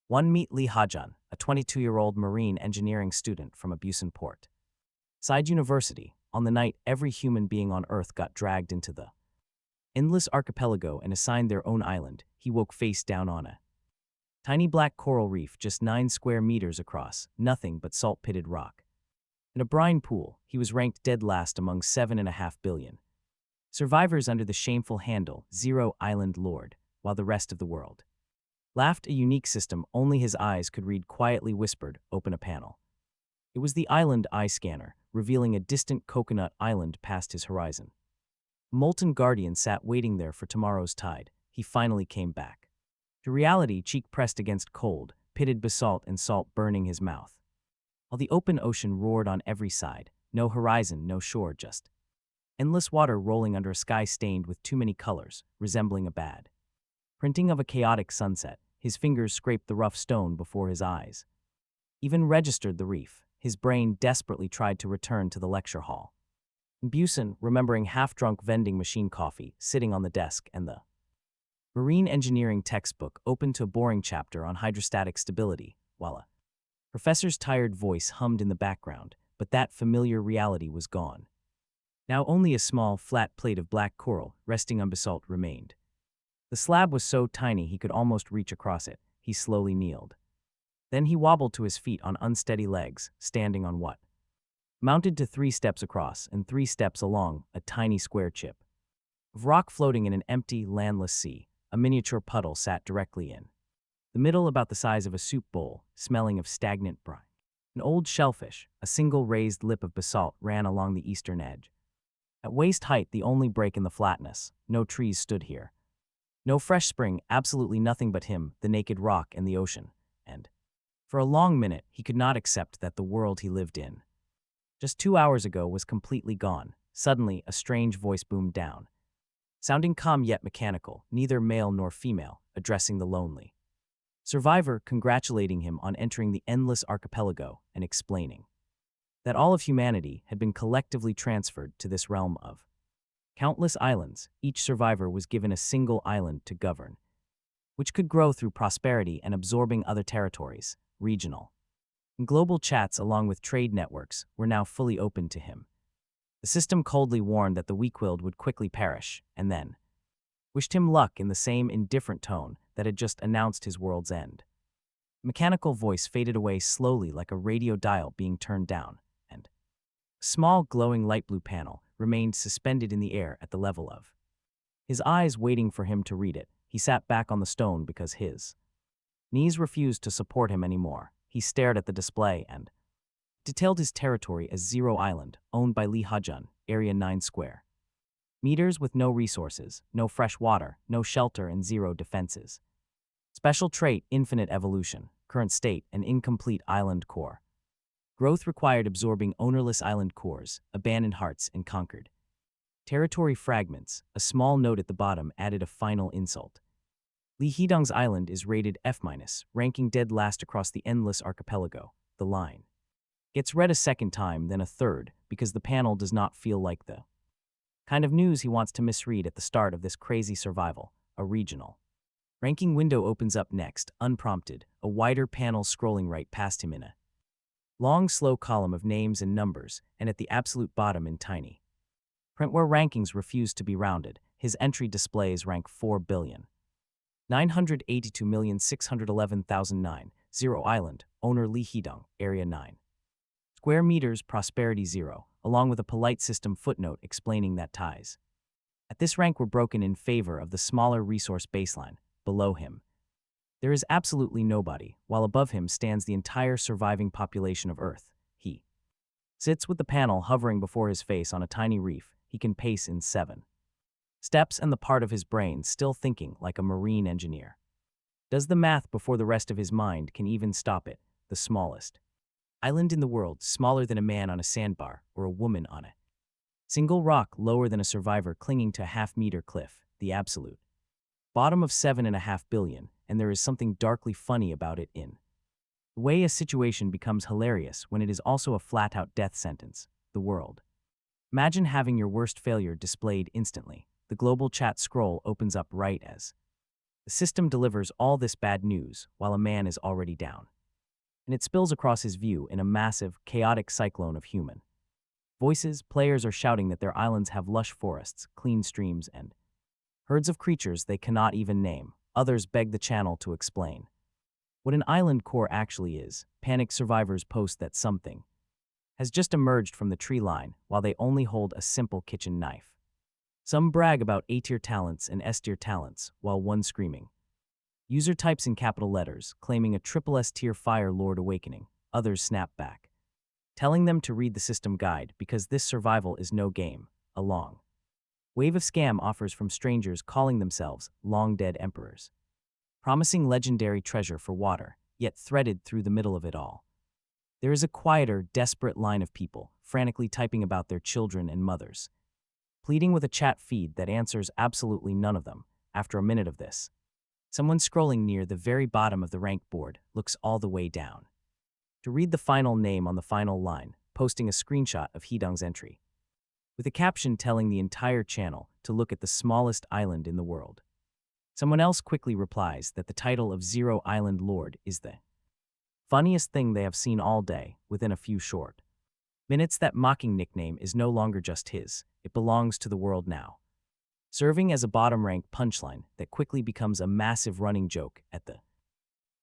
One meet Ha-jun, a 22-year-old marine engineering student from Busan Port. Side University, on the night every human being on Earth got dragged into the Endless Archipelago and assigned their own island, he woke face down on a tiny black coral reef just 9 square meters across, nothing but salt-pitted rock. In a brine pool, he was ranked dead last among 7.5 billion survivors under the shameful handle Zero Island Lord, while the rest of the world laughed. A unique system only his eyes could read quietly whispered, open a panel. It was the island eye scanner, revealing a distant coconut island past his horizon. A molten guardian sat waiting there for tomorrow's tide. He finally came back to reality, cheek pressed against cold, pitted basalt and salt burning his mouth. While the open ocean roared on every side, no horizon, no shore, just endless water rolling under a sky stained with too many colors, resembling a bad printing of a chaotic sunset. His fingers scraped the rough stone before his eyes even registered the reef. His brain desperately tried to return to the lecture hall. In Busan, remembering half-drunk vending machine coffee sitting on the desk and the marine engineering textbook open to a boring chapter on hydrostatic stability, while a professor's tired voice hummed in the background, but that familiar reality was gone. Now only a small, flat plate of black coral resting on basalt remained. The slab was so tiny he could almost reach across it. He slowly kneeled. Then he wobbled to his feet on unsteady legs, standing on what mounted to 3 steps across and 3 steps along a tiny square chip of rock floating in an empty, landless sea. A miniature puddle sat directly in the middle, about the size of a soup bowl, smelling of stagnant brine. An old shellfish, a single raised lip of basalt, ran along the eastern edge. At waist height, the only break in the flatness, no trees stood here. No fresh spring, absolutely nothing but him, the naked rock, and the ocean. And for a long minute, he could not accept that the world he lived in just 2 hours ago was completely gone. Suddenly, a strange voice boomed down, sounding calm yet mechanical, neither male nor female, addressing the lonely survivor, congratulating him on entering the Endless Archipelago and explaining that all of humanity had been collectively transferred to this realm of countless islands. Each survivor was given a single island to govern, which could grow through prosperity and absorbing other territories. Regional and global chats along with trade networks were now fully open to him. The system coldly warned that the weak-willed would quickly perish, and then wished him luck in the same indifferent tone that had just announced his world's end. The mechanical voice faded away slowly like a radio dial being turned down, and a small glowing light blue panel remained suspended in the air at the level of his eyes, waiting for him to read it. He sat back on the stone because his knees refused to support him anymore. He stared at the display and detailed his territory as Zero Island, owned by Ha-jun, area 9 square meters, with no resources, no fresh water, no shelter, and 0 defenses. Special trait: infinite evolution. Current state: an incomplete island core. Growth required: absorbing ownerless island cores, abandoned hearts, and conquered territory fragments. A small note at the bottom added a final insult. Lee Hee-dong's island is rated F-, ranking dead last across the Endless Archipelago. The line gets read a second time, then a third, because the panel does not feel like the kind of news he wants to misread at the start of this crazy survival. A regional ranking window opens up next, unprompted, a wider panel scrolling right past him in a long, slow column of names and numbers, and at the absolute bottom in tiny print where rankings refuse to be rounded, his entry displays rank 4,982,611,009, Zero Island, owner Lee Hee-dong, area 9 square meters, prosperity 0, along with a polite system footnote explaining that ties at this rank were broken in favor of the smaller resource baseline. Below him there is absolutely nobody, while above him stands the entire surviving population of Earth. He sits with the panel hovering before his face on a tiny reef. He can pace in 7 steps, and the part of his brain still thinking like a marine engineer does the math before the rest of his mind can even stop it. The smallest island in the world, smaller than a man on a sandbar or a woman on a single rock, lower than a survivor clinging to a half-meter cliff. The absolute bottom of 7.5 billion, and there is something darkly funny about it in the way a situation becomes hilarious when it is also a flat-out death sentence. The world. Imagine having your worst failure displayed instantly. The global chat scroll opens up right as The system delivers all this bad news while a man is already down. And it spills across his view in a massive, chaotic cyclone of human. Voices, players are shouting that their islands have lush forests, clean streams, and herds of creatures they cannot even name. Others beg the channel to explain. What an island core actually is, panicked survivors post that something has just emerged from the tree line while they only hold a simple kitchen knife. Some brag about A-tier talents and S-tier talents, while one screaming. User types in capital letters, claiming a triple S-tier Fire Lord awakening. Others snap back, telling them to read the system guide because this survival is no game, a long wave of scam offers from strangers calling themselves long-dead emperors, promising legendary treasure for water, yet threaded through the middle of it all. There is a quieter, desperate line of people, frantically typing about their children and mothers, pleading with a chat feed that answers absolutely none of them. After a minute of this, someone scrolling near the very bottom of the rank board looks all the way down to read the final name on the final line, posting a screenshot of Hidong's entry, with a caption telling the entire channel to look at the smallest island in the world. Someone else quickly replies that the title of Zero Island Lord is the funniest thing they have seen all day. Within a few short minutes, that mocking nickname is no longer just his, it belongs to the world now, serving as a bottom-rank punchline that quickly becomes a massive running joke at the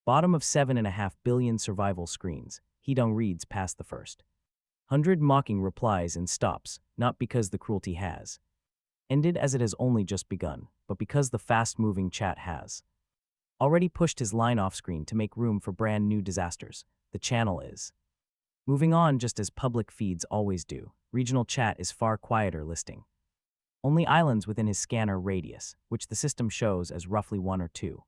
bottom of 7.5 billion survival screens. Hidong reads past the first 100 mocking replies and stops, not because the cruelty has ended as it has only just begun, but because the fast-moving chat has already pushed his line off screen to make room for brand new disasters. The channel is moving on just as public feeds always do. Regional chat is far quieter, listing only islands within his scanner radius, which the system shows as roughly 1 or 2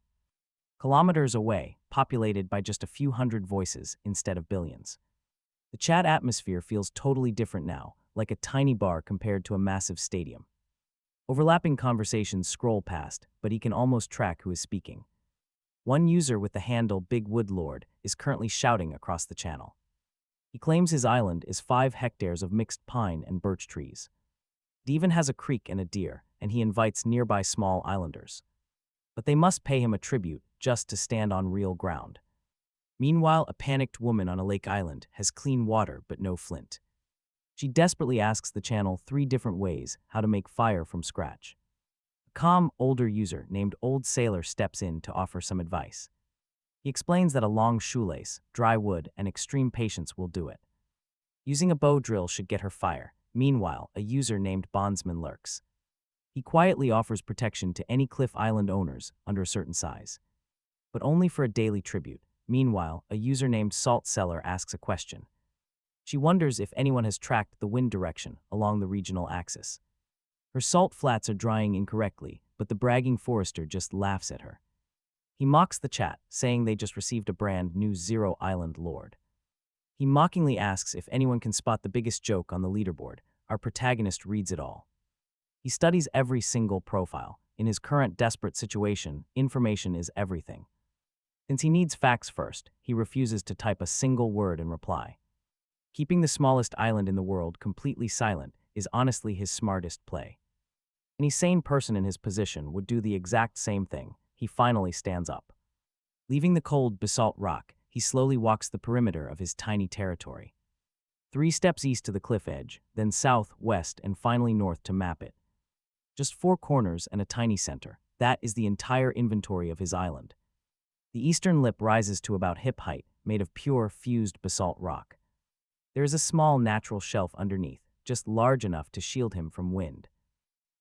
kilometers away, populated by just a few hundred voices instead of billions. The chat atmosphere feels totally different now, like a tiny bar compared to a massive stadium. Overlapping conversations scroll past, but he can almost track who is speaking. One user with the handle Big Wood Lord is currently shouting across the channel. He claims his island is 5 hectares of mixed pine and birch trees. It even has a creek and a deer, and he invites nearby small islanders. But they must pay him a tribute just to stand on real ground. Meanwhile, a panicked woman on a lake island has clean water but no flint. She desperately asks the channel 3 different ways how to make fire from scratch. A calm, older user named Old Sailor steps in to offer some advice. He explains that a long shoelace, dry wood, and extreme patience will do it. Using a bow drill should get her fire. Meanwhile, a user named Bondsman lurks. He quietly offers protection to any Cliff Island owners under a certain size, but only for a daily tribute. Meanwhile, a user named Salt Cellar asks a question. She wonders if anyone has tracked the wind direction along the regional axis. Her salt flats are drying incorrectly, but the bragging forester just laughs at her. He mocks the chat, saying they just received a brand new Zero Island Lord. He mockingly asks if anyone can spot the biggest joke on the leaderboard. Our protagonist reads it all. He studies every single profile. In his current desperate situation, information is everything. Since he needs facts first, he refuses to type a single word in reply. Keeping the smallest island in the world completely silent is honestly his smartest play. Any sane person in his position would do the exact same thing. He finally stands up. Leaving the cold basalt rock, he slowly walks the perimeter of his tiny territory. 3 steps east to the cliff edge, then south, west, and finally north to map it. Just 4 corners and a tiny center. That is the entire inventory of his island. The eastern lip rises to about hip height, made of pure, fused basalt rock. There is a small natural shelf underneath, just large enough to shield him from wind.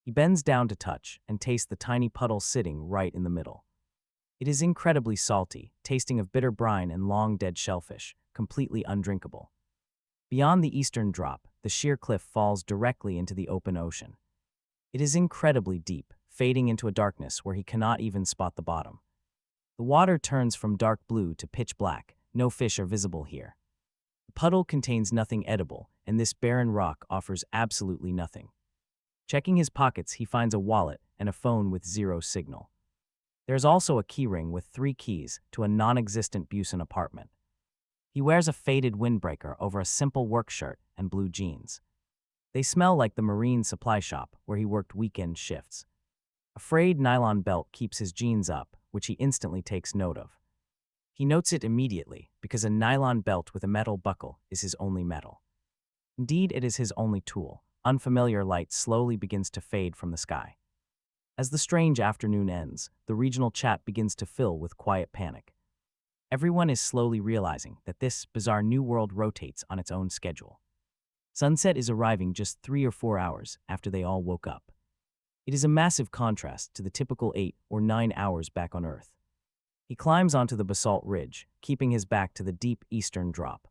He bends down to touch and tastes the tiny puddle sitting right in the middle. It is incredibly salty, tasting of bitter brine and long-dead shellfish, completely undrinkable. Beyond the eastern drop, the sheer cliff falls directly into the open ocean. It is incredibly deep, fading into a darkness where he cannot even spot the bottom. The water turns from dark blue to pitch black. No fish are visible here. The puddle contains nothing edible, and this barren rock offers absolutely nothing. Checking his pockets, he finds a wallet and a phone with 0 signal. There's also a keyring with 3 keys to a non-existent Busan apartment. He wears a faded windbreaker over a simple work shirt and blue jeans. They smell like the marine supply shop where he worked weekend shifts. A frayed nylon belt keeps his jeans up, which he instantly takes note of. He notes it immediately because a nylon belt with a metal buckle is his only metal. Indeed, it is his only tool. Unfamiliar light slowly begins to fade from the sky. As the strange afternoon ends, the regional chat begins to fill with quiet panic. Everyone is slowly realizing that this bizarre new world rotates on its own schedule. Sunset is arriving just 3 or 4 hours after they all woke up. It is a massive contrast to the typical 8 or 9 hours back on Earth. He climbs onto the basalt ridge, keeping his back to the deep eastern drop.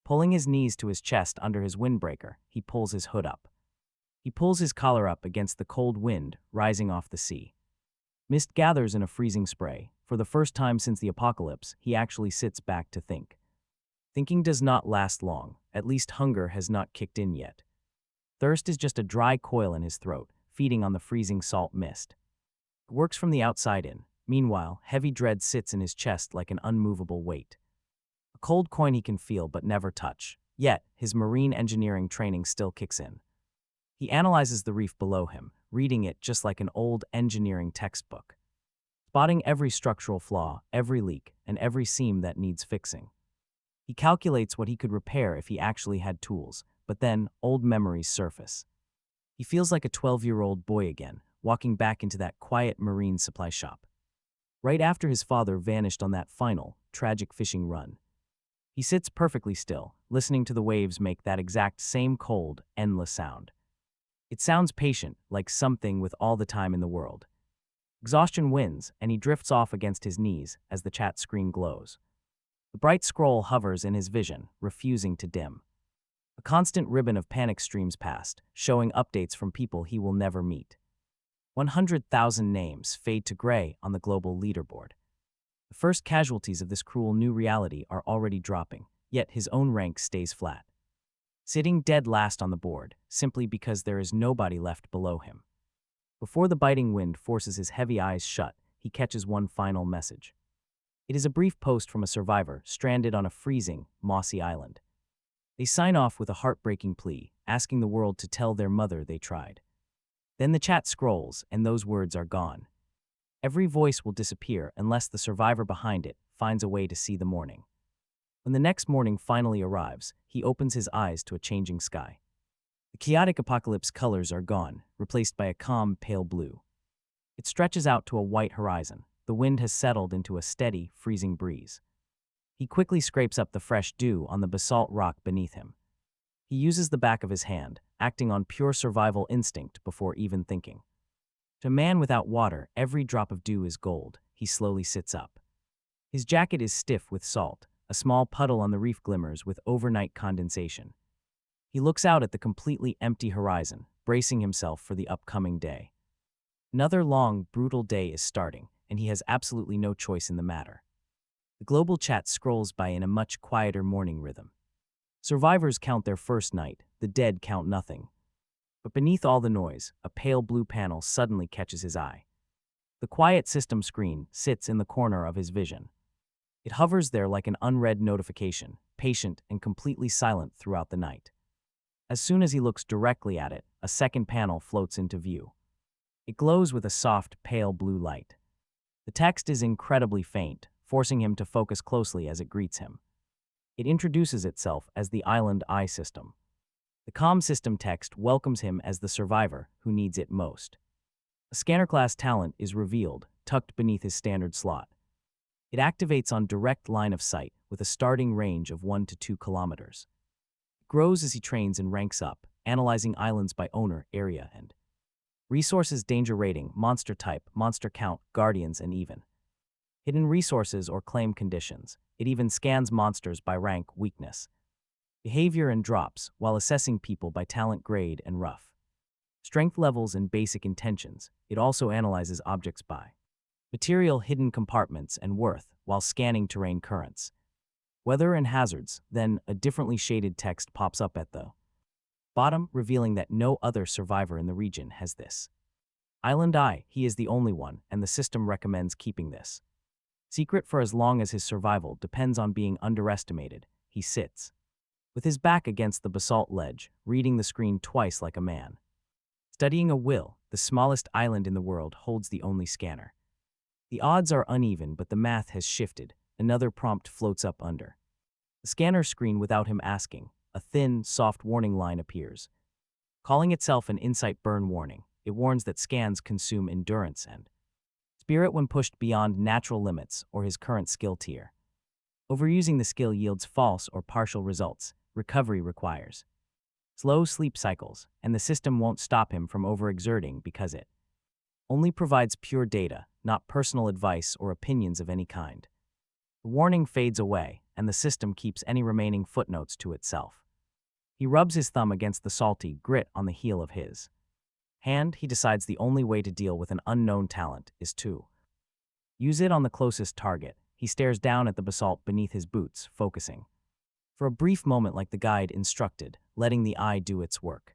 Pulling his knees to his chest under his windbreaker, he pulls his hood up. He pulls his collar up against the cold wind rising off the sea. Mist gathers in a freezing spray. For the first time since the apocalypse, he actually sits back to think. Thinking does not last long, at least hunger has not kicked in yet. Thirst is just a dry coil in his throat, feeding on the freezing salt mist. It works from the outside in. Meanwhile, heavy dread sits in his chest like an unmovable weight. A cold coin he can feel but never touch. Yet, his marine engineering training still kicks in. He analyzes the reef below him, reading it just like an old engineering textbook. Spotting every structural flaw, every leak, and every seam that needs fixing. He calculates what he could repair if he actually had tools, but then old memories surface. He feels like a 12-year-old boy again, walking back into that quiet marine supply shop. Right after his father vanished on that final, tragic fishing run. He sits perfectly still, listening to the waves make that exact same cold, endless sound. It sounds patient, like something with all the time in the world. Exhaustion wins, and he drifts off against his knees as the chat screen glows. The bright scroll hovers in his vision, refusing to dim. A constant ribbon of panic streams past, showing updates from people he will never meet. 100,000 names fade to gray on the global leaderboard. The first casualties of this cruel new reality are already dropping, yet his own rank stays flat. Sitting dead last on the board, simply because there is nobody left below him. Before the biting wind forces his heavy eyes shut, he catches one final message. It is a brief post from a survivor stranded on a freezing, mossy island. They sign off with a heartbreaking plea, asking the world to tell their mother they tried. Then the chat scrolls, and those words are gone. Every voice will disappear unless the survivor behind it finds a way to see the morning. When the next morning finally arrives, he opens his eyes to a changing sky. The chaotic apocalypse colors are gone, replaced by a calm, pale blue. It stretches out to a white horizon. The wind has settled into a steady, freezing breeze. He quickly scrapes up the fresh dew on the basalt rock beneath him. He uses the back of his hand, acting on pure survival instinct before even thinking. To a man without water, every drop of dew is gold. He slowly sits up. His jacket is stiff with salt. A small puddle on the reef glimmers with overnight condensation. He looks out at the completely empty horizon, bracing himself for the upcoming day. Another long, brutal day is starting, and he has absolutely no choice in the matter. The global chat scrolls by in a much quieter morning rhythm. Survivors count their first night, the dead count nothing. But beneath all the noise, a pale blue panel suddenly catches his eye. The quiet system screen sits in the corner of his vision. It hovers there like an unread notification, patient and completely silent throughout the night. As soon as he looks directly at it, a second panel floats into view. It glows with a soft, pale blue light. The text is incredibly faint, forcing him to focus closely as it greets him. It introduces itself as the Island Eye system. The comm system text welcomes him as the survivor who needs it most. A scanner-class talent is revealed, tucked beneath his standard slot. It activates on direct line of sight with a starting range of 1 to 2 kilometers. It grows as he trains and ranks up, analyzing islands by owner, area, and resources, danger rating, monster type, monster count, guardians, and even hidden resources or claim conditions. It even scans monsters by rank, weakness, behavior, and drops, while assessing people by talent, grade, and rough strength levels and basic intentions. It also analyzes objects by material, hidden compartments, and worth, while scanning terrain currents, weather, and hazards. Then a differently shaded text pops up at the bottom, revealing that no other survivor in the region has this Island Eye. He is the only one, and the system recommends keeping this secret for as long as his survival depends on being underestimated. He sits with his back against the basalt ledge, reading the screen twice like a man. Studying a will, the smallest island in the world holds the only scanner. The odds are uneven, but the math has shifted. Another prompt floats up under the scanner screen without him asking. A thin, soft warning line appears. Calling itself an insight burn warning, it warns that scans consume endurance and spirit when pushed beyond natural limits or his current skill tier. Overusing the skill yields false or partial results. Recovery requires slow sleep cycles, and the system won't stop him from overexerting because it only provides pure data, not personal advice or opinions of any kind. The warning fades away, and the system keeps any remaining footnotes to itself. He rubs his thumb against the salty grit on the heel of his hand. He decides the only way to deal with an unknown talent is to use it on the closest target. He stares down at the basalt beneath his boots, focusing for a brief moment like the guide instructed, letting the eye do its work.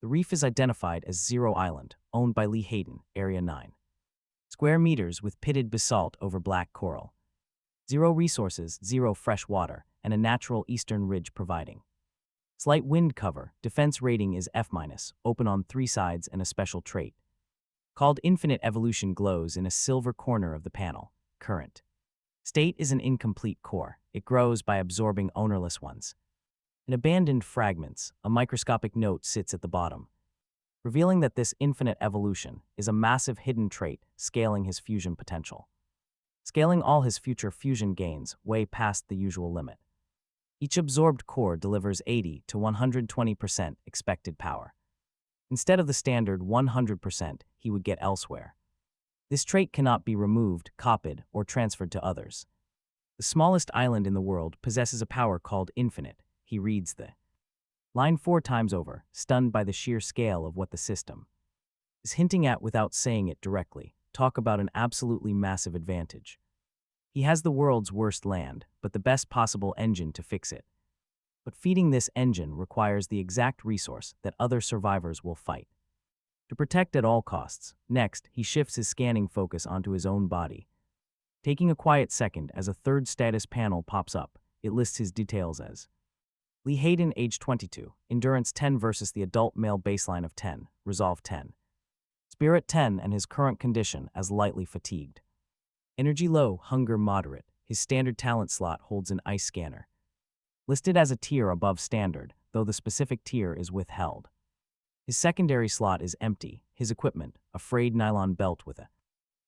The reef is identified as Zero Island, owned by Lee Hayden, Area 9. Square meters with pitted basalt over black coral. Zero resources, zero fresh water, and a natural eastern ridge providing slight wind cover. Defense rating is F-, open on 3 sides, and a special trait called Infinite Evolution glows in a silver corner of the panel. Current state is an incomplete core. It grows by absorbing ownerless ones. In abandoned fragments, a microscopic note sits at the bottom, revealing that this infinite evolution is a massive hidden trait scaling his fusion potential. Scaling all his future fusion gains way past the usual limit. Each absorbed core delivers 80 to 120% expected power, instead of the standard 100% he would get elsewhere. This trait cannot be removed, copied, or transferred to others. The smallest island in the world possesses a power called infinite. He reads the line 4 times over, stunned by the sheer scale of what the system is hinting at without saying it directly. Talk about an absolutely massive advantage. He has the world's worst land, but the best possible engine to fix it. But feeding this engine requires the exact resource that other survivors will fight to protect at all costs. Next, he shifts his scanning focus onto his own body. Taking a quiet second as a third status panel pops up, it lists his details as Lee Hayden, age 22, endurance 10 versus the adult male baseline of 10, resolve 10. Spirit 10 and his current condition as lightly fatigued. Energy low, hunger moderate. His standard talent slot holds an ice scanner, listed as a tier above standard, though the specific tier is withheld. His secondary slot is empty. His equipment, a frayed nylon belt with a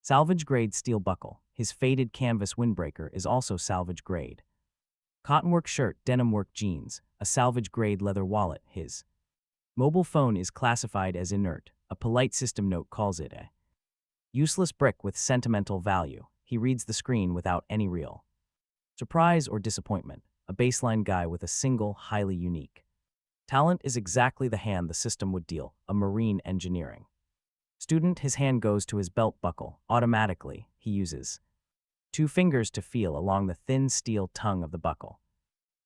salvage-grade steel buckle. His faded canvas windbreaker is also salvage-grade. Cottonwork shirt, denim work jeans, a salvage-grade leather wallet. His mobile phone is classified as inert. A polite system note calls it a useless brick with sentimental value. He reads the screen without any real surprise or disappointment. A baseline guy with a single, highly unique talent is exactly the hand the system would deal, a marine engineering student. His hand goes to his belt buckle. Automatically, he uses 2 fingers to feel along the thin steel tongue of the buckle.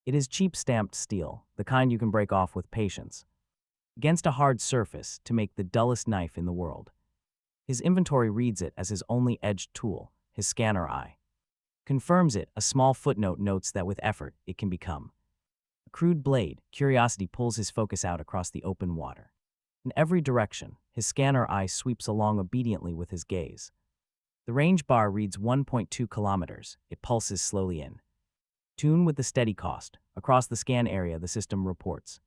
It is cheap stamped steel, the kind you can break off with patience against a hard surface to make the dullest knife in the world. His inventory reads it as his only edged tool. His scanner eye confirms it. A small footnote notes that with effort, it can become a crude blade. Curiosity pulls his focus out across the open water. In every direction, his scanner eye sweeps along obediently with his gaze. The range bar reads 1.2 kilometers. It pulses slowly in tune with the steady cost. Across the scan area, the system reports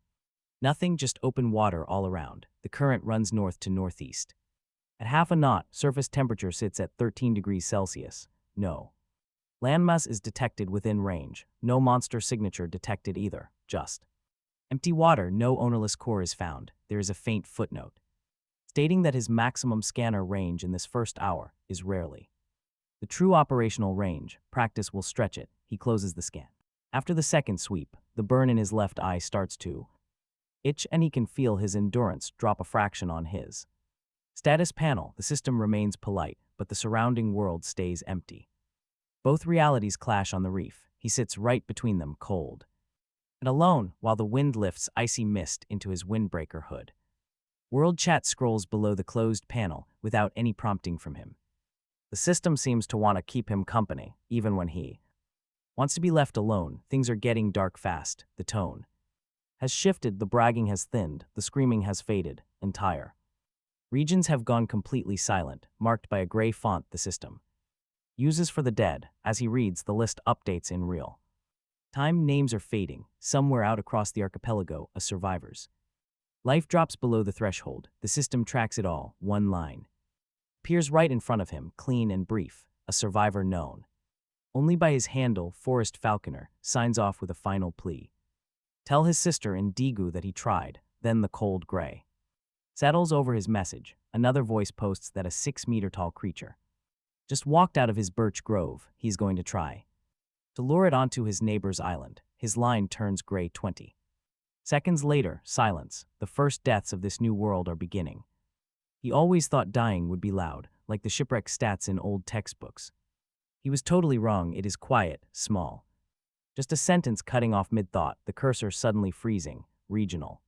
nothing, just open water all around. The current runs north to northeast. At half a knot, surface temperature sits at 13 degrees Celsius. No landmass is detected within range. No monster signature detected either. Just empty water. No ownerless core is found. There is a faint footnote stating that his maximum scanner range in this first hour is rarely the true operational range. Practice will stretch it. He closes the scan. After the second sweep, the burn in his left eye starts to itch, and he can feel his endurance drop a fraction on his status panel. The system remains polite, but the surrounding world stays empty. Both realities clash on the reef. He sits right between them, cold and alone, while the wind lifts icy mist into his windbreaker hood. World chat scrolls below the closed panel without any prompting from him. The system seems to want to keep him company, even when he wants to be left alone. Things are getting dark fast. The tone has shifted, the bragging has thinned, the screaming has faded. Entire regions have gone completely silent, marked by a gray font. The system uses for the dead. As he reads, the list updates in real time. Names are fading. Somewhere out across the archipelago, a survivor's life drops below the threshold. The system tracks it all. One line appears right in front of him, clean and brief. A survivor known only by his handle, Forest Falconer, signs off with a final plea. Tell his sister in Daegu that he tried. Then the cold gray settles over his message. Another voice posts that a 6-meter-tall creature just walked out of his birch grove. He's going to try to lure it onto his neighbor's island. His line turns gray 20 seconds later. Silence. The first deaths of this new world are beginning. He always thought dying would be loud, like the shipwreck stats in old textbooks. He was totally wrong. It is quiet, small. Just a sentence cutting off mid-thought, the cursor suddenly freezing. Regional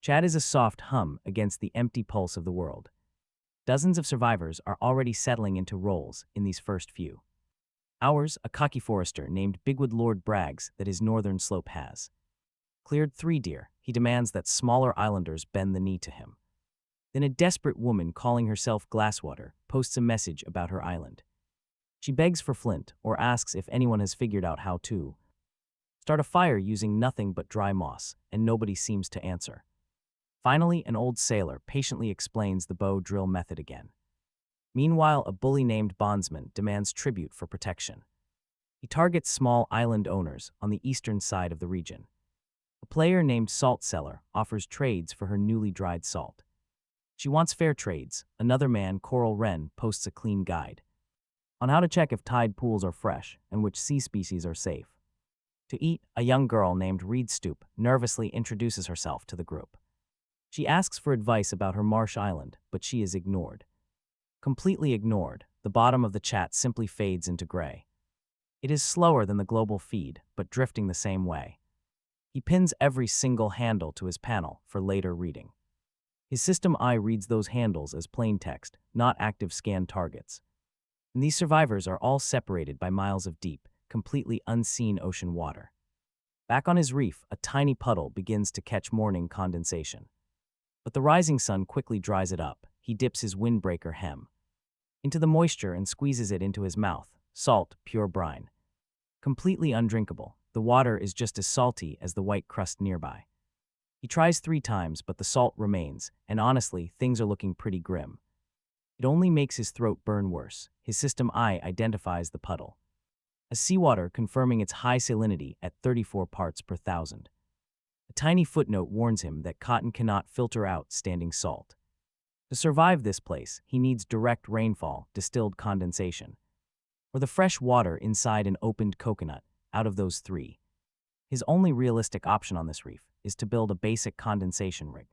chat is a soft hum against the empty pulse of the world. Dozens of survivors are already settling into roles in these first few hours. A cocky forester named Bigwood Lord brags that his northern slope has cleared 3 deer. He demands that smaller islanders bend the knee to him. Then a desperate woman calling herself Glasswater posts a message about her island. She begs for flint or asks if anyone has figured out how to start a fire using nothing but dry moss, and nobody seems to answer. Finally, an old sailor patiently explains the bow drill method again. Meanwhile, a bully named Bondsman demands tribute for protection. He targets small island owners on the eastern side of the region. A player named Salt Seller offers trades for her newly dried salt. She wants fair trades. Another man, Coral Wren, posts a clean guide on how to check if tide pools are fresh and which sea species are safe to eat. A young girl named Reed Stoop nervously introduces herself to the group. She asks for advice about her marsh island, but she is ignored. Completely ignored, the bottom of the chat simply fades into gray. It is slower than the global feed, but drifting the same way. He pins every single handle to his panel for later reading. His system eye reads those handles as plain text, not active scan targets. And these survivors are all separated by miles of deep, completely unseen ocean water. Back on his reef, a tiny puddle begins to catch morning condensation. But the rising sun quickly dries it up. He dips his windbreaker hem into the moisture and squeezes it into his mouth. Salt, pure brine. Completely undrinkable. The water is just as salty as the white crust nearby. He tries 3 times, but the salt remains, and honestly, things are looking pretty grim. It only makes his throat burn worse. His system eye identifies the puddle as seawater, confirming its high salinity at 34 parts per thousand. A tiny footnote warns him that cotton cannot filter out standing salt. To survive this place, he needs direct rainfall, distilled condensation, or the fresh water inside an opened coconut. Out of those 3, his only realistic option on this reef is to build a basic condensation rig,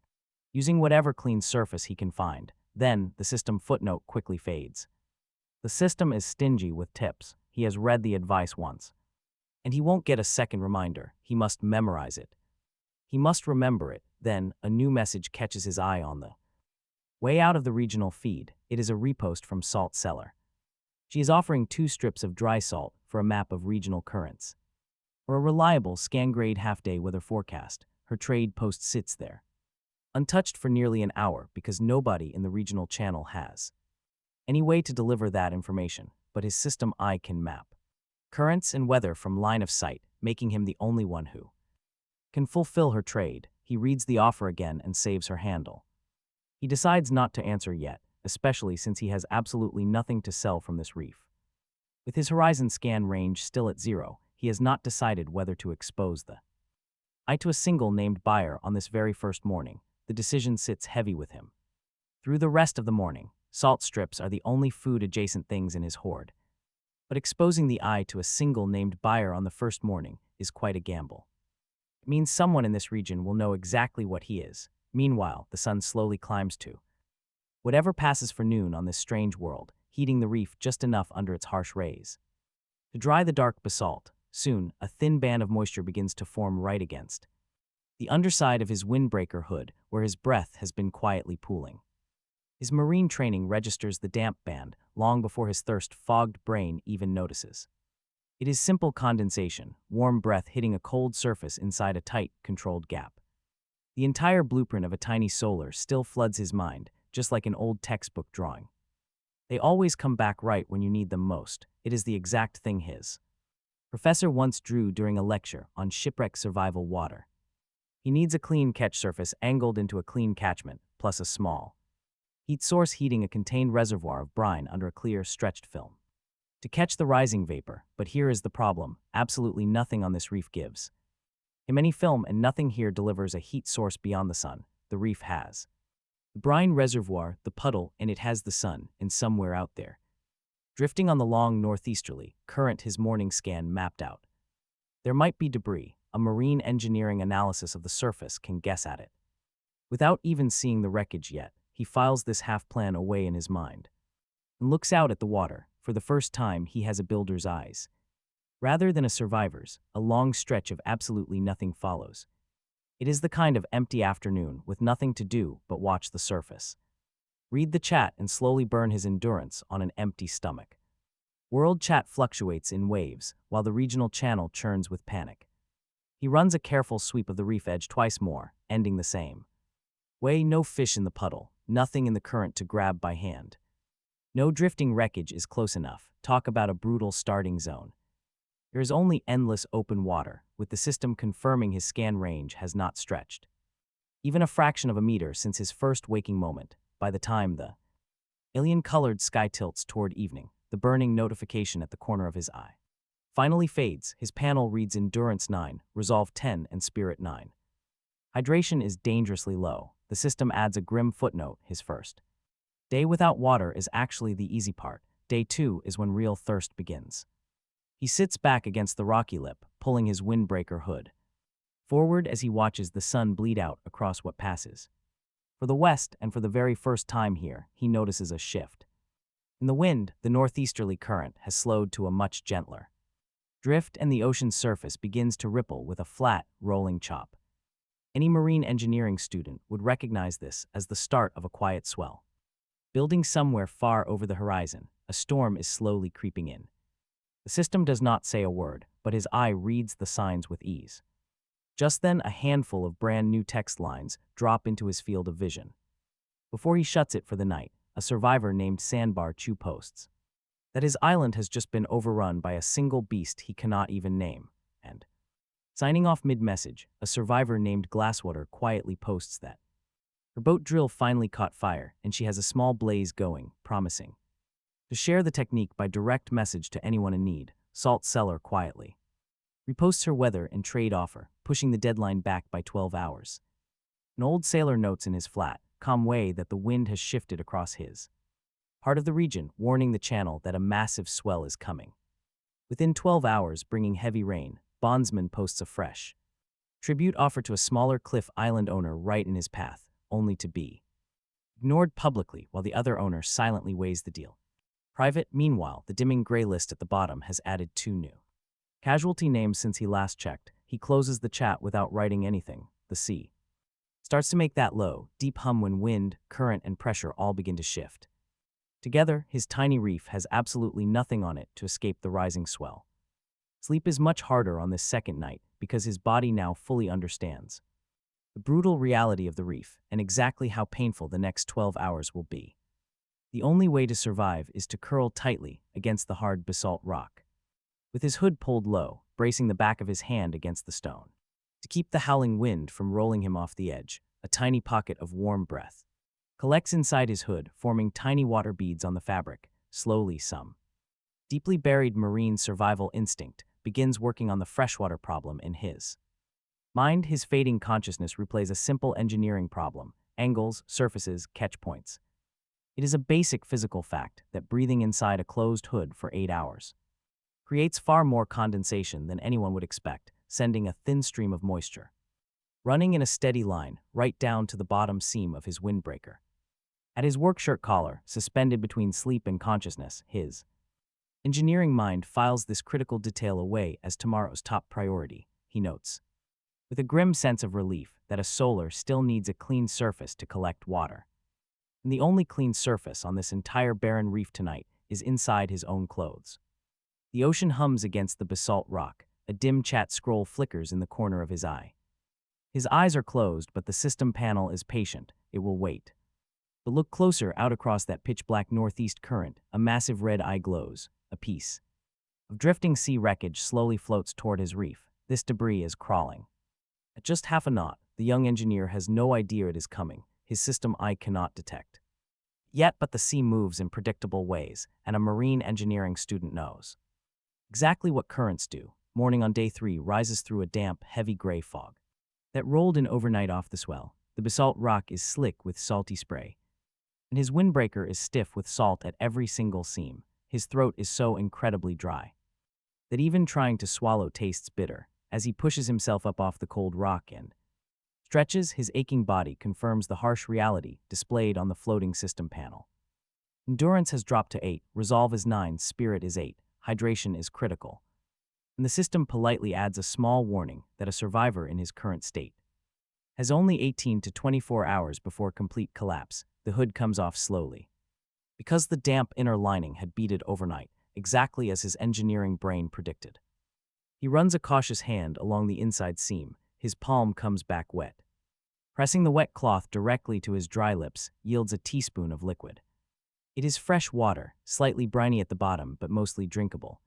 using whatever clean surface he can find. Then, the system footnote quickly fades. The system is stingy with tips. He has read the advice once, and he won't get a second reminder. He must memorize it. He must remember it. Then, a new message catches his eye on the way out of the regional feed. It is a repost from Salt Seller. She is offering 2 strips of dry salt for a map of regional currents, or a reliable scan-grade half-day weather forecast. Her trade post sits there, untouched for nearly an hour because nobody in the regional channel has any way to deliver that information, but his system eye can map currents and weather from line of sight, making him the only one who can fulfill her trade. He reads the offer again and saves her handle. He decides not to answer yet, especially since he has absolutely nothing to sell from this reef. With his horizon scan range still at 0, he has not decided whether to expose the eye to a single named buyer on this very first morning. The decision sits heavy with him. Through the rest of the morning, salt strips are the only food-adjacent things in his hoard. But exposing the eye to a single named buyer on the first morning is quite a gamble. It means someone in this region will know exactly what he is. Meanwhile, the sun slowly climbs to whatever passes for noon on this strange world, heating the reef just enough under its harsh rays to dry the dark basalt. Soon, a thin band of moisture begins to form right against the underside of his windbreaker hood, where his breath has been quietly pooling. His marine training registers the damp band long before his thirst-fogged brain even notices. It is simple condensation, warm breath hitting a cold surface inside a tight, controlled gap. The entire blueprint of a tiny solar still floods his mind, just like an old textbook drawing. They always come back right when you need them most. It is the exact thing his professor once drew during a lecture on shipwreck survival water. He needs a clean catch surface angled into a clean catchment, plus a small heat source heating a contained reservoir of brine under a clear, stretched film to catch the rising vapor. But here is the problem: absolutely nothing on this reef gives him any film, and nothing here delivers a heat source beyond the sun. The reef has the brine reservoir, the puddle, and it has the sun, and somewhere out there, drifting on the long northeasterly current his morning scan mapped out, there might be debris. A marine engineering analysis of the surface can guess at it. Without even seeing the wreckage yet, he files this half-plan away in his mind and looks out at the water. For the first time, he has a builder's eyes. Rather than a survivor's, a long stretch of absolutely nothing follows. It is the kind of empty afternoon with nothing to do but watch the surface, read the chat, and slowly burn his endurance on an empty stomach. World chat fluctuates in waves, while the regional channel churns with panic. He runs a careful sweep of the reef edge twice more, ending the same way. No fish in the puddle, nothing in the current to grab by hand. No drifting wreckage is close enough. Talk about a brutal starting zone. There is only endless open water, with the system confirming his scan range has not stretched even a fraction of a meter since his first waking moment. By the time the alien-colored sky tilts toward evening, the burning notification at the corner of his eye finally fades. His panel reads Endurance 9, Resolve 10, and Spirit 9. Hydration is dangerously low. The system adds a grim footnote: his first day without water is actually the easy part. Day 2 is when real thirst begins. He sits back against the rocky lip, pulling his windbreaker hood forward as he watches the sun bleed out across what passes for the west, and for the very first time here, he notices a shift. In the wind, the northeasterly current has slowed to a much gentler drift, and the ocean's surface begins to ripple with a flat, rolling chop. Any marine engineering student would recognize this as the start of a quiet swell. Building somewhere far over the horizon, a storm is slowly creeping in. The system does not say a word, but his eye reads the signs with ease. Just then, a handful of brand new text lines drop into his field of vision. Before he shuts it for the night, a survivor named Sandbar Chu posts that his island has just been overrun by a single beast he cannot even name, and signing off mid-message, a survivor named Glasswater quietly posts that her boat drill finally caught fire and she has a small blaze going, promising to share the technique by direct message to anyone in need. Salt Cellar quietly reposts her weather and trade offer, pushing the deadline back by 12 hours. An old sailor notes in his flat, calm way that the wind has shifted across his part of the region, warning the channel that a massive swell is coming. Within 12 hours, bringing heavy rain, Bondsman posts a fresh tribute offer to a smaller cliff island owner right in his path, only to be ignored publicly while the other owner silently weighs the deal. Private. Meanwhile, the dimming gray list at the bottom has added 2 new casualty names since he last checked. He closes the chat without writing anything. The sea starts to make that low, deep hum when wind, current, and pressure all begin to shift. Together, his tiny reef has absolutely nothing on it to escape the rising swell. Sleep is much harder on this second night because his body now fully understands the brutal reality of the reef and exactly how painful the next 12 hours will be. The only way to survive is to curl tightly against the hard basalt rock, with his hood pulled low, bracing the back of his hand against the stone. To keep the howling wind from rolling him off the edge, a tiny pocket of warm breath collects inside his hood, forming tiny water beads on the fabric. Slowly, some deeply buried marine survival instinct begins working on the freshwater problem in his mind. His fading consciousness replays a simple engineering problem: angles, surfaces, catch points. It is a basic physical fact that breathing inside a closed hood for 8 hours creates far more condensation than anyone would expect, sending a thin stream of moisture running in a steady line right down to the bottom seam of his windbreaker. At his work shirt collar, suspended between sleep and consciousness, his engineering mind files this critical detail away as tomorrow's top priority. He notes, with a grim sense of relief, that a solar still needs a clean surface to collect water. And the only clean surface on this entire barren reef tonight is inside his own clothes. The ocean hums against the basalt rock. A dim chat scroll flickers in the corner of his eye. His eyes are closed, but the system panel is patient. It will wait. But look closer out across that pitch-black northeast current. A massive red eye glows. A piece of drifting sea wreckage slowly floats toward his reef. This debris is crawling. At just half a knot, the young engineer has no idea it is coming. His system eye cannot detect. Yet, but the sea moves in predictable ways, and a marine engineering student knows exactly what currents do. Morning on day 3 rises through a damp, heavy gray fog that rolled in overnight off the swell. The basalt rock is slick with salty spray, and his windbreaker is stiff with salt at every single seam. His throat is so incredibly dry that even trying to swallow tastes bitter. As he pushes himself up off the cold rock and stretches, his aching body confirms the harsh reality displayed on the floating system panel. Endurance has dropped to 8, resolve is 9, spirit is 8, hydration is critical. And the system politely adds a small warning that a survivor in his current state has only 18 to 24 hours before complete collapse. The hood comes off slowly, because the damp inner lining had beaded overnight, exactly as his engineering brain predicted. He runs a cautious hand along the inside seam. His palm comes back wet. Pressing the wet cloth directly to his dry lips yields a teaspoon of liquid. It is fresh water, slightly briny at the bottom, but mostly drinkable.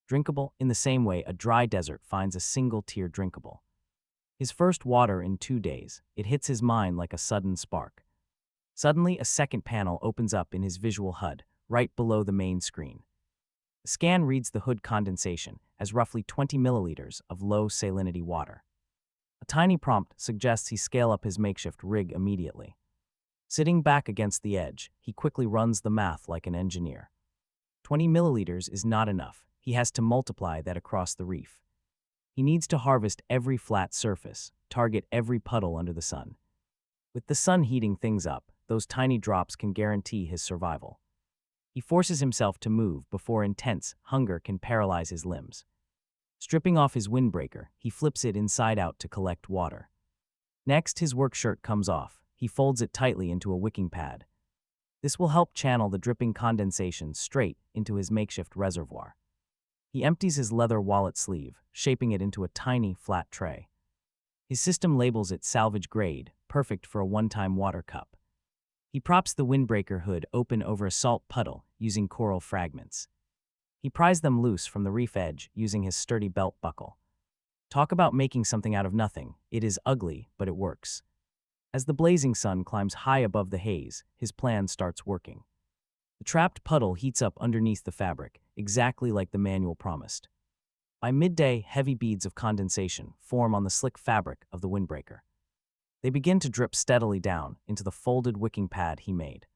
Drinkable in the same way a dry desert finds a single tear drinkable. His first water in 2 days. It hits his mind like a sudden spark. Suddenly, a second panel opens up in his visual HUD, right below the main screen. The scan reads the hood condensation as roughly 20 milliliters of low salinity water. A tiny prompt suggests he scale up his makeshift rig immediately. Sitting back against the edge, he quickly runs the math like an engineer. 20 milliliters is not enough. He has to multiply that across the reef. He needs to harvest every flat surface, target every puddle under the sun. With the sun heating things up, those tiny drops can guarantee his survival. He forces himself to move before intense hunger can paralyze his limbs. Stripping off his windbreaker, he flips it inside out to collect water. Next, his work shirt comes off. He folds it tightly into a wicking pad. This will help channel the dripping condensation straight into his makeshift reservoir. He empties his leather wallet sleeve, shaping it into a tiny, flat tray. His system labels it salvage grade, perfect for a one-time water cup. He props the windbreaker hood open over a salt puddle using coral fragments. He pries them loose from the reef edge using his sturdy belt buckle. Talk about making something out of nothing. It is ugly, but it works. As the blazing sun climbs high above the haze, his plan starts working. The trapped puddle heats up underneath the fabric, exactly like the manual promised. By midday, heavy beads of condensation form on the slick fabric of the windbreaker. They begin to drip steadily down into the folded wicking pad he made.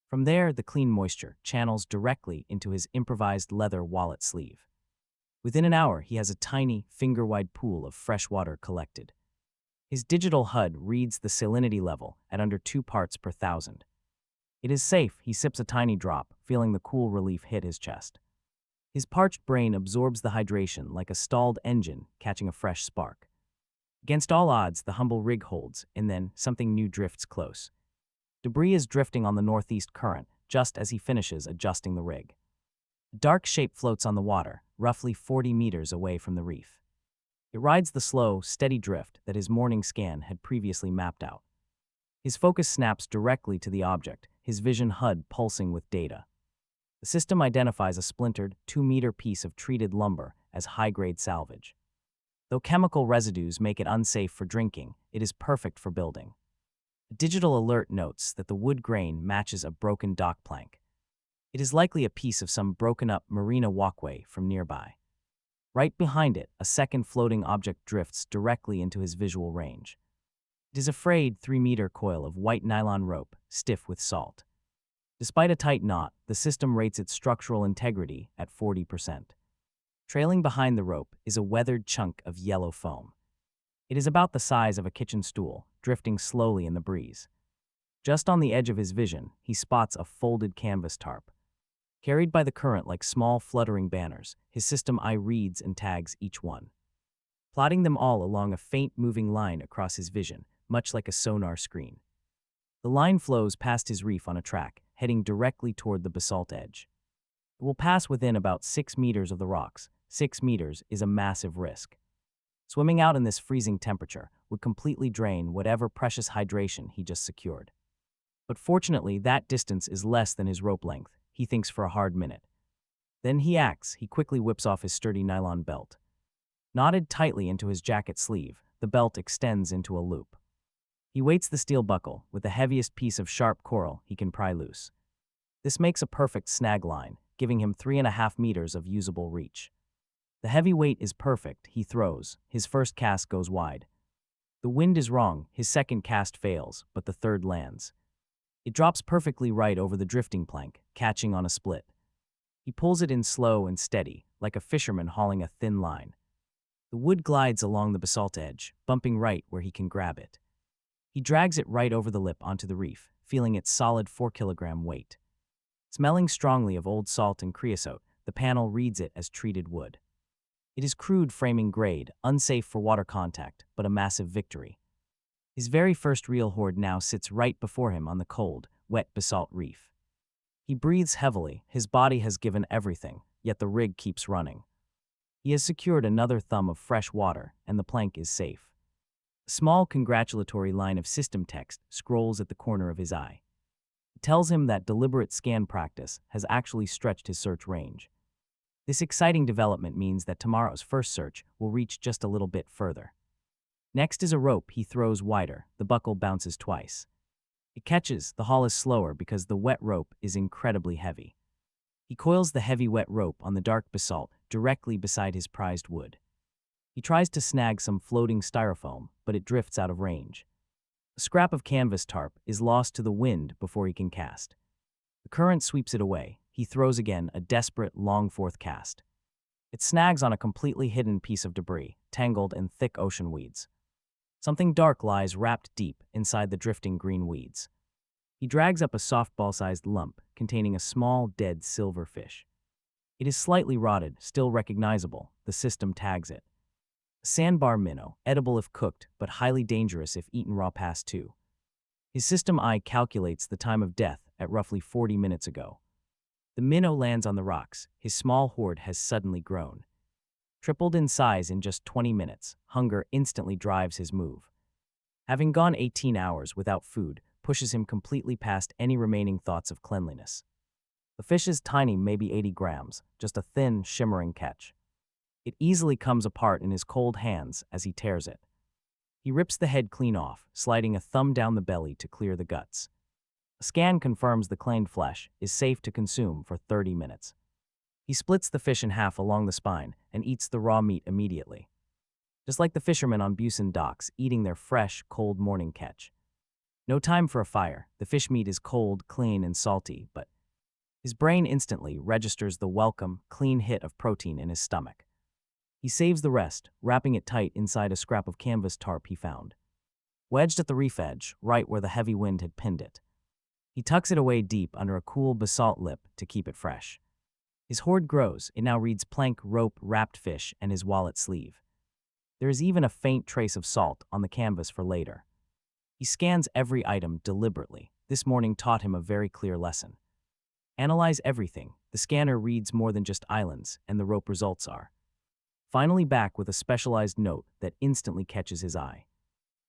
From there, the clean moisture channels directly into his improvised leather wallet sleeve. Within an hour, he has a tiny, finger-wide pool of fresh water collected. His digital HUD reads the salinity level at under 2 parts per thousand. It is safe. He sips a tiny drop, feeling the cool relief hit his chest. His parched brain absorbs the hydration like a stalled engine catching a fresh spark. Against all odds, the humble rig holds, and then something new drifts close. Debris is drifting on the northeast current just as he finishes adjusting the rig. A dark shape floats on the water, roughly 40 meters away from the reef. It rides the slow, steady drift that his morning scan had previously mapped out. His focus snaps directly to the object, his vision HUD pulsing with data. The system identifies a splintered, 2-meter piece of treated lumber as high-grade salvage. Though chemical residues make it unsafe for drinking, it is perfect for building. A digital alert notes that the wood grain matches a broken dock plank. It is likely a piece of some broken-up marina walkway from nearby. Right behind it, a second floating object drifts directly into his visual range. It is a frayed 3-meter coil of white nylon rope, stiff with salt. Despite a tight knot, the system rates its structural integrity at 40%. Trailing behind the rope is a weathered chunk of yellow foam. It is about the size of a kitchen stool, drifting slowly in the breeze. Just on the edge of his vision, he spots a folded canvas tarp. Carried by the current like small fluttering banners, his system eye reads and tags each one, plotting them all along a faint moving line across his vision, much like a sonar screen. The line flows past his reef on a track, heading directly toward the basalt edge. It will pass within about 6 meters of the rocks. 6 meters is a massive risk. Swimming out in this freezing temperature would completely drain whatever precious hydration he just secured. But fortunately, that distance is less than his rope length. He thinks for a hard minute. Then he acts. He quickly whips off his sturdy nylon belt. Knotted tightly into his jacket sleeve, the belt extends into a loop. He weights the steel buckle with the heaviest piece of sharp coral he can pry loose. This makes a perfect snag line, giving him 3.5 meters of usable reach. The heavy weight is perfect. He throws. His first cast goes wide. The wind is wrong. His second cast fails, but the third lands. It drops perfectly right over the drifting plank, catching on a split. He pulls it in slow and steady, like a fisherman hauling a thin line. The wood glides along the basalt edge, bumping right where he can grab it. He drags it right over the lip onto the reef, feeling its solid 4-kilogram weight. Smelling strongly of old salt and creosote, the panel reads it as treated wood. It is crude framing grade, unsafe for water contact, but a massive victory. His very first real hoard now sits right before him on the cold, wet basalt reef. He breathes heavily. His body has given everything, yet the rig keeps running. He has secured another thumb of fresh water, and the plank is safe. A small congratulatory line of system text scrolls at the corner of his eye. It tells him that deliberate scan practice has actually stretched his search range. This exciting development means that tomorrow's first search will reach just a little bit further. Next is a rope he throws wider. The buckle bounces twice. It catches. The haul is slower because the wet rope is incredibly heavy. He coils the heavy wet rope on the dark basalt directly beside his prized wood. He tries to snag some floating styrofoam, but it drifts out of range. A scrap of canvas tarp is lost to the wind before he can cast. The current sweeps it away. He throws again, a desperate, long fourth cast. It snags on a completely hidden piece of debris, tangled in thick ocean weeds. Something dark lies wrapped deep inside the drifting green weeds. He drags up a softball-sized lump containing a small, dead silver fish. It is slightly rotted, still recognizable. The system tags it. A sandbar minnow, edible if cooked, but highly dangerous if eaten raw past 2. His system eye calculates the time of death at roughly 40 minutes ago. The minnow lands on the rocks. His small hoard has suddenly grown. Tripled in size in just 20 minutes, hunger instantly drives his move. Having gone 18 hours without food pushes him completely past any remaining thoughts of cleanliness. The fish is tiny, maybe 80 grams, just a thin, shimmering catch. It easily comes apart in his cold hands as he tears it. He rips the head clean off, sliding a thumb down the belly to clear the guts. A scan confirms the cleaned flesh is safe to consume for 30 minutes. He splits the fish in half along the spine and eats the raw meat immediately. Just like the fishermen on Busan docks eating their fresh, cold morning catch. No time for a fire. The fish meat is cold, clean, and salty, but his brain instantly registers the welcome, clean hit of protein in his stomach. He saves the rest, wrapping it tight inside a scrap of canvas tarp he found. Wedged at the reef edge, right where the heavy wind had pinned it. He tucks it away deep under a cool basalt lip to keep it fresh. His hoard grows. It now reads plank, rope, wrapped fish, and his wallet sleeve. There is even a faint trace of salt on the canvas for later. He scans every item deliberately. This morning taught him a very clear lesson. Analyze everything. The scanner reads more than just islands, and the rope results are finally back with a specialized note that instantly catches his eye.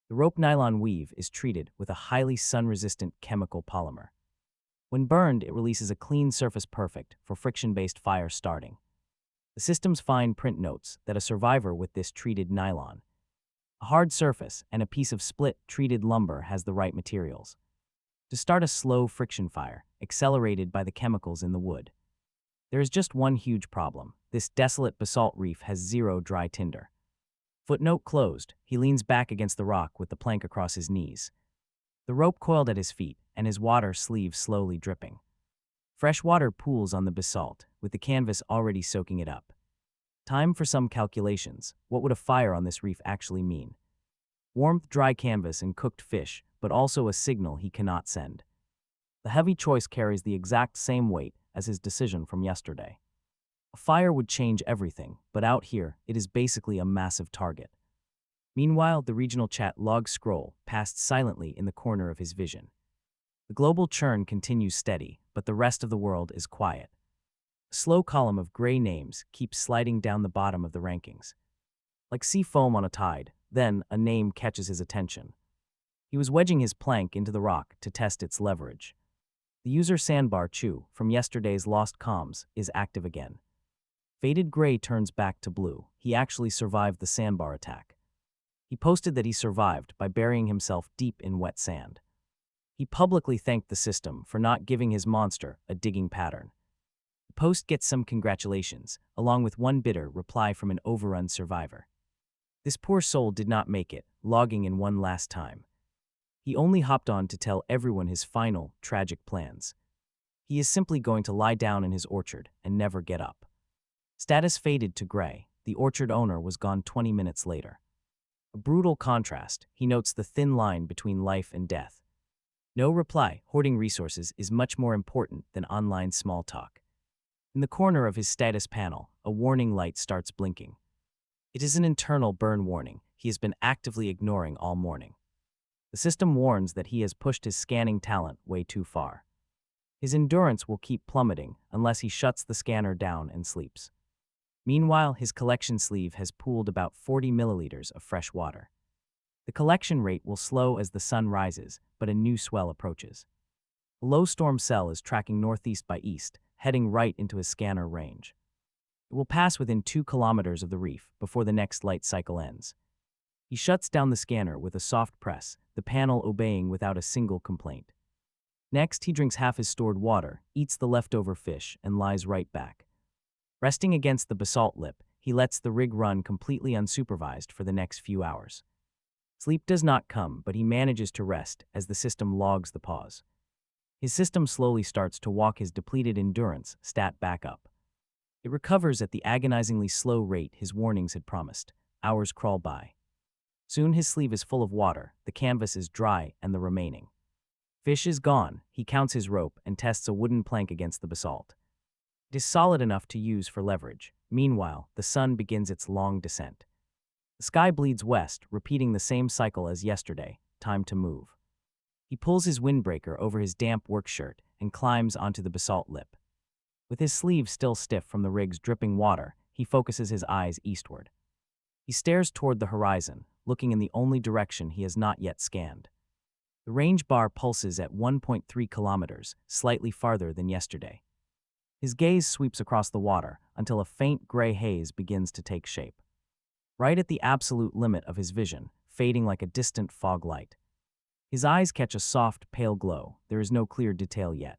The rope nylon weave is treated with a highly sun-resistant chemical polymer. When burned, it releases a clean surface perfect for friction-based fire starting. The system's fine print notes that a survivor with this treated nylon. A hard surface and a piece of split treated lumber has the right materials to start a slow friction fire, accelerated by the chemicals in the wood. There is just one huge problem. This desolate basalt reef has zero dry tinder. Footnote closed. He leans back against the rock with the plank across his knees. The rope coiled at his feet, and his water sleeve slowly dripping. Fresh water pools on the basalt, with the canvas already soaking it up. Time for some calculations. What would a fire on this reef actually mean? Warmth, dry canvas, and cooked fish, but also a signal he cannot send. The heavy choice carries the exact same weight as his decision from yesterday. A fire would change everything, but out here, it is basically a massive target. Meanwhile, the regional chat log scroll passed silently in the corner of his vision. The global churn continues steady, but the rest of the world is quiet. A slow column of gray names keeps sliding down the bottom of the rankings. Like sea foam on a tide, then a name catches his attention. He was wedging his plank into the rock to test its leverage. The user sandbar Chu from yesterday's lost comms is active again. Faded gray turns back to blue. He actually survived the sandbar attack. He posted that he survived by burying himself deep in wet sand. He publicly thanked the system for not giving his monster a digging pattern. The post gets some congratulations, along with one bitter reply from an overrun survivor. This poor soul did not make it, logging in one last time. He only hopped on to tell everyone his final, tragic plans. He is simply going to lie down in his orchard and never get up. Status faded to gray. The orchard owner was gone 20 minutes later. A brutal contrast. He notes the thin line between life and death. No reply. Hoarding resources is much more important than online small talk. In the corner of his status panel, a warning light starts blinking. It is an internal burn warning he has been actively ignoring all morning. The system warns that he has pushed his scanning talent way too far. His endurance will keep plummeting unless he shuts the scanner down and sleeps. Meanwhile, his collection sleeve has pooled about 40 milliliters of fresh water. The collection rate will slow as the sun rises, but a new swell approaches. A low storm cell is tracking northeast by east, heading right into his scanner range. It will pass within 2 kilometers of the reef before the next light cycle ends. He shuts down the scanner with a soft press, the panel obeying without a single complaint. Next, he drinks half his stored water, eats the leftover fish, and lies right back. Resting against the basalt lip, he lets the rig run completely unsupervised for the next few hours. Sleep does not come, but he manages to rest as the system logs the pause. His system slowly starts to walk his depleted endurance stat back up. It recovers at the agonizingly slow rate his warnings had promised. Hours crawl by. Soon his sleeve is full of water, the canvas is dry, and the remaining fish is gone. He counts his rope and tests a wooden plank against the basalt. It is solid enough to use for leverage. Meanwhile, the sun begins its long descent. The sky bleeds west, repeating the same cycle as yesterday. Time to move. He pulls his windbreaker over his damp work shirt and climbs onto the basalt lip. With his sleeve still stiff from the rig's dripping water, he focuses his eyes eastward. He stares toward the horizon, looking in the only direction he has not yet scanned. The range bar pulses at 1.3 kilometers, slightly farther than yesterday. His gaze sweeps across the water until a faint gray haze begins to take shape. Right at the absolute limit of his vision, fading like a distant fog light. His eyes catch a soft, pale glow. There is no clear detail yet.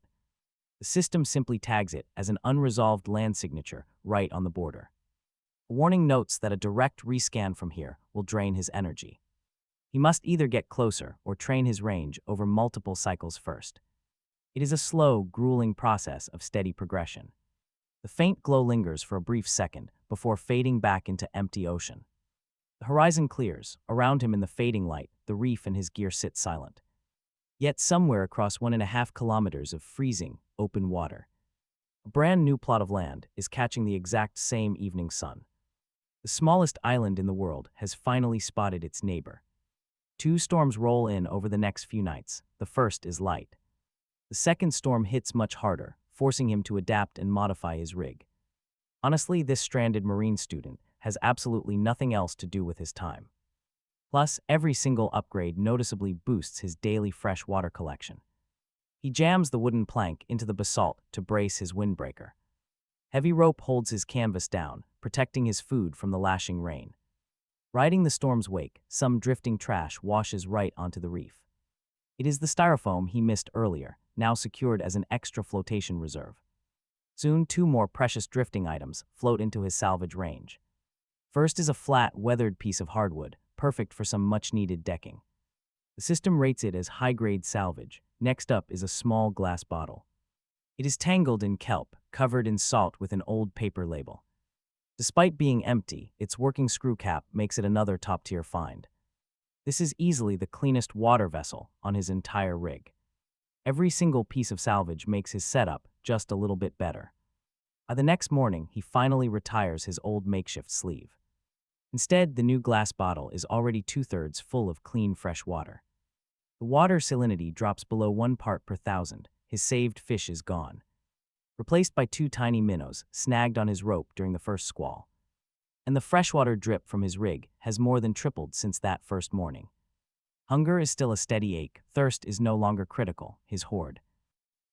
The system simply tags it as an unresolved land signature right on the border. A warning notes that a direct rescan from here will drain his energy. He must either get closer or train his range over multiple cycles first. It is a slow, grueling process of steady progression. The faint glow lingers for a brief second before fading back into empty ocean. The horizon clears. Around him in the fading light, the reef and his gear sit silent. Yet somewhere across 1.5 kilometers of freezing, open water, a brand new plot of land is catching the exact same evening sun. The smallest island in the world has finally spotted its neighbor. 2 storms roll in over the next few nights. The first is light. The second storm hits much harder, forcing him to adapt and modify his rig. Honestly, this stranded marine student has absolutely nothing else to do with his time. Plus, every single upgrade noticeably boosts his daily fresh water collection. He jams the wooden plank into the basalt to brace his windbreaker. Heavy rope holds his canvas down, protecting his food from the lashing rain. Riding the storm's wake, some drifting trash washes right onto the reef. It is the styrofoam he missed earlier, now secured as an extra flotation reserve. Soon, 2 more precious drifting items float into his salvage range. First is a flat, weathered piece of hardwood, perfect for some much-needed decking. The system rates it as high-grade salvage. Next up is a small glass bottle. It is tangled in kelp, covered in salt with an old paper label. Despite being empty, its working screw cap makes it another top-tier find. This is easily the cleanest water vessel on his entire rig. Every single piece of salvage makes his setup just a little bit better. By the next morning, he finally retires his old makeshift sleeve. Instead, the new glass bottle is already 2/3 full of clean, fresh water. The water salinity drops below 1 part per thousand. His saved fish is gone, replaced by 2 tiny minnows snagged on his rope during the first squall. And the freshwater drip from his rig has more than tripled since that first morning. Hunger is still a steady ache, thirst is no longer critical, his hoard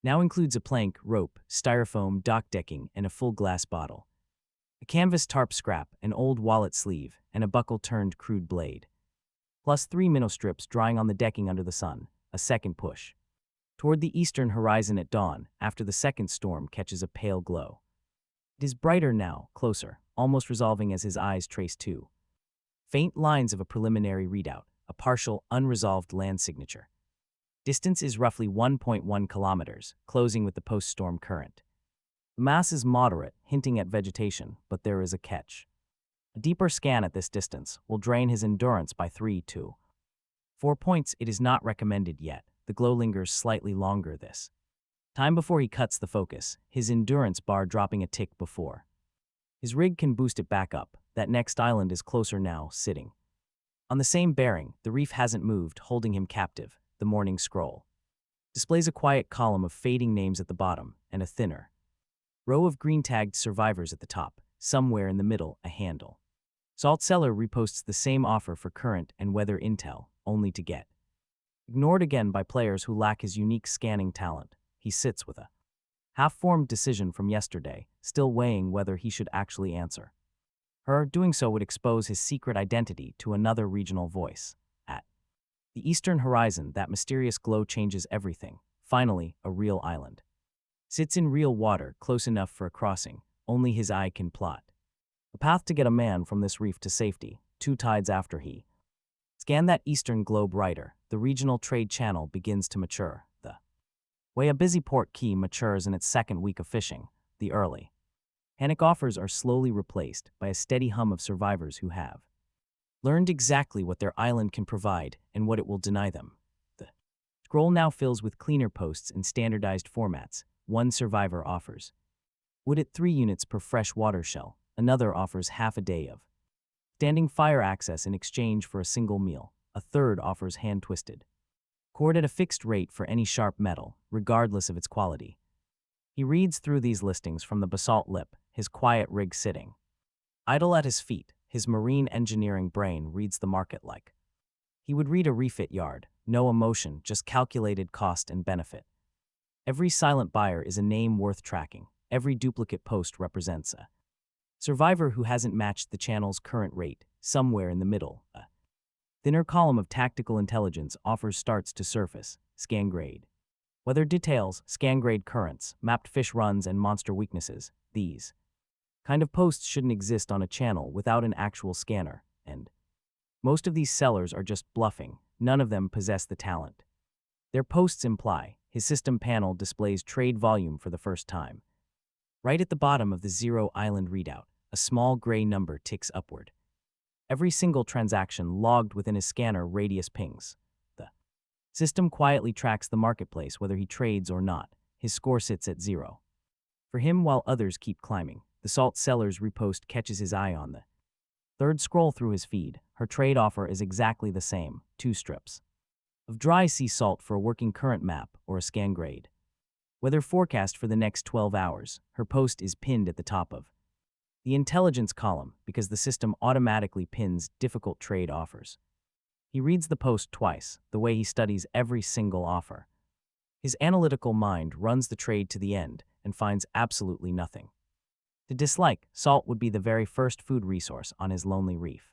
now includes a plank, rope, styrofoam, dock decking, and a full glass bottle. A canvas tarp scrap, an old wallet sleeve, and a buckle-turned crude blade. Plus 3 minnow strips drying on the decking under the sun, a second push. Toward the eastern horizon at dawn, after the second storm catches a pale glow. It is brighter now, closer, almost resolving as his eyes trace two faint lines of a preliminary readout, a partial, unresolved land signature. Distance is roughly 1.1 kilometers, closing with the post-storm current. The mass is moderate, hinting at vegetation, but there is a catch. A deeper scan at this distance will drain his endurance by 3 to 4 points. It is not recommended yet. The glow lingers slightly longer this time before he cuts the focus, his endurance bar dropping a tick before. His rig can boost it back up. That next island is closer now, sitting on the same bearing. The reef hasn't moved, holding him captive. The morning scroll displays a quiet column of fading names at the bottom and a thinner row of green-tagged survivors at the top, somewhere in the middle, a handle. Salt Cellar reposts the same offer for current and weather intel, only to get ignored again by players who lack his unique scanning talent. He sits with a half-formed decision from yesterday, still weighing whether he should actually answer. Her doing so would expose his secret identity to another regional voice. At the eastern horizon, that mysterious glow changes everything. Finally, a real island. Sits in real water, close enough for a crossing. Only his eye can plot a path to get a man from this reef to safety. 2 tides after he scanned that eastern glow brighter, the regional trade channel begins to mature. The way a busy port key matures in its second week of fishing, the early panic offers are slowly replaced by a steady hum of survivors who have learned exactly what their island can provide and what it will deny them. The scroll now fills with cleaner posts in standardized formats. One survivor offers wood at 3 units per fresh water shell. Another offers half a day of standing fire access in exchange for a single meal. A third offers hand-twisted cord at a fixed rate for any sharp metal, regardless of its quality. He reads through these listings from the basalt lip, his quiet rig sitting idle at his feet. His marine engineering brain reads the market like he would read a refit yard. No emotion, just calculated cost and benefit. Every silent buyer is a name worth tracking. Every duplicate post represents a survivor who hasn't matched the channel's current rate. Somewhere in the middle, a thinner column of tactical intelligence offers starts to surface. Scan grade weather details, scan grade currents, mapped fish runs, and monster weaknesses. These kind of posts shouldn't exist on a channel without an actual scanner, and most of these sellers are just bluffing. None of them possess the talent their posts imply. His system panel displays trade volume for the first time. Right at the bottom of the 0 island readout, a small gray number ticks upward. Every single transaction logged within his scanner radius pings. The system quietly tracks the marketplace whether he trades or not. His score sits at 0. For him, while others keep climbing, the Salt Cellar's repost catches his eye on the third scroll through his feed. Her trade offer is exactly the same, 2 strips of dry sea salt for a working current map or a scan grade weather forecast for the next 12 hours. Her post is pinned at the top of the intelligence column because the system automatically pins difficult trade offers. He reads the post twice, the way he studies every single offer. His analytical mind runs the trade to the end and finds absolutely nothing to dislike. Salt would be the very first food resource on his lonely reef.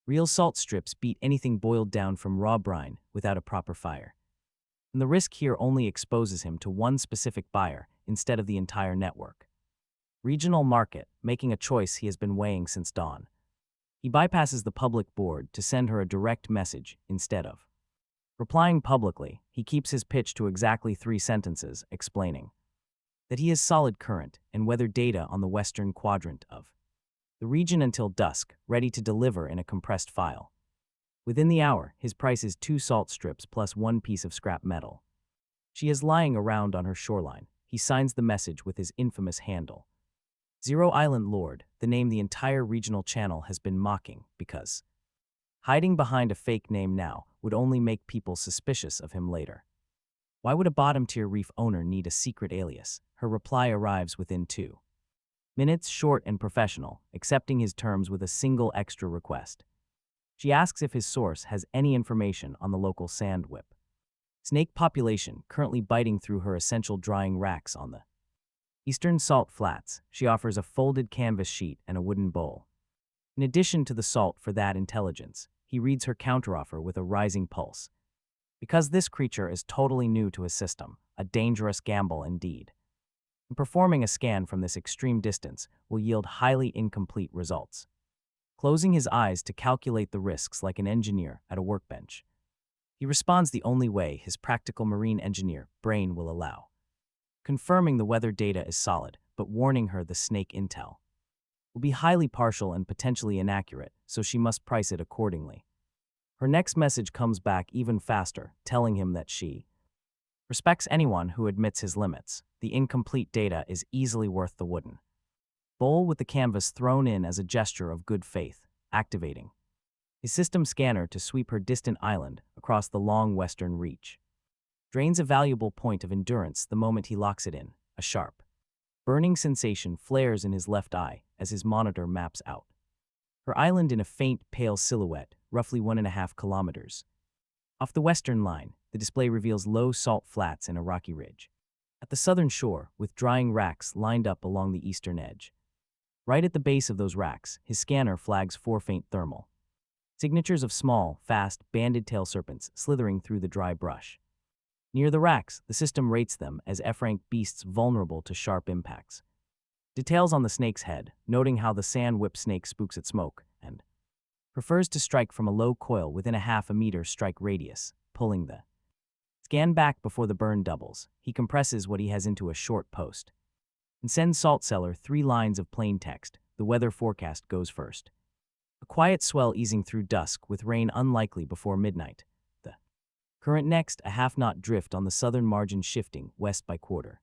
Real salt strips beat anything boiled down from raw brine without a proper fire. And the risk here only exposes him to one specific buyer instead of the entire network. Regional market, making a choice he has been weighing since dawn. He bypasses the public board to send her a direct message instead of replying publicly. He keeps his pitch to exactly 3 sentences, explaining that he has solid current and weather data on the western quadrant of the region until dusk, ready to deliver in a compressed file. Within the hour, his price is 2 salt strips plus 1 piece of scrap metal. She is lying around on her shoreline. He signs the message with his infamous handle. 0 Island Lord, the name the entire regional channel has been mocking, because hiding behind a fake name now would only make people suspicious of him later. Why would a bottom-tier reef owner need a secret alias? Her reply arrives within 2 minutes, short and professional, accepting his terms with a single extra request. She asks if his source has any information on the local sand whip. Snake population currently biting through her essential drying racks on the eastern salt flats. She offers a folded canvas sheet and a wooden bowl. In addition to the salt for that intelligence, he reads her counteroffer with a rising pulse. Because this creature is totally new to his system, a dangerous gamble indeed. Performing a scan from this extreme distance will yield highly incomplete results. Closing his eyes to calculate the risks like an engineer at a workbench, he responds the only way his practical marine engineer brain will allow. Confirming the weather data is solid, but warning her the snake intel will be highly partial and potentially inaccurate, so she must price it accordingly. Her next message comes back even faster, telling him that she respects anyone who admits his limits. The incomplete data is easily worth the wooden bowl with the canvas thrown in as a gesture of good faith, activating his system scanner to sweep her distant island across the long western reach. Drains a valuable point of endurance the moment he locks it in. A sharp, burning sensation flares in his left eye as his monitor maps out her island in a faint, pale silhouette, roughly 1.5 kilometers. Off the western line, the display reveals low salt flats and a rocky ridge at the southern shore, with drying racks lined up along the eastern edge. Right at the base of those racks, his scanner flags 4 faint thermal signatures of small, fast, banded tail serpents slithering through the dry brush. Near the racks, the system rates them as F-rank beasts vulnerable to sharp impacts. Details on the snake's head, noting how the sand whip snake spooks at smoke and prefers to strike from a low coil within a half a meter strike radius, pulling the scan back before the burn doubles. He compresses what he has into a short post and sends Saltseller 3 lines of plain text. The weather forecast goes first. A quiet swell easing through dusk with rain unlikely before midnight. The current next, a half-knot drift on the southern margin shifting west by quarter.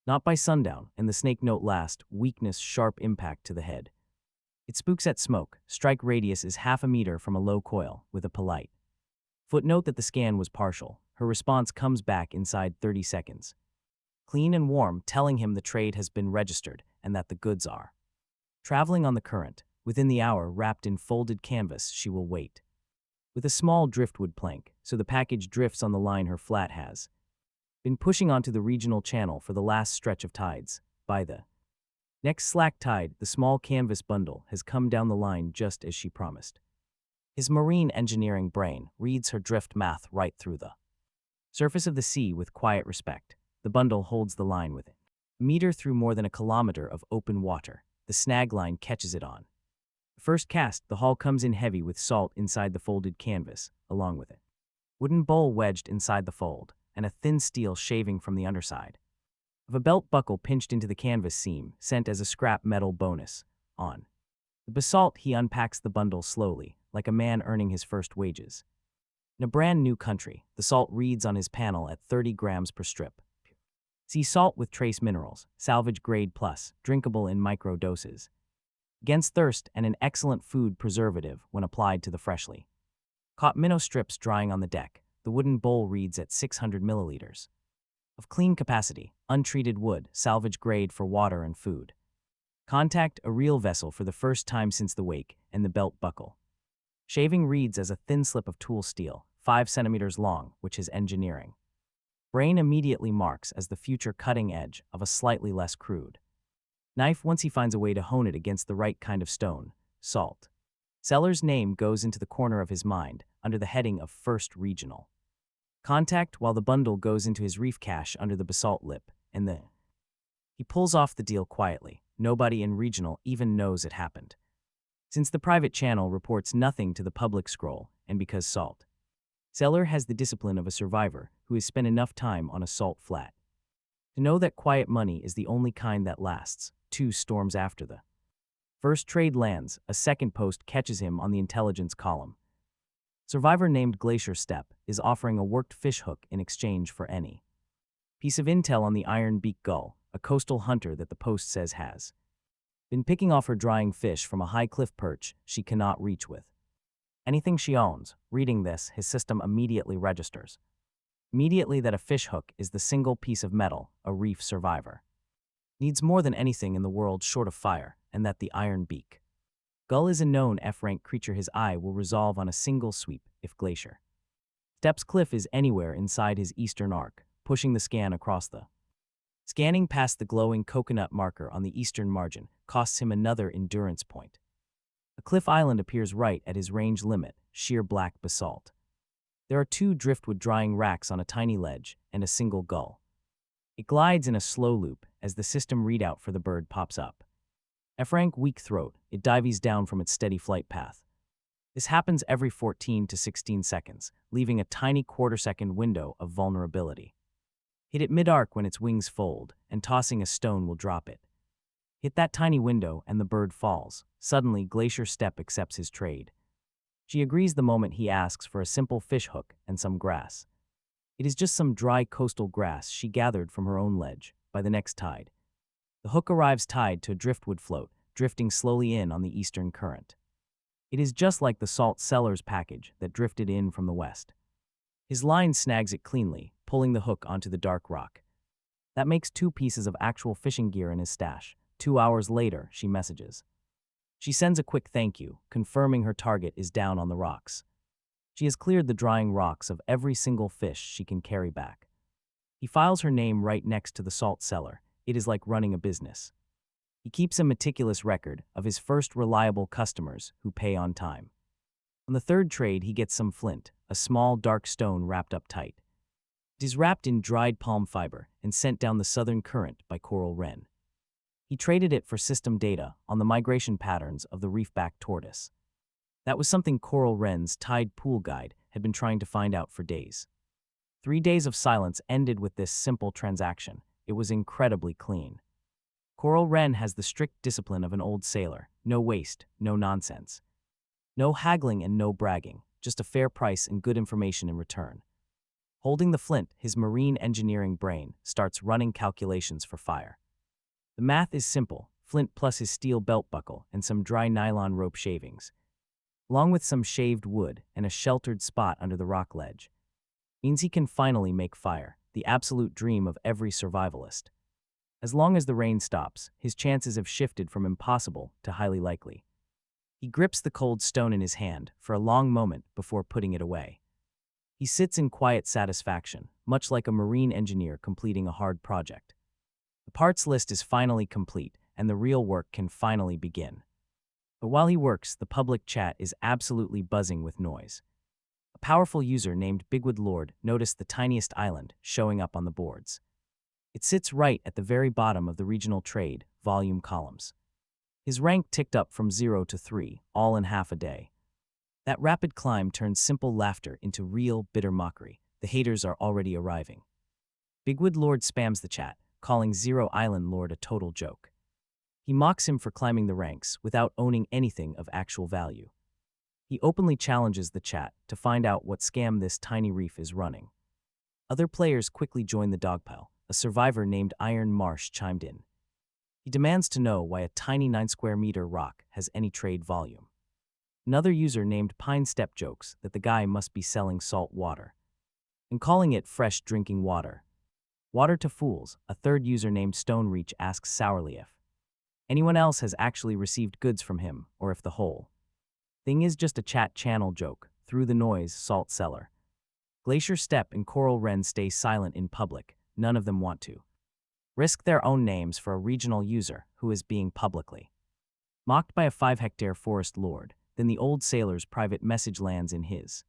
Not by sundown, and the snake note last, weakness, sharp impact to the head. It spooks at smoke. Strike radius is half a meter from a low coil, with a polite footnote that the scan was partial. Her response comes back inside 30 seconds. Clean and warm, telling him the trade has been registered and that the goods are traveling on the current. Within the hour, wrapped in folded canvas, she will wait with a small driftwood plank, so the package drifts on the line her flat has been pushing onto the regional channel for the last stretch of tides. By the next slack tide, the small canvas bundle has come down the line just as she promised. His marine engineering brain reads her drift math right through the surface of the sea with quiet respect. The bundle holds the line with it. A meter through more than a kilometer of open water, the snag line catches it on. First cast, the haul comes in heavy with salt inside the folded canvas, along with it. Wooden bowl wedged inside the fold, and a thin steel shaving from the underside of a belt buckle pinched into the canvas seam, sent as a scrap metal bonus. On the basalt, he unpacks the bundle slowly, like a man earning his first wages. In a brand new country, the salt reads on his panel at 30 grams per strip. Sea salt with trace minerals, salvage grade plus, drinkable in micro doses. Against thirst, and an excellent food preservative when applied to the freshly caught minnow strips drying on the deck. The wooden bowl reads at 600 milliliters of clean capacity, untreated wood, salvage grade for water and food. Contact, a real vessel for the first time since the wake, and the belt buckle. Shaving reads as a thin slip of tool steel, 5 centimeters long, which is engineering brain immediately marks as the future cutting edge of a slightly less crude knife once he finds a way to hone it against the right kind of stone. Salt seller's name goes into the corner of his mind under the heading of First Regional Contact, while the bundle goes into his reef cache under the basalt lip, and he pulls off the deal quietly. Nobody in Regional even knows it happened, since the private channel reports nothing to the public scroll, and because Salt seller has the discipline of a survivor who has spent enough time on a salt flat to know that quiet money is the only kind that lasts. 2 storms after the first trade lands, a second post catches him on the intelligence column. Survivor named Glacier Steppe is offering a worked fish hook in exchange for any piece of intel on the iron beak gull, a coastal hunter that the post says has been picking off her drying fish from a high cliff perch she cannot reach with anything she owns. Reading this, his system immediately registers immediately that a fish hook is the single piece of metal a reef survivor needs more than anything in the world short of fire, and that the iron beak Gull is a known F-rank creature his eye will resolve on a single sweep if glacier. Steps Cliff is anywhere inside his eastern arc, pushing the scan across the. Scanning past the glowing coconut marker on the eastern margin costs him another endurance point. A cliff island appears right at his range limit, sheer black basalt. There are 2 driftwood drying racks on a tiny ledge and a single gull. It glides in a slow loop as the system readout for the bird pops up. F-rank weak throat, it dives down from its steady flight path. This happens every 14 to 16 seconds, leaving a tiny quarter-second window of vulnerability. Hit it mid-arc when its wings fold, and tossing a stone will drop it. Hit that tiny window and the bird falls. Suddenly, Glacier Step accepts his trade. She agrees the moment he asks for a simple fish hook and some grass. It is just some dry coastal grass she gathered from her own ledge by the next tide. The hook arrives tied to a driftwood float, drifting slowly in on the eastern current. It is just like the salt cellar's package that drifted in from the west. His line snags it cleanly, pulling the hook onto the dark rock. That makes 2 pieces of actual fishing gear in his stash. 2 hours later, she messages. She sends a quick thank you, confirming her target is down on the rocks. She has cleared the drying rocks of every single fish she can carry back. He files her name right next to the salt cellar. It is like running a business. He keeps a meticulous record of his first reliable customers who pay on time. On the 3rd trade, he gets some flint, a small dark stone wrapped up tight. It is wrapped in dried palm fiber and sent down the southern current by coral wren. He traded it for system data on the migration patterns of the reef-back tortoise. That was something coral wren's tide pool guide had been trying to find out for days. 3 days of silence ended with this simple transaction. It was incredibly clean. Coral wren has the strict discipline of an old sailor. No waste, no nonsense. No haggling and no bragging, just a fair price and good information in return. Holding the flint, his marine engineering brain starts running calculations for fire. The math is simple, flint plus his steel belt buckle and some dry nylon rope shavings, along with some shaved wood and a sheltered spot under the rock ledge, means he can finally make fire, the absolute dream of every survivalist. As long as the rain stops, his chances have shifted from impossible to highly likely. He grips the cold stone in his hand for a long moment before putting it away. He sits in quiet satisfaction, much like a marine engineer completing a hard project. The parts list is finally complete, and the real work can finally begin. But while he works, the public chat is absolutely buzzing with noise. A powerful user named Bigwood Lord noticed the tiniest island showing up on the boards. It sits right at the very bottom of the regional trade volume columns. His rank ticked up from 0 to 3, all in half a day. That rapid climb turns simple laughter into real, bitter mockery. The haters are already arriving. Bigwood Lord spams the chat, calling Zero Island Lord a total joke. He mocks him for climbing the ranks without owning anything of actual value. He openly challenges the chat to find out what scam this tiny reef is running. Other players quickly join the dogpile. A survivor named Iron Marsh chimed in. He demands to know why a tiny 9-square-meter rock has any trade volume. Another user named Pine Step jokes that the guy must be selling salt water and calling it fresh drinking water. Water to fools, a third user named Stonereach asks sourly if anyone else has actually received goods from him, or if the whole thing is just a chat channel joke. Through the noise, salt cellar. Glacier Step and Coral Wren stay silent in public. None of them want to risk their own names for a regional user who is being publicly mocked by a 5-hectare forest lord. Then the old sailor's private message lands in his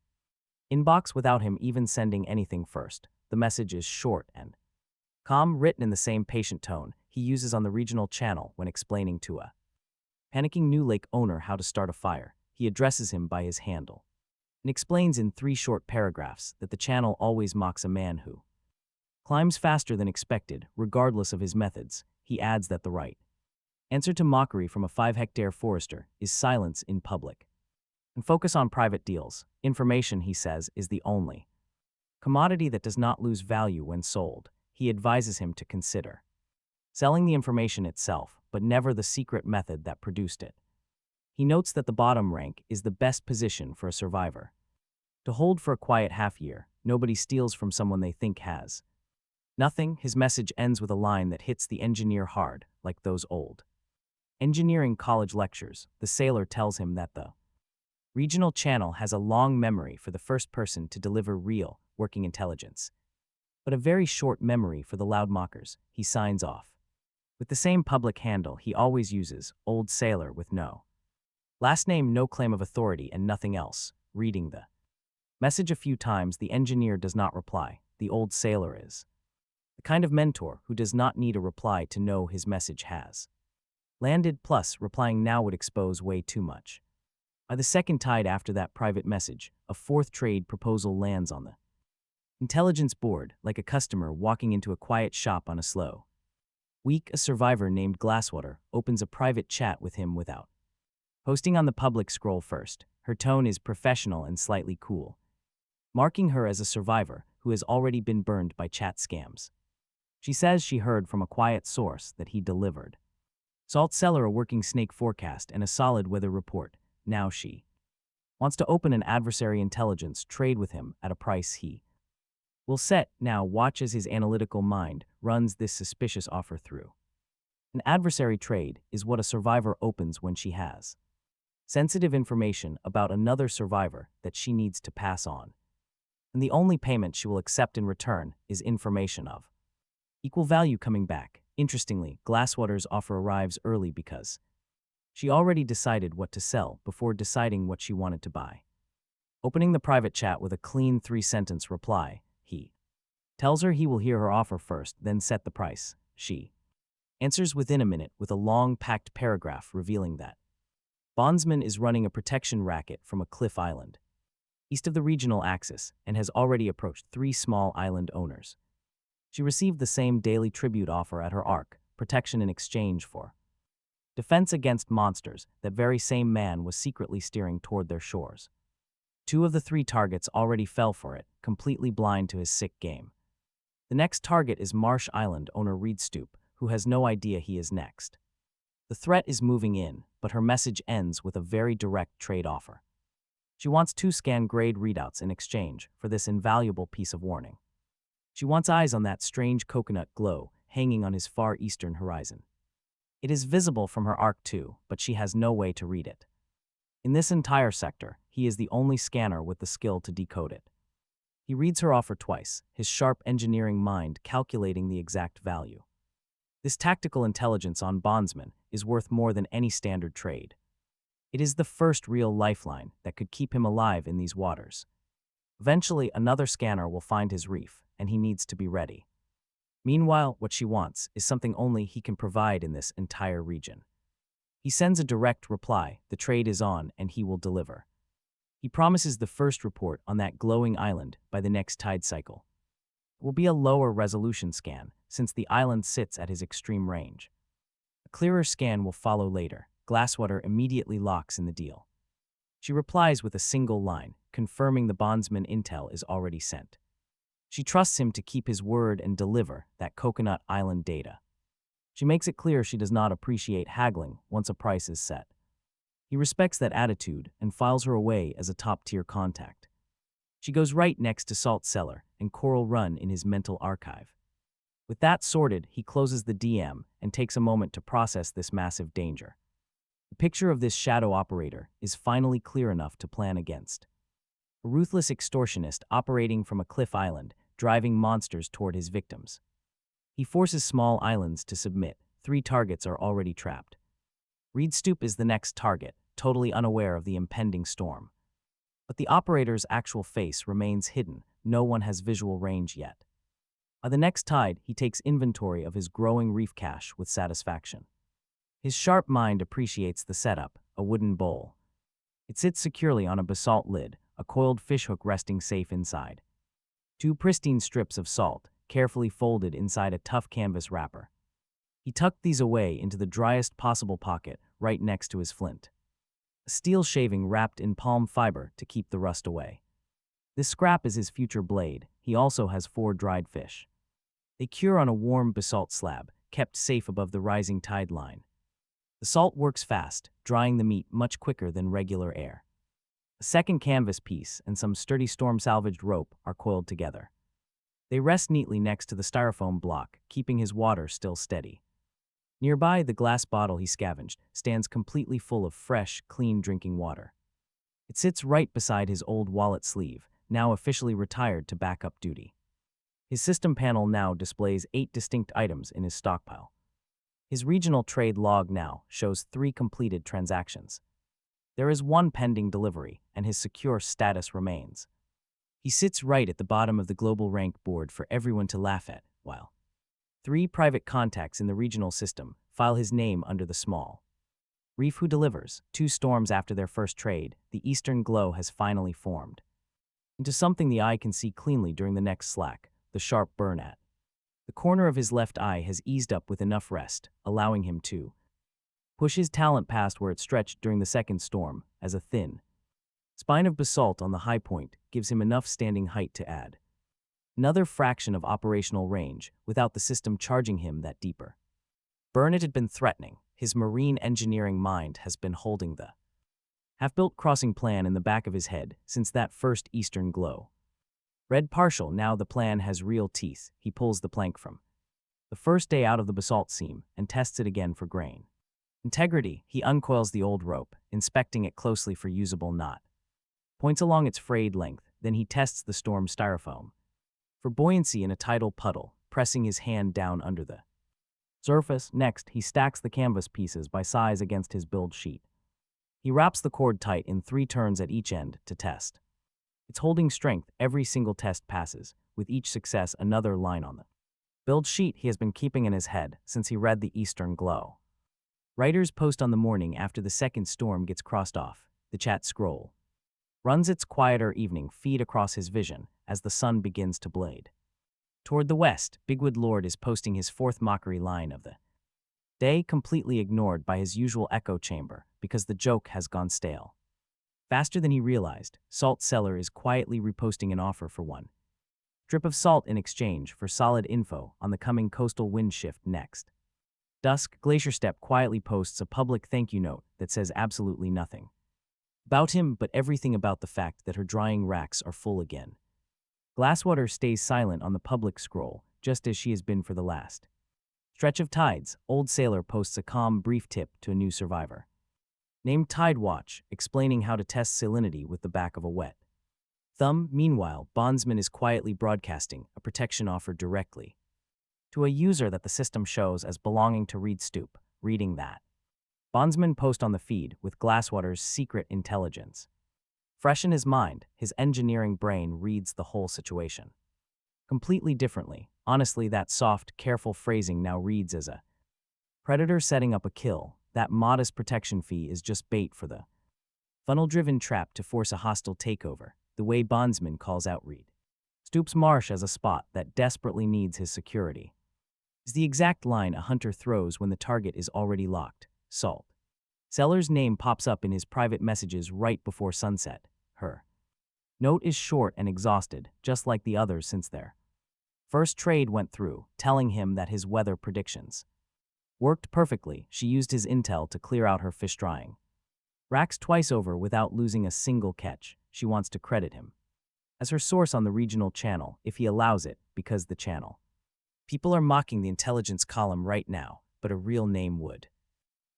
inbox without him even sending anything first. The message is short and calm, written in the same patient tone he uses on the regional channel when explaining to a panicking new lake owner how to start a fire. He addresses him by his handle and explains in 3 short paragraphs that the channel always mocks a man who climbs faster than expected, regardless of his methods. He adds that the right answer to mockery from a 5-hectare forester is silence in public and focus on private deals. Information, he says, is the only commodity that does not lose value when sold. He advises him to consider selling the information itself, but never the secret method that produced it. He notes that the bottom rank is the best position for a survivor to hold for a quiet half-year. Nobody steals from someone they think has nothing. His message ends with a line that hits the engineer hard, like those old engineering college lectures, the sailor tells him that the regional channel has a long memory for the first person to deliver real, working intelligence, but a very short memory for the loud mockers. He signs off. With the same public handle he always uses, Old Sailor with no last name, no claim of authority, and nothing else. Reading the message a few times, the engineer does not reply. The Old Sailor is the kind of mentor who does not need a reply to know his message has landed, plus replying now would expose way too much. By the second tide after that private message, a fourth trade proposal lands on the intelligence board, like a customer walking into a quiet shop on a slow week. A survivor named Glasswater opens a private chat with him without posting on the public scroll first. Her tone is professional and slightly cool, marking her as a survivor who has already been burned by chat scams. She says she heard from a quiet source that he delivered salt cellar, a working snake forecast, and a solid weather report. Now she wants to open an adversary intelligence trade with him at a price he will set. Now watch as his analytical mind runs this suspicious offer through. An adversary trade is what a survivor opens when she has sensitive information about another survivor that she needs to pass on, and the only payment she will accept in return is information of equal value coming back. Interestingly, Glasswater's offer arrives early because she already decided what to sell before deciding what she wanted to buy. Opening the private chat with a clean 3-sentence reply, he tells her he will hear her offer first, then set the price. She answers within a minute with a long packed paragraph revealing that bondsman is running a protection racket from a cliff island east of the regional axis and has already approached 3 small island owners. She received the same daily tribute offer at her arc, protection in exchange for defense against monsters. That very same man was secretly steering toward their shores. 2 of the 3 targets already fell for it, completely blind to his sick game. The next target is Marsh Island owner Reed Stoop, who has no idea he is next. The threat is moving in, but her message ends with a very direct trade offer. She wants 2 scan grade readouts in exchange for this invaluable piece of warning. She wants eyes on that strange coconut glow hanging on his far eastern horizon. It is visible from her arc too, but she has no way to read it. In this entire sector, he is the only scanner with the skill to decode it. He reads her offer twice, his sharp engineering mind calculating the exact value. This tactical intelligence on bondsman is worth more than any standard trade. It is the first real lifeline that could keep him alive in these waters. Eventually, another scanner will find his reef, and he needs to be ready. Meanwhile, what she wants is something only he can provide in this entire region. He sends a direct reply, the trade is on and he will deliver. He promises the first report on that glowing island by the next tide cycle. It will be a lower resolution scan, since the island sits at his extreme range. A clearer scan will follow later. Glasswater immediately locks in the deal. She replies with a single line, confirming the bondsman intel is already sent. She trusts him to keep his word and deliver that Coconut Island data. She makes it clear she does not appreciate haggling once a price is set. He respects that attitude and files her away as a top-tier contact. She goes right next to Salt Cellar and Coral Run in his mental archive. With that sorted, he closes the DM and takes a moment to process this massive danger. The picture of this shadow operator is finally clear enough to plan against. A ruthless extortionist operating from a cliff island, driving monsters toward his victims. He forces small islands to submit. 3 targets are already trapped. Reed Stoop is the next target, totally unaware of the impending storm. But the operator's actual face remains hidden. No one has visual range yet. By the next tide, he takes inventory of his growing reef cache with satisfaction. His sharp mind appreciates the setup, a wooden bowl. It sits securely on a basalt lid, a coiled fishhook resting safe inside. 2 pristine strips of salt, carefully folded inside a tough canvas wrapper. He tucked these away into the driest possible pocket right next to his flint. A steel shaving wrapped in palm fiber to keep the rust away. This scrap is his future blade. He also has 4 dried fish. They cure on a warm basalt slab, kept safe above the rising tide line. The salt works fast, drying the meat much quicker than regular air. A second canvas piece and some sturdy storm-salvaged rope are coiled together. They rest neatly next to the styrofoam block, keeping his water still steady. Nearby, the glass bottle he scavenged stands completely full of fresh, clean drinking water. It sits right beside his old wallet sleeve, now officially retired to backup duty. His system panel now displays 8 distinct items in his stockpile. His regional trade log now shows 3 completed transactions. There is 1 pending delivery, and his secure status remains. He sits right at the bottom of the global rank board for everyone to laugh at, while 3 private contacts in the regional system file his name under the small reef who delivers. 2 storms after their first trade, the eastern glow has finally formed into something the eye can see cleanly during the next slack, the sharp burn at the corner of his left eye has eased up with enough rest, allowing him to push his talent past where it stretched during the second storm, as a thin spine of basalt on the high point gives him enough standing height to add another fraction of operational range without the system charging him that deeper burn it had been threatening. His marine engineering mind has been holding the half-built crossing plan in the back of his head since that first eastern glow. Read partial, now the plan has real teeth. He pulls the plank from the first day out of the basalt seam and tests it again for grain integrity. He uncoils the old rope, inspecting it closely for usable knot. Points along its frayed length, then he tests the storm styrofoam for buoyancy in a tidal puddle, pressing his hand down under the surface. Next, he stacks the canvas pieces by size against his build sheet. He wraps the cord tight in 3 turns at each end to test its holding strength. Every single test passes, with each success another line on the build sheet he has been keeping in his head since he read the eastern glow. Writers post on the morning after the second storm gets crossed off. The chat scroll runs its quieter evening feed across his vision as the sun begins to blade. Toward the west, Bigwood Lord is posting his 4th mockery line of the day, completely ignored by his usual echo chamber because the joke has gone stale. Faster than he realized, Salt Cellar is quietly reposting an offer for 1 drip of salt in exchange for solid info on the coming coastal wind shift next. Dusk, Glacier Step quietly posts a public thank you note that says absolutely nothing about him but everything about the fact that her drying racks are full again. Glasswater stays silent on the public scroll, just as she has been for the last stretch of tides. Old Sailor posts a calm, brief tip to a new survivor named Tide Watch, explaining how to test salinity with the back of a wet thumb. Meanwhile, Bondsman is quietly broadcasting a protection offer directly to a user that the system shows as belonging to Reed Stoop. Reading that Bondsman post on the feed with Glasswater's secret intelligence fresh in his mind, his engineering brain reads the whole situation completely differently. Honestly, that soft, careful phrasing now reads as a predator setting up a kill. That modest protection fee is just bait for the funnel-driven trap to force a hostile takeover, the way Bondsman calls out Reed Stoop's marsh as a spot that desperately needs his security. Is the exact line a hunter throws when the target is already locked. Salt Cellar's name pops up in his private messages right before sunset. Her note is short and exhausted, just like the others since their first trade went through, telling him that his weather predictions worked perfectly. She used his intel to clear out her fish drying racks twice over without losing a single catch. She wants to credit him as her source on the regional channel if he allows it, because the channel people are mocking the intelligence column right now, but a real name would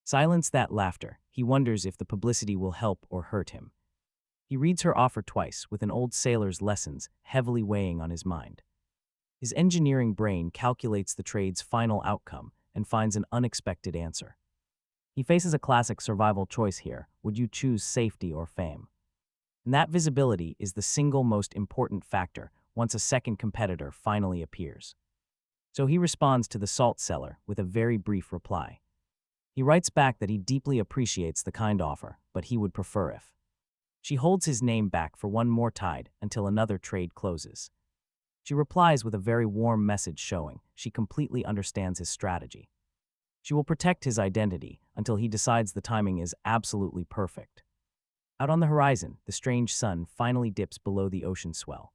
silence that laughter. He wonders if the publicity will help or hurt him. He reads her offer twice, with an old sailor's lessons heavily weighing on his mind. His engineering brain calculates the trade's final outcome and finds an unexpected answer. He faces a classic survival choice here. Would you choose safety or fame? And that visibility is the single most important factor once a second competitor finally appears. So he responds to the Salt Cellar with a very brief reply. He writes back that he deeply appreciates the kind offer, but he would prefer if she holds his name back for 1 more tide until another trade closes. She replies with a very warm message showing she completely understands his strategy. She will protect his identity until he decides the timing is absolutely perfect. Out on the horizon, the strange sun finally dips below the ocean swell.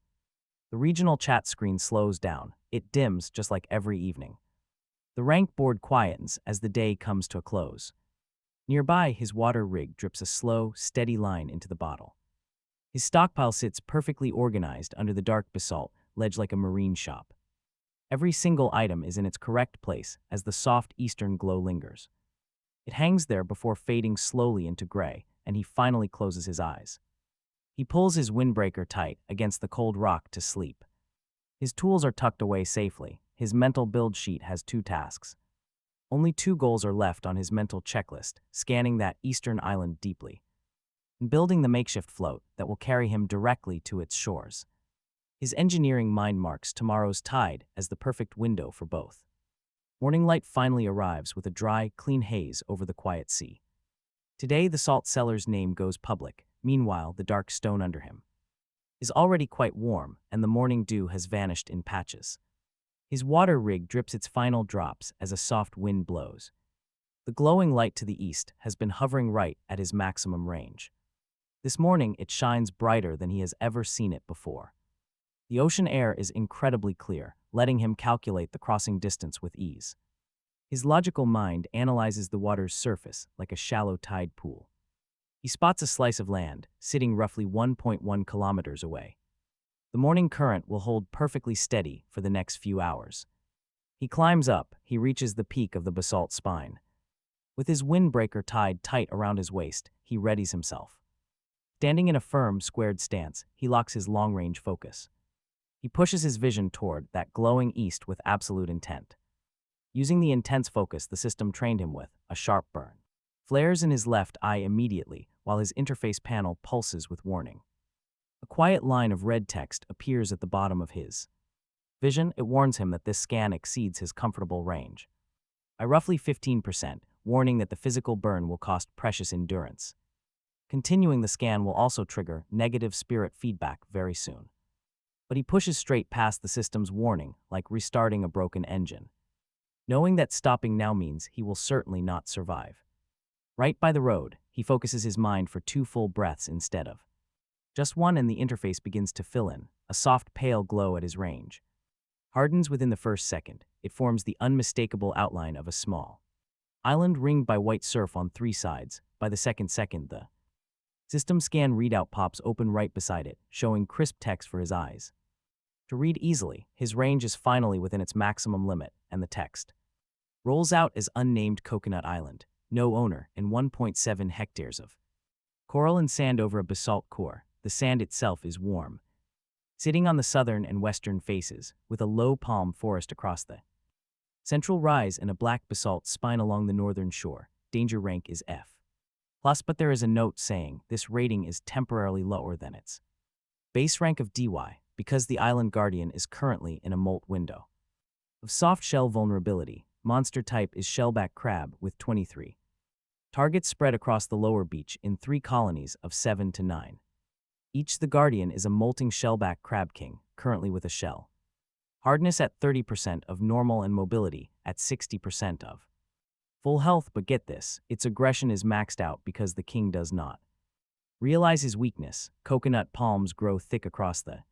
The regional chat screen slows down. It dims just like every evening. The rank board quietens as the day comes to a close. Nearby, his water rig drips a slow, steady line into the bottle. His stockpile sits perfectly organized under the dark basalt ledge like a marine shop. Every single item is in its correct place as the soft eastern glow lingers. It hangs there before fading slowly into gray, and he finally closes his eyes. He pulls his windbreaker tight against the cold rock to sleep. His tools are tucked away safely. His mental build sheet has 2 tasks. Only 2 goals are left on his mental checklist, scanning that eastern island deeply, and building the makeshift float that will carry him directly to its shores. His engineering mind marks tomorrow's tide as the perfect window for both. Morning light finally arrives with a dry, clean haze over the quiet sea. Today, the salt cellar's name goes public. Meanwhile, the dark stone under him is already quite warm, and the morning dew has vanished in patches. His water rig drips its final drops as a soft wind blows. The glowing light to the east has been hovering right at his maximum range. This morning, it shines brighter than he has ever seen it before. The ocean air is incredibly clear, letting him calculate the crossing distance with ease. His logical mind analyzes the water's surface like a shallow tide pool. He spots a slice of land, sitting roughly 1.1 kilometers away. The morning current will hold perfectly steady for the next few hours. He climbs up, he reaches the peak of the basalt spine. With his windbreaker tied tight around his waist, he readies himself. Standing in a firm, squared stance, he locks his long-range focus. He pushes his vision toward that glowing east with absolute intent. Using the intense focus the system trained him with, a sharp burn flares in his left eye immediately, while his interface panel pulses with warning. A quiet line of red text appears at the bottom of his vision. It warns him that this scan exceeds his comfortable range by roughly 15%, warning that the physical burn will cost precious endurance. Continuing the scan will also trigger negative spirit feedback very soon. But he pushes straight past the system's warning, like restarting a broken engine, knowing that stopping now means he will certainly not survive. Right by the road, he focuses his mind for 2 full breaths instead of just one, and the interface begins to fill in, a soft pale glow at his range. Hardens within the first second. It forms the unmistakable outline of a small island ringed by white surf on 3 sides. By the second, the system scan readout pops open right beside it, showing crisp text for his eyes to read easily. His range is finally within its maximum limit, and the text rolls out as unnamed Coconut Island, no owner, and 1.7 hectares of coral and sand over a basalt core. The sand itself is warm, sitting on the southern and western faces, with a low palm forest across the central rise and a black basalt spine along the northern shore. Danger rank is F+, but there is a note saying this rating is temporarily lower than its base rank of DY, because the island guardian is currently in a molt window of soft shell vulnerability. Monster type is shellback crab with 23 targets spread across the lower beach in 3 colonies of 7 to 9. Each. The guardian is a molting shellback crab king, currently with a shell hardness at 30% of normal and mobility at 60% of full health. But get this, its aggression is maxed out because the king does not realize his weakness. Coconut palms grow thick across the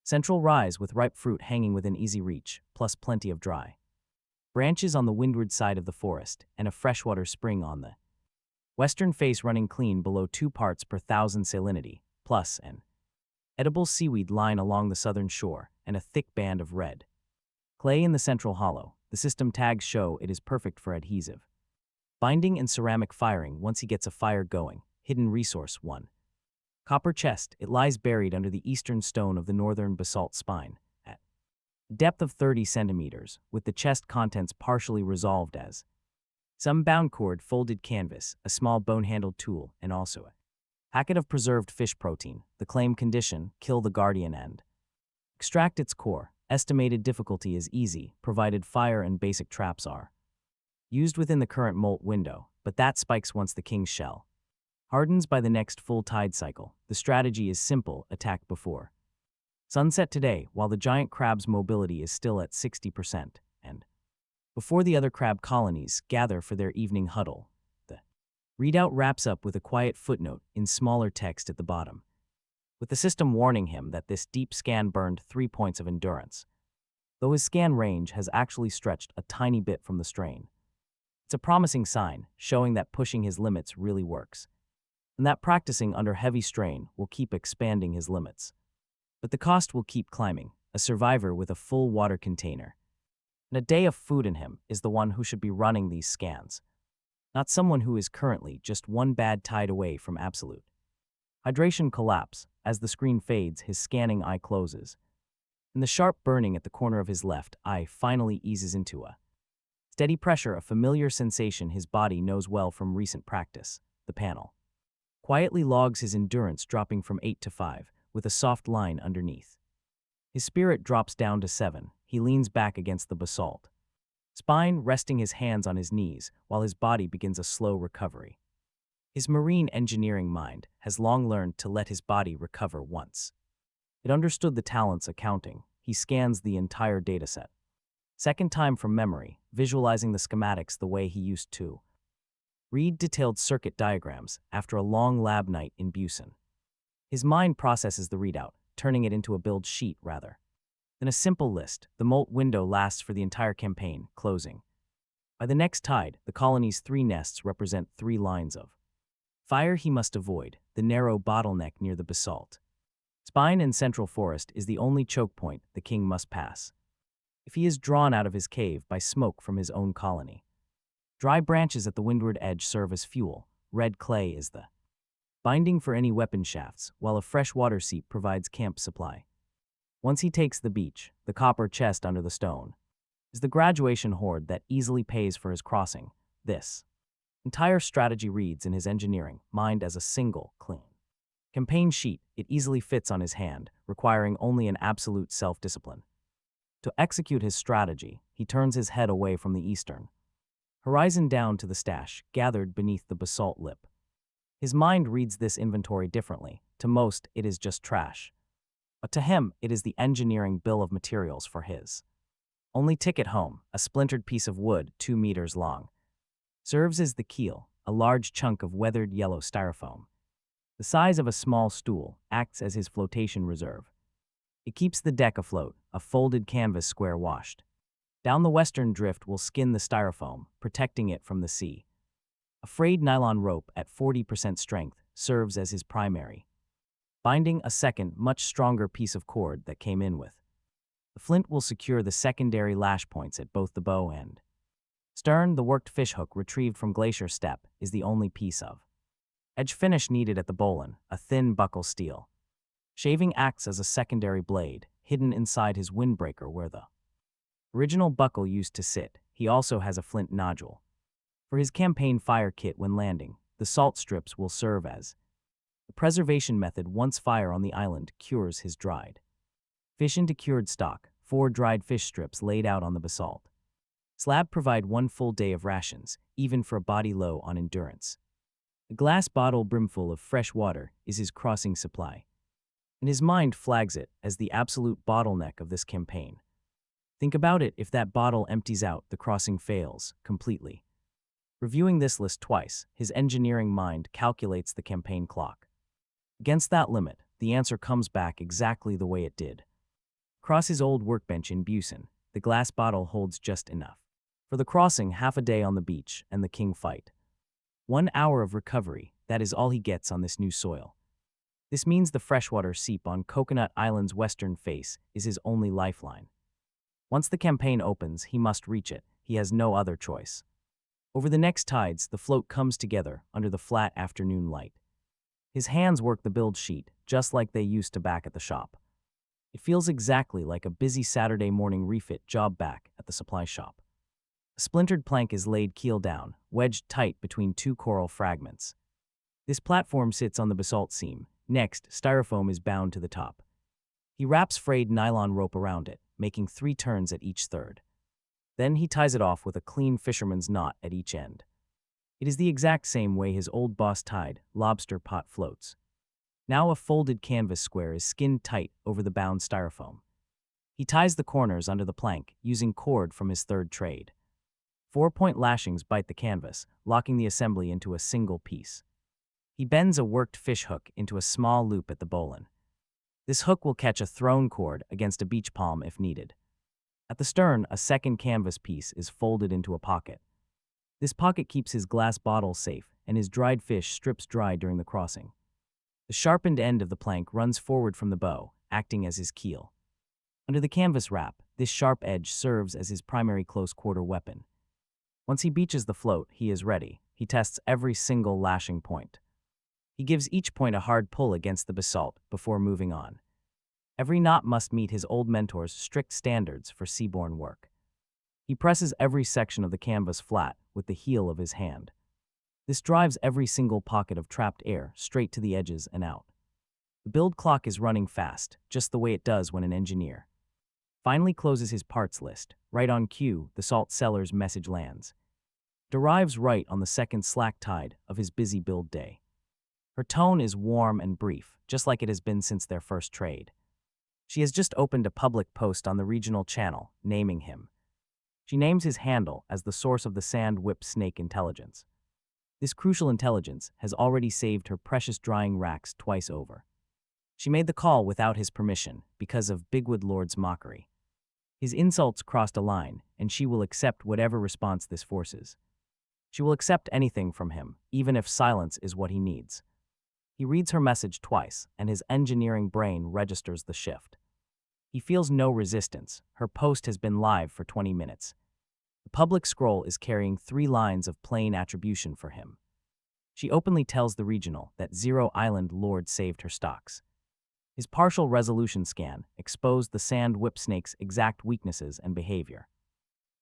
central rise with ripe fruit hanging within easy reach, plus plenty of dry branches on the windward side of the forest, and a freshwater spring on the western face running clean below 2 parts per thousand salinity, plus an edible seaweed line along the southern shore, and a thick band of red clay in the central hollow. The system tags show it is perfect for adhesive binding and ceramic firing once he gets a fire going. Hidden resource 1. Copper chest. It lies buried under the eastern stone of the northern basalt spine, at a depth of 30 centimeters, with the chest contents partially resolved as some bound cord, folded canvas, a small bone-handled tool, and also a packet of preserved fish protein. The claim condition: kill the guardian and extract its core. Estimated difficulty is easy, provided fire and basic traps are used within the current molt window, but that spikes once the king's shell hardens by the next full tide cycle. The strategy is simple: attack before sunset today, while the giant crab's mobility is still at 60%, and before the other crab colonies gather for their evening huddle. The readout wraps up with a quiet footnote in smaller text at the bottom, with the system warning him that this deep scan burned 3 points of endurance, though his scan range has actually stretched a tiny bit from the strain. It's a promising sign, showing that pushing his limits really works, and that practicing under heavy strain will keep expanding his limits. But the cost will keep climbing: a survivor with a full water container, And a day of food in him is the one who should be running these scans, not someone who is currently just one bad tide away from absolute hydration collapse. As the screen fades, his scanning eye closes, and the sharp burning at the corner of his left eye finally eases into a steady pressure, a familiar sensation his body knows well from recent practice. The panel quietly logs his endurance, dropping from 8 to 5, with a soft line underneath. His spirit drops down to 7. He leans back against the basalt spine, resting his hands on his knees, while his body begins a slow recovery. His marine engineering mind has long learned to let his body recover once it understood the talents accounting. He scans the entire dataset. Second time from memory, visualizing the schematics the way he used to read detailed circuit diagrams after a long lab night in Busan. His mind processes the readout, turning it into a build sheet rather than a simple list. The molt window lasts for the entire campaign, closing. By the next tide, the colony's 3 nests represent 3 lines of fire he must avoid. The narrow bottleneck near the basalt spine and central forest is the only choke point the king must pass if he is drawn out of his cave by smoke from his own colony. Dry branches at the windward edge serve as fuel. Red clay is the binding for any weapon shafts, while a fresh water seep provides camp supply. Once he takes the beach, the copper chest under the stone is the graduation hoard that easily pays for his crossing. This entire strategy reads in his engineering mind as a single, clean campaign sheet. It easily fits on his hand, requiring only an absolute self-discipline. To execute his strategy, he turns his head away from the eastern horizon down to the stash gathered beneath the basalt lip. His mind reads this inventory differently. To most, it is just trash. But to him, it is the engineering bill of materials for his only ticket home. A splintered piece of wood, 2 meters long, serves as the keel. A large chunk of weathered yellow styrofoam, the size of a small stool, acts as his flotation reserve. It keeps the deck afloat. A folded canvas square washed down the western drift will skin the styrofoam, protecting it from the sea. A frayed nylon rope at 40% strength serves as his primary binding. A second, much stronger piece of cord that came in with the flint will secure the secondary lash points at both the bow and stern. The worked fishhook retrieved from Glacier Steppe is the only piece of edge finish needed at the bowline. A thin buckle steel shaving acts as a secondary blade, hidden inside his windbreaker where the original buckle used to sit. He also has a flint nodule for his campaign fire kit when landing. The salt strips will serve as the preservation method once fire on the island cures his dried fish into cured stock. 4 dried fish strips laid out on the basalt slab provide 1 full day of rations, even for a body low on endurance. A glass bottle brimful of fresh water is his crossing supply, and his mind flags it as the absolute bottleneck of this campaign. Think about it, if that bottle empties out, the crossing fails completely. Reviewing this list twice, his engineering mind calculates the campaign clock. Against that limit, the answer comes back exactly the way it did. Across his old workbench in Busan, the glass bottle holds just enough for the crossing, half a day on the beach, and the king fight. 1 hour of recovery, that is all he gets on this new soil. This means the freshwater seep on Coconut Island's western face is his only lifeline. Once the campaign opens, he must reach it. He has no other choice. Over the next tides, the float comes together under the flat afternoon light. His hands work the build sheet, just like they used to back at the shop. It feels exactly like a busy Saturday morning refit job back at the supply shop. A splintered plank is laid keel down, wedged tight between 2 coral fragments. This platform sits on the basalt seam. Next, styrofoam is bound to the top. He wraps frayed nylon rope around it, making 3 turns at each third. Then he ties it off with a clean fisherman's knot at each end. It is the exact same way his old boss tied lobster pot floats. Now a folded canvas square is skinned tight over the bound styrofoam. He ties the corners under the plank, using cord from his third trade. 4-point lashings bite the canvas, locking the assembly into a single piece. He bends a worked fish hook into a small loop at the bowline. This hook will catch a thrown cord against a beach palm if needed. At the stern, a second canvas piece is folded into a pocket. This pocket keeps his glass bottle safe and his dried fish strips dry during the crossing. The sharpened end of the plank runs forward from the bow, acting as his keel. Under the canvas wrap, this sharp edge serves as his primary close-quarter weapon. Once he beaches the float, he is ready. He tests every single lashing point. He gives each point a hard pull against the basalt before moving on. Every knot must meet his old mentor's strict standards for seaborne work. He presses every section of the canvas flat with the heel of his hand. This drives every single pocket of trapped air straight to the edges and out. The build clock is running fast, just the way it does when an engineer finally closes his parts list. Right on cue, the salt seller's message lands. It arrives right on the second slack tide of his busy build day. Her tone is warm and brief, just like it has been since their first trade. She has just opened a public post on the regional channel, naming him. She names his handle as the source of the sand whip snake intelligence. This crucial intelligence has already saved her precious drying racks twice over. She made the call without his permission because of Bigwood Lord's mockery. His insults crossed a line, and she will accept whatever response this forces. She will accept anything from him, even if silence is what he needs. He reads her message twice, and his engineering brain registers the shift. He feels no resistance. Her post has been live for 20 minutes. The public scroll is carrying 3 lines of plain attribution for him. She openly tells the regional that Zero Island Lord saved her stocks. His partial resolution scan exposed the sand whip snake's exact weaknesses and behavior.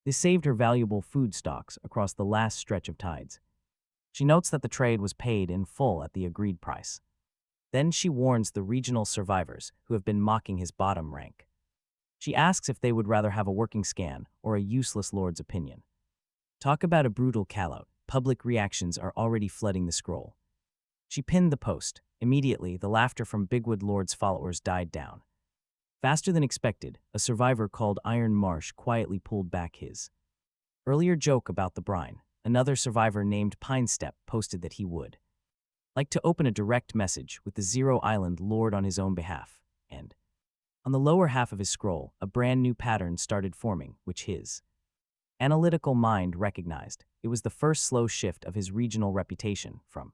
This saved her valuable food stocks across the last stretch of tides. She notes that the trade was paid in full at the agreed price. Then she warns the regional survivors who have been mocking his bottom rank. She asks if they would rather have a working scan or a useless lord's opinion. Talk about a brutal call-out. Public reactions are already flooding the scroll. She pinned the post. Immediately, the laughter from Bigwood Lord's followers died down. Faster than expected, a survivor called Iron Marsh quietly pulled back his earlier joke about the brine. Another survivor named Pinestep posted that he would like to open a direct message with the Zero Island Lord on his own behalf, and on the lower half of his scroll, a brand new pattern started forming, which his analytical mind recognized. It was the first slow shift of his regional reputation from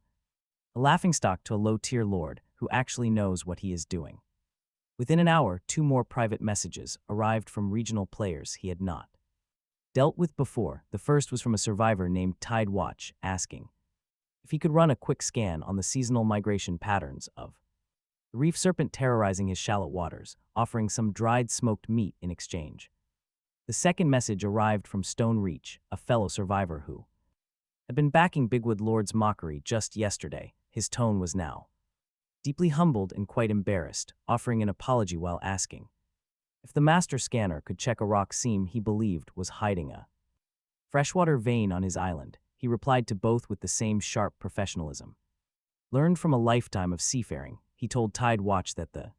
a laughingstock to a low-tier lord who actually knows what he is doing. Within an hour, 2 more private messages arrived from regional players he had not dealt with before. The first was from a survivor named Tide Watch, asking if he could run a quick scan on the seasonal migration patterns of the reef serpent terrorizing his shallow waters, offering some dried smoked meat in exchange. The second message arrived from Stone Reach, a fellow survivor who had been backing Bigwood Lord's mockery just yesterday. His tone was now deeply humbled and quite embarrassed, offering an apology while asking if the master scanner could check a rock seam he believed was hiding a freshwater vein on his island. He replied to both with the same sharp professionalism. Learned from a lifetime of seafaring, he told Tide Watch that the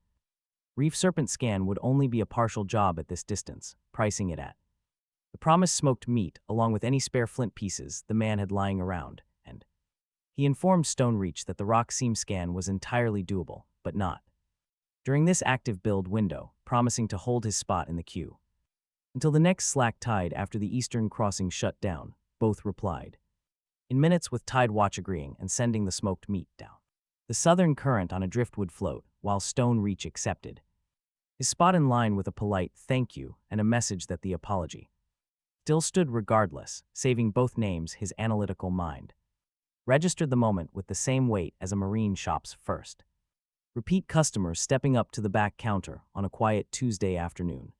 reef serpent scan would only be a partial job at this distance, pricing it at the promised smoked meat along with any spare flint pieces the man had lying around, and he informed Stone Reach that the rock seam scan was entirely doable, but not during this active build window, promising to hold his spot in the queue until the next slack tide after the eastern crossing shut down. Both replied in minutes, with Tide Watch agreeing and sending the smoked meat down the southern current on a driftwood float, while Stone Reach accepted his spot in line with a polite thank you and a message that the apology still stood regardless, saving both names. His analytical mind registered the moment with the same weight as a marine shop's first repeat customer stepping up to the back counter on a quiet Tuesday afternoon.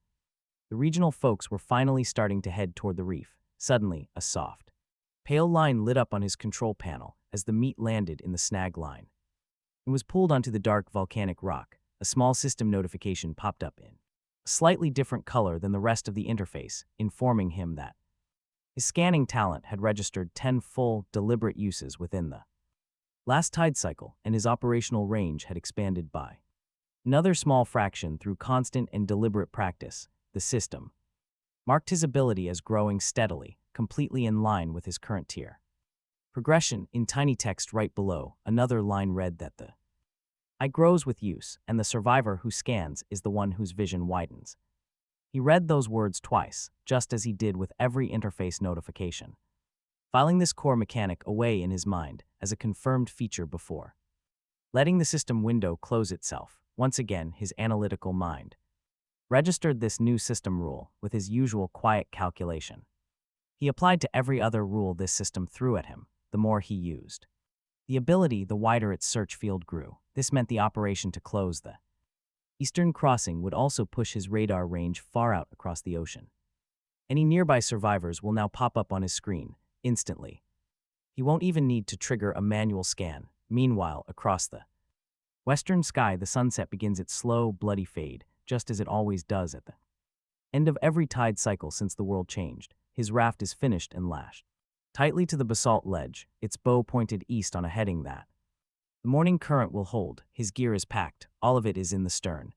The regional folks were finally starting to head toward the reef. Suddenly, a soft, pale line lit up on his control panel as the meat landed in the snag line. It was pulled onto the dark volcanic rock. A small system notification popped up in a slightly different color than the rest of the interface, informing him that his scanning talent had registered 10 full, deliberate uses within the last tide cycle, and his operational range had expanded by another small fraction through constant and deliberate practice. The system marked his ability as growing steadily, completely in line with his current tier progression. In tiny text right below, another line read that the I grows with use, and the survivor who scans is the one whose vision widens. He read those words twice, just as he did with every interface notification, filing this core mechanic away in his mind as a confirmed feature before letting the system window close itself. Once again, his analytical mind registered this new system rule with his usual quiet calculation. He applied to every other rule this system threw at him, the more he used. The ability, the wider its search field grew. This meant the operation to close the eastern crossing would also push his radar range far out across the ocean. Any nearby survivors will now pop up on his screen, instantly. He won't even need to trigger a manual scan. Meanwhile, across the western sky, the sunset begins its slow, bloody fade, just as it always does at the end of every tide cycle since the world changed. His raft is finished and lashed tightly to the basalt ledge, its bow pointed east on a heading that the morning current will hold. His gear is packed, all of it is in the stern,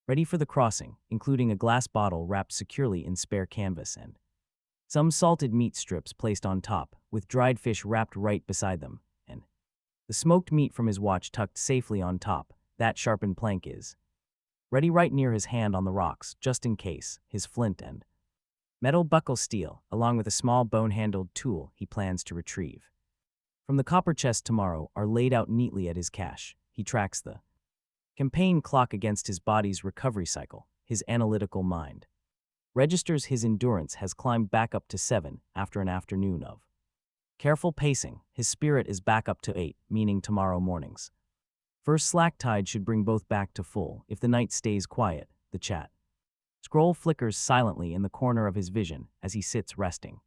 ready for the crossing, including a glass bottle wrapped securely in spare canvas and some salted meat strips placed on top, with dried fish wrapped right beside them, and the smoked meat from his watch tucked safely on top. That sharpened plank is ready right near his hand on the rocks, just in case. His flint and metal buckle steel, along with a small bone-handled tool he plans to retrieve from the copper chest tomorrow, are laid out neatly at his cache. He tracks the campaign clock against his body's recovery cycle. His analytical mind registers his endurance has climbed back up to 7 after an afternoon of careful pacing. His spirit is back up to 8, meaning tomorrow morning's first slack tide should bring both back to full. If the night stays quiet, the chat scroll flickers silently in the corner of his vision as he sits resting.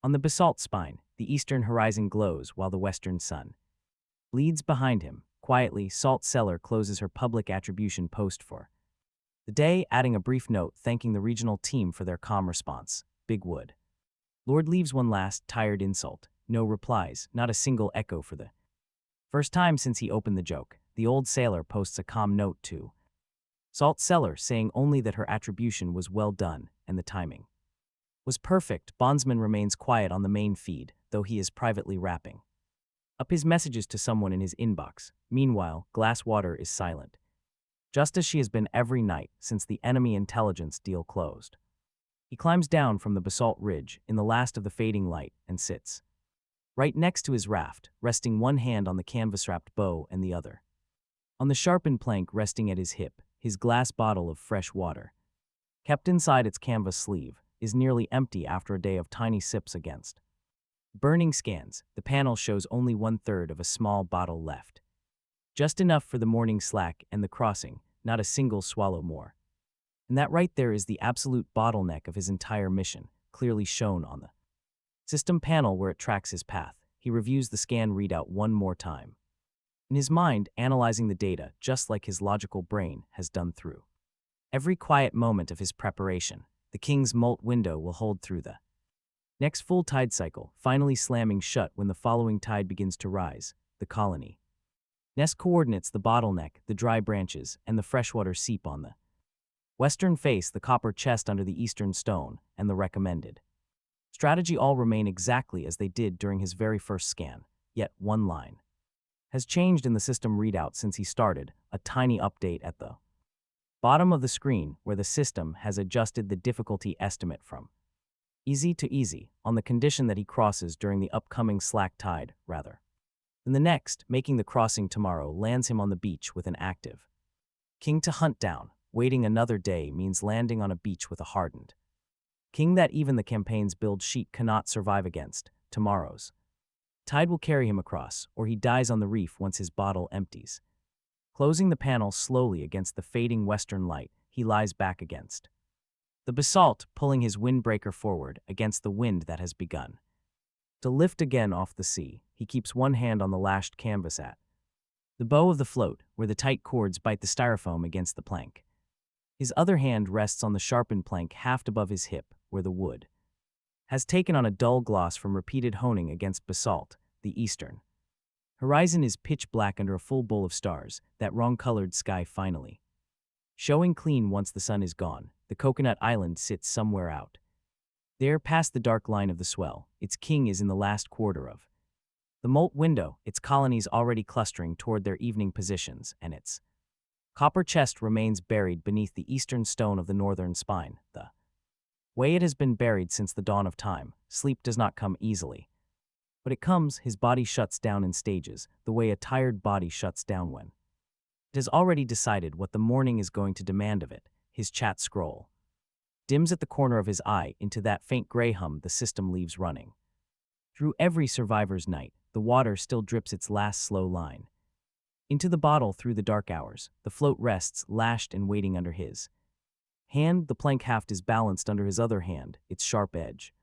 On the basalt spine, the eastern horizon glows while the western sun bleeds behind him. Quietly, Salt Cellar closes her public attribution post for the day, adding a brief note thanking the regional team for their calm response. Big Wood Lord leaves one last, tired insult. No replies, not a single echo for the first time since he opened the joke. The old sailor posts a calm note to Salt Cellar, saying only that her attribution was well done and the timing was perfect. Bondsman remains quiet on the main feed, though he is privately wrapping up his messages to someone in his inbox. Meanwhile, Glasswater is silent, just as she has been every night since the enemy intelligence deal closed. He climbs down from the basalt ridge in the last of the fading light and sits right next to his raft, resting one hand on the canvas-wrapped bow and the other on the sharpened plank resting at his hip. His glass bottle of fresh water, kept inside its canvas sleeve, is nearly empty after a day of tiny sips against burning scans. The panel shows only 1/3 of a small bottle left. Just enough for the morning slack and the crossing, not a single swallow more. And that right there is the absolute bottleneck of his entire mission, clearly shown on the system panel where it tracks his path. He reviews the scan readout one more time, in his mind analyzing the data just like his logical brain has done through every quiet moment of his preparation. The King's Molt window will hold through the next full tide cycle, finally slamming shut when the following tide begins to rise. The colony nest coordinates the bottleneck, the dry branches, and the freshwater seep on the western face, the copper chest under the eastern stone, and the recommended strategy all remain exactly as they did during his very first scan. Yet one line has changed in the system readout since he started, a tiny update at the bottom of the screen where the system has adjusted the difficulty estimate from easy to easy on the condition that he crosses during the upcoming slack tide rather than the next. Making the crossing tomorrow lands him on the beach with an active king to hunt down. Waiting another day means landing on a beach with a hardened king that even the campaign's build sheet cannot survive against. Tomorrow's tide will carry him across, or he dies on the reef once his bottle empties. Closing the panel slowly against the fading western light, he lies back against the basalt, pulling his windbreaker forward against the wind that has begun to lift again off the sea. He keeps one hand on the lashed canvas at the bow of the float, where the tight cords bite the styrofoam against the plank. His other hand rests on the sharpened plank half above his hip, where the wood has taken on a dull gloss from repeated honing against basalt. The eastern horizon is pitch black under a full bowl of stars, that wrong-colored sky finally showing clean once the sun is gone. The coconut island sits somewhere out there past the dark line of the swell. Its king is in the last quarter of the Molt window, its colonies already clustering toward their evening positions, and its copper chest remains buried beneath the eastern stone of the northern spine. The way it has been buried since the dawn of time. Sleep does not come easily, but it comes. His body shuts down in stages, the way a tired body shuts down when it has already decided what the morning is going to demand of it. his chat scroll. Dims at the corner of his eye into that faint gray hum the system leaves running. Through every survivor's night, the water still drips its last slow line. Into the bottle through the dark hours, the float rests, lashed and waiting under his hand. The plank haft is balanced under his other hand, its sharp edge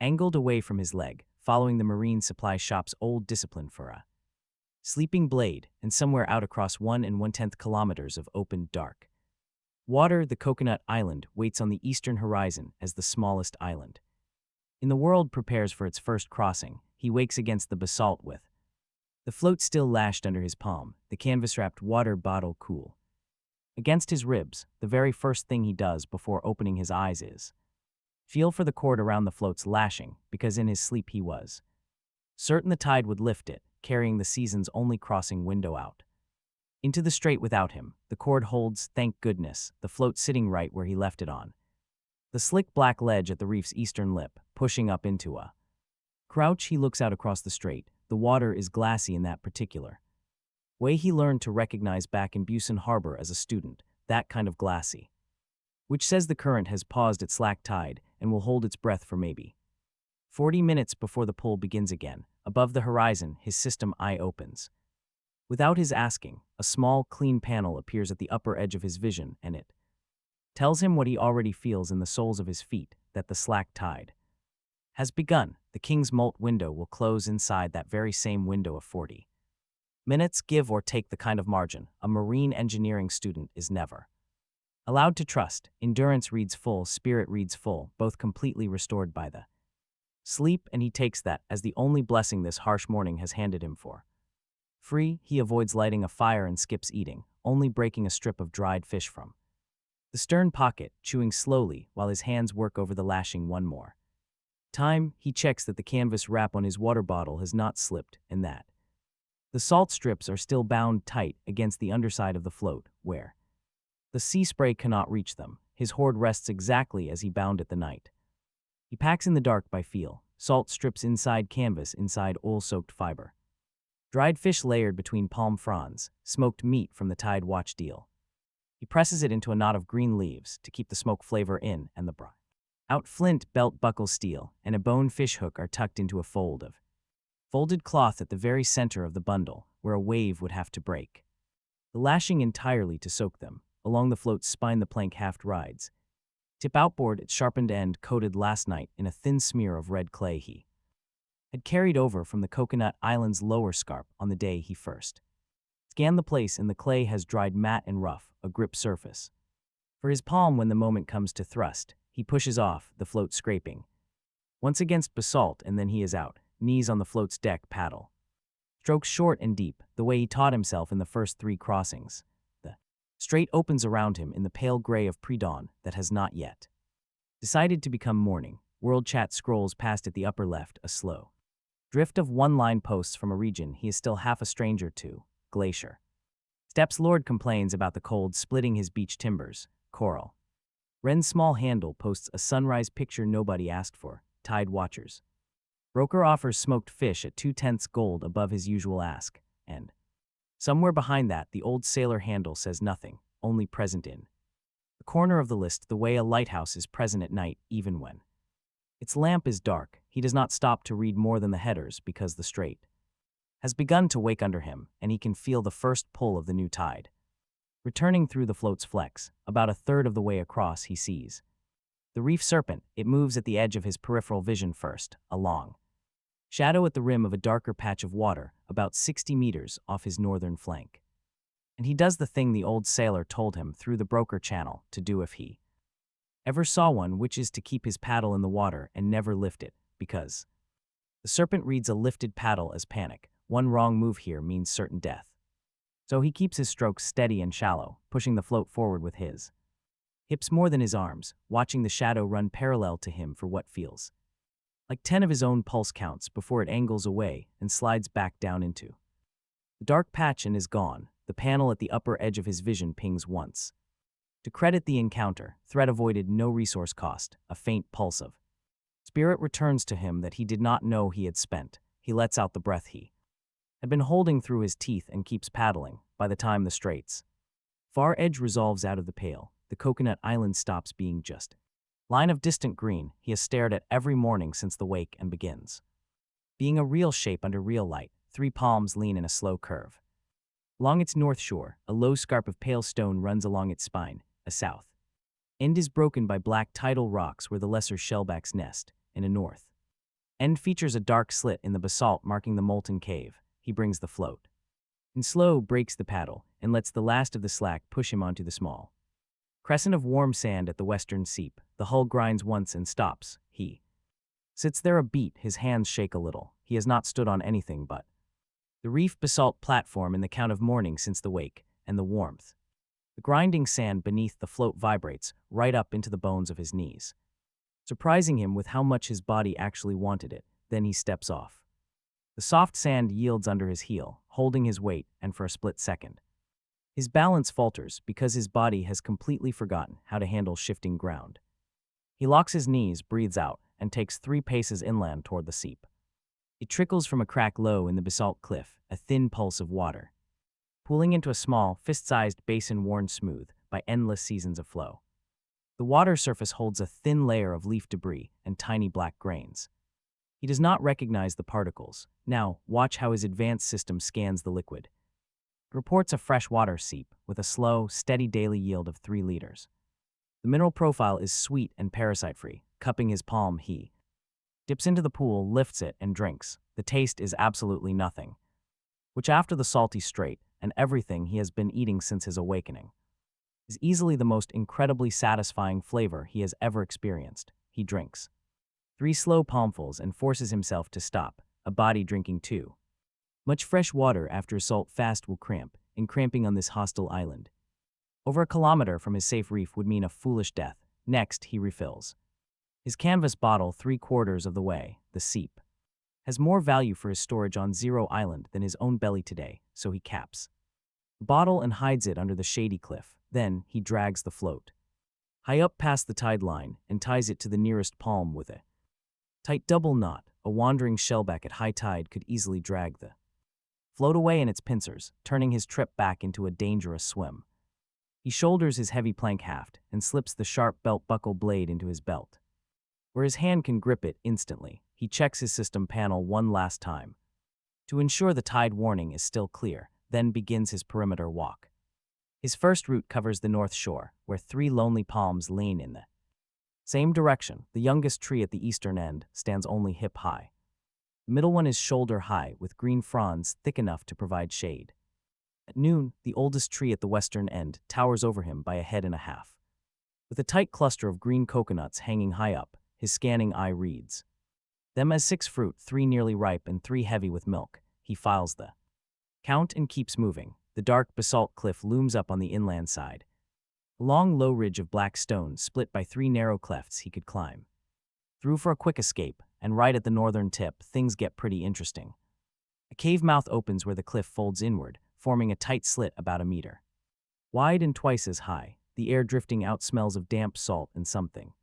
angled away from his leg, following the marine supply shop's old discipline for a sleeping blade, and somewhere out across 1 1/10 kilometers of open, dark water, the coconut island waits on the eastern horizon as the smallest island in the world prepares for its first crossing. He wakes against the basalt with the float still lashed under his palm, the canvas-wrapped water bottle cool against his ribs. The very first thing he does before opening his eyes is feel for the cord around the float's lashing, because in his sleep he was certain the tide would lift it, carrying the season's only crossing window out into the strait without him. The cord holds, thank goodness, the float sitting right where he left it on the slick black ledge at the reef's eastern lip, pushing up into a crouch. He looks out across the strait. The water is glassy in that particular way he learned to recognize back in Busan Harbor as a student, that kind of glassy, which says the current has paused at slack tide and will hold its breath for maybe 40 minutes before the pull begins again. Above the horizon, his system eye opens. Without his asking, a small, clean panel appears at the upper edge of his vision, and it tells him what he already feels in the soles of his feet, that the slack tide has begun. The King's Molt window will close inside that very same window of 40 minutes, give or take the kind of margin a marine engineering student is never allowed to trust. Endurance reads full, spirit reads full, both completely restored by the sleep, and he takes that as the only blessing this harsh morning has handed him for free. He avoids lighting a fire and skips eating, only breaking a strip of dried fish from the stern pocket, chewing slowly while his hands work over the lashing one more time. He checks that the canvas wrap on his water bottle has not slipped, and that the salt strips are still bound tight against the underside of the float, where the sea spray cannot reach them. His hoard rests exactly as he bound it the night. He packs in the dark by feel, salt strips inside canvas, inside oil-soaked fiber, dried fish layered between palm fronds, smoked meat from the Tide Watch deal. He presses it into a knot of green leaves to keep the smoke flavor in, and the brine out. Flint, belt buckle steel, and a bone fish hook are tucked into a fold of folded cloth at the very center of the bundle, where a wave would have to break the lashing entirely to soak them. Along the float's spine the plank haft rides, tip outboard, its sharpened end coated last night in a thin smear of red clay he had carried over from the Coconut Island's lower scarp on the day he first scanned the place, and the clay has dried matte and rough, a grip surface for his palm when the moment comes to thrust. He pushes off, the float scraping once against basalt, and then he is out, knees on the float's deck, paddle strokes short and deep, the way he taught himself in the first 3 crossings. The strait opens around him in the pale gray of pre-dawn that has not yet decided to become morning. World chat scrolls past at the upper left, a slow drift of one-line posts from a region he is still half a stranger to, Glacier. Steps Lord complains about the cold splitting his beach timbers, Coral. Ren's small handle posts a sunrise picture nobody asked for, Tide Watchers. Broker offers smoked fish at 2/10 gold above his usual ask, and somewhere behind that the old sailor handle says nothing, only present in the corner of the list, the way a lighthouse is present at night even when its lamp is dark. He does not stop to read more than the headers because the strait has begun to wake under him, and he can feel the first pull of the new tide returning through the float's flex. About a third of the way across he sees the reef serpent. It moves at the edge of his peripheral vision first, a long shadow at the rim of a darker patch of water about 60 meters off his northern flank. And he does the thing the old sailor told him through the broker channel to do if he ever saw one, which is to keep his paddle in the water and never lift it, because the serpent reads a lifted paddle as panic. One wrong move here means certain death. So he keeps his strokes steady and shallow, pushing the float forward with his hips more than his arms, watching the shadow run parallel to him for what feels like 10 of his own pulse counts before it angles away and slides back down into the dark patch and is gone. The panel at the upper edge of his vision pings once. To credit the encounter, threat avoided, no resource cost, a faint pulse of spirit returns to him that he did not know he had spent. He lets out the breath he had been holding through his teeth and keeps paddling. By the time the strait's far edge resolves out of the pale, the coconut island stops being just line of distant green he has stared at every morning since the wake and begins being a real shape under real light. 3 palms lean in a slow curve. Along its north shore, a low scarp of pale stone runs along its spine, a south end is broken by black tidal rocks where the lesser shellbacks nest, in a north end features a dark slit in the basalt marking the molten cave. He brings the float. And slow breaks the paddle and lets the last of the slack push him onto the small crescent of warm sand at the western seep. The hull grinds once and stops. He sits there a beat, his hands shake a little. He has not stood on anything but the reef basalt platform in the count of morning since the wake, and the warmth. The grinding sand beneath the float vibrates right up into the bones of his knees, surprising him with how much his body actually wanted it. Then he steps off. The soft sand yields under his heel, holding his weight, and for a split second, his balance falters because his body has completely forgotten how to handle shifting ground. He locks his knees, breathes out, and takes 3 paces inland toward the seep. It trickles from a crack low in the basalt cliff, a thin pulse of water, pooling into a small, fist-sized basin worn smooth by endless seasons of flow. The water surface holds a thin layer of leaf debris and tiny black grains. He does not recognize the particles. Now, watch how his advanced system scans the liquid. It reports a fresh water seep with a slow, steady daily yield of 3 liters. The mineral profile is sweet and parasite-free. Cupping his palm, he dips into the pool, lifts it, and drinks. The taste is absolutely nothing, which after the salty strait and everything he has been eating since his awakening, is easily the most incredibly satisfying flavor he has ever experienced. He drinks 3 slow palmfuls and forces himself to stop, a body drinking 2. Much fresh water after a salt fast will cramp, and cramping on this hostile island over a kilometer from his safe reef would mean a foolish death. Next, he refills his canvas bottle 3/4 of the way. The seep has more value for his storage on Zero Island than his own belly today, so he caps the bottle and hides it under the shady cliff. Then, he drags the float high up past the tide line and ties it to the nearest palm with a tight double knot. A wandering shellback at high tide could easily drag the float away in its pincers, turning his trip back into a dangerous swim. He shoulders his heavy plank haft and slips the sharp belt buckle blade into his belt, where his hand can grip it instantly. He checks his system panel one last time to ensure the tide warning is still clear, then begins his perimeter walk. His first route covers the north shore, where 3 lonely palms lean in the same direction. The youngest tree at the eastern end stands only hip-high. The middle one is shoulder-high, with green fronds thick enough to provide shade. At noon, the oldest tree at the western end towers over him by a head and a half. With a tight cluster of green coconuts hanging high up, his scanning eye reads them as 6 fruit, 3 nearly ripe and 3 heavy with milk. He files the count and keeps moving. The dark basalt cliff looms up on the inland side, a long low ridge of black stone split by 3 narrow clefts he could climb through for a quick escape, and right at the northern tip, things get pretty interesting. A cave mouth opens where the cliff folds inward, forming a tight slit about a meter wide and twice as high. The air drifting out smells of damp salt and something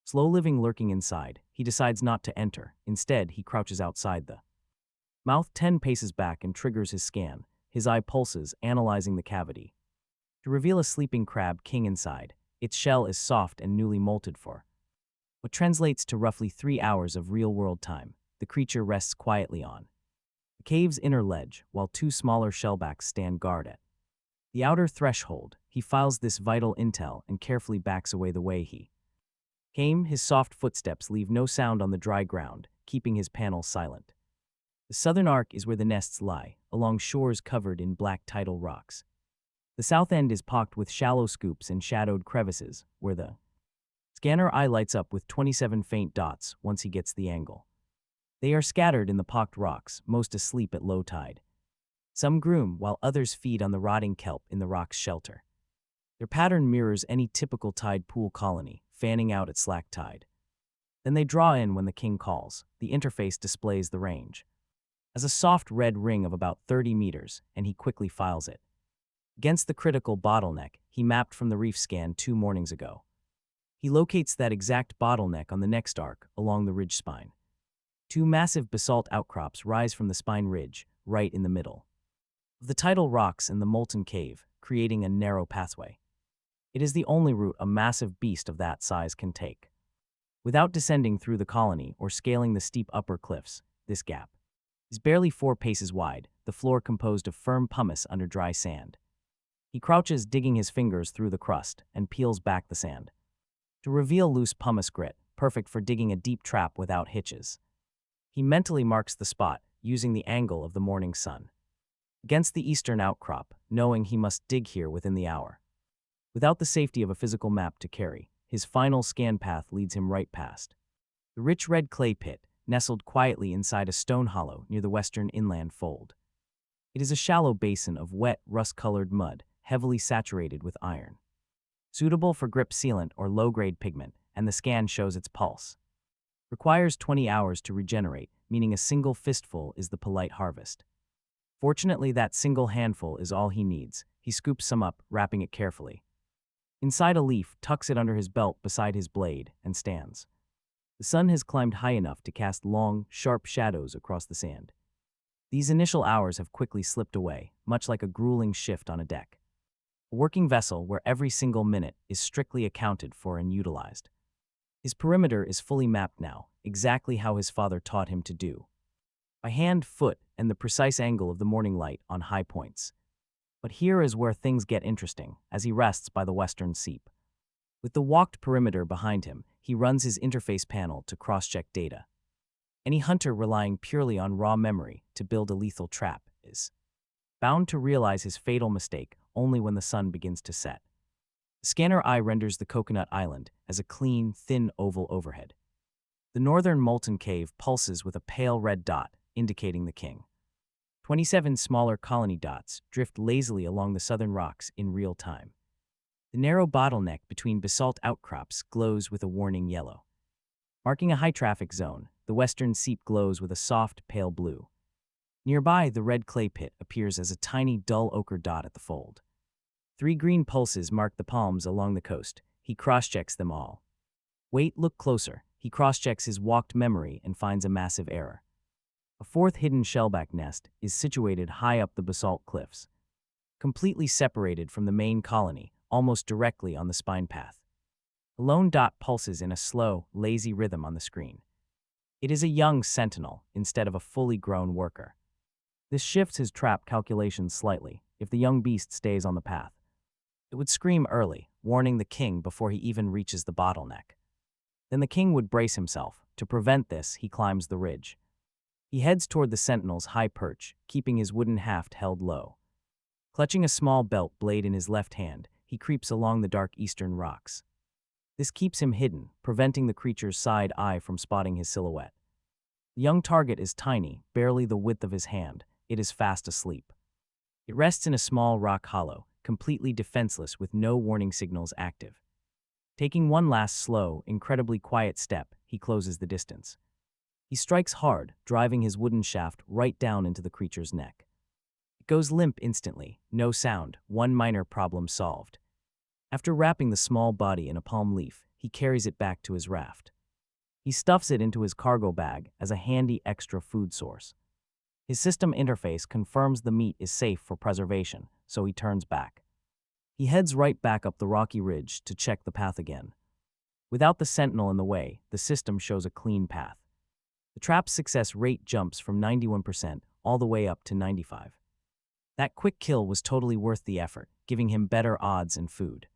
slow living lurking inside. He decides not to enter. Instead, he crouches outside the mouth 10 paces back and triggers his scan. His eye pulses, analyzing the cavity to reveal a sleeping crab king inside. Its shell is soft and newly molted for what translates to roughly 3 hours of real-world time. The creature rests quietly on the cave's inner ledge, while 2 smaller shellbacks stand guard at the outer threshold. He files this vital intel and carefully backs away the way he came. His soft footsteps leave no sound on the dry ground, keeping his panel silent. The southern arc is where the nests lie, along shores covered in black tidal rocks. The south end is pocked with shallow scoops and shadowed crevices, where the scanner eye lights up with 27 faint dots once he gets the angle. They are scattered in the pocked rocks, most asleep at low tide. Some groom, while others feed on the rotting kelp in the rock's shelter. Their pattern mirrors any typical tide pool colony, fanning out at slack tide. Then they draw in when the king calls. The interface displays the range as a soft red ring of about 30 meters, and he quickly files it against the critical bottleneck he mapped from the reef scan 2 mornings ago. He locates that exact bottleneck on the next arc along the ridge spine. 2 massive basalt outcrops rise from the spine ridge, right in the middle of the tidal rocks and the molten cave, creating a narrow pathway. It is the only route a massive beast of that size can take. Without descending through the colony or scaling the steep upper cliffs, this gap is barely 4 paces wide, the floor composed of firm pumice under dry sand. He crouches, digging his fingers through the crust, and peels back the sand to reveal loose pumice grit, perfect for digging a deep trap without hitches. He mentally marks the spot, using the angle of the morning sun against the eastern outcrop, knowing he must dig here within the hour. Without the safety of a physical map to carry, his final scan path leads him right past the rich red clay pit, nestled quietly inside a stone hollow near the western inland fold. It is a shallow basin of wet, rust-colored mud, heavily saturated with iron, suitable for grip sealant or low-grade pigment, and the scan shows its pulse. Requires 20 hours to regenerate, meaning a single fistful is the polite harvest. Fortunately, that single handful is all he needs. He scoops some up, wrapping it carefully inside a leaf, tucks it under his belt beside his blade, and stands. The sun has climbed high enough to cast long, sharp shadows across the sand. These initial hours have quickly slipped away, much like a grueling shift on a deck. A working vessel where every single minute is strictly accounted for and utilized. His perimeter is fully mapped now, exactly how his father taught him to do, by hand, foot, and the precise angle of the morning light on high points. But here is where things get interesting, as he rests by the western seep. With the walked perimeter behind him, he runs his interface panel to cross-check data. Any hunter relying purely on raw memory to build a lethal trap is bound to realize his fatal mistake only when the sun begins to set. The scanner eye renders the coconut island as a clean, thin oval overhead. The northern molten cave pulses with a pale red dot, indicating the king. 27 smaller colony dots drift lazily along the southern rocks in real time. The narrow bottleneck between basalt outcrops glows with a warning yellow. Marking a high-traffic zone, the western seep glows with a soft, pale blue. Nearby, the red clay pit appears as a tiny, dull ochre dot at the fold. 3 green pulses mark the palms along the coast. He cross-checks them all. Wait, look closer. He cross-checks his walked memory and finds a massive error. A 4th hidden shellback nest is situated high up the basalt cliffs, completely separated from the main colony, almost directly on the spine path. A lone dot pulses in a slow, lazy rhythm on the screen. It is a young sentinel instead of a fully grown worker. This shifts his trap calculations slightly. If the young beast stays on the path, it would scream early, warning the king before he even reaches the bottleneck. Then the king would brace himself. To prevent this, he climbs the ridge. He heads toward the sentinel's high perch, keeping his wooden haft held low. Clutching a small belt blade in his left hand, he creeps along the dark eastern rocks. This keeps him hidden, preventing the creature's side eye from spotting his silhouette. The young target is tiny, barely the width of his hand. It is fast asleep. It rests in a small rock hollow, completely defenseless with no warning signals active. Taking one last slow, incredibly quiet step, he closes the distance. He strikes hard, driving his wooden shaft right down into the creature's neck. It goes limp instantly, no sound, one minor problem solved. After wrapping the small body in a palm leaf, he carries it back to his raft. He stuffs it into his cargo bag as a handy extra food source. His system interface confirms the meat is safe for preservation, so he turns back. He heads right back up the rocky ridge to check the path again. Without the sentinel in the way, the system shows a clean path. The trap's success rate jumps from 91% all the way up to 95%. That quick kill was totally worth the effort, giving him better odds and food.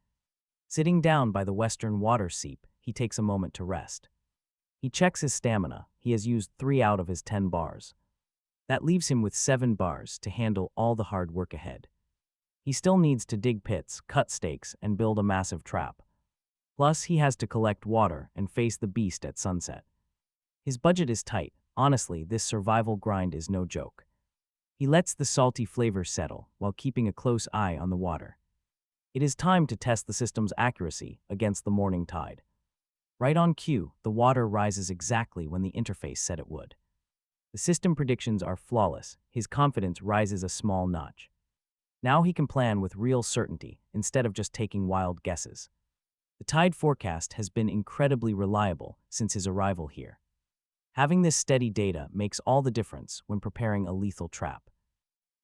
Sitting down by the western water seep, he takes a moment to rest. He checks his stamina. He has used 3 out of his 10 bars. That leaves him with 7 bars to handle all the hard work ahead. He still needs to dig pits, cut stakes, and build a massive trap. Plus, he has to collect water and face the beast at sunset. His budget is tight. Honestly, this survival grind is no joke. He lets the salty flavors settle while keeping a close eye on the water. It is time to test the system's accuracy against the morning tide. Right on cue, the water rises exactly when the interface said it would. The system predictions are flawless. His confidence rises a small notch. Now he can plan with real certainty instead of just taking wild guesses. The tide forecast has been incredibly reliable since his arrival here. Having this steady data makes all the difference when preparing a lethal trap.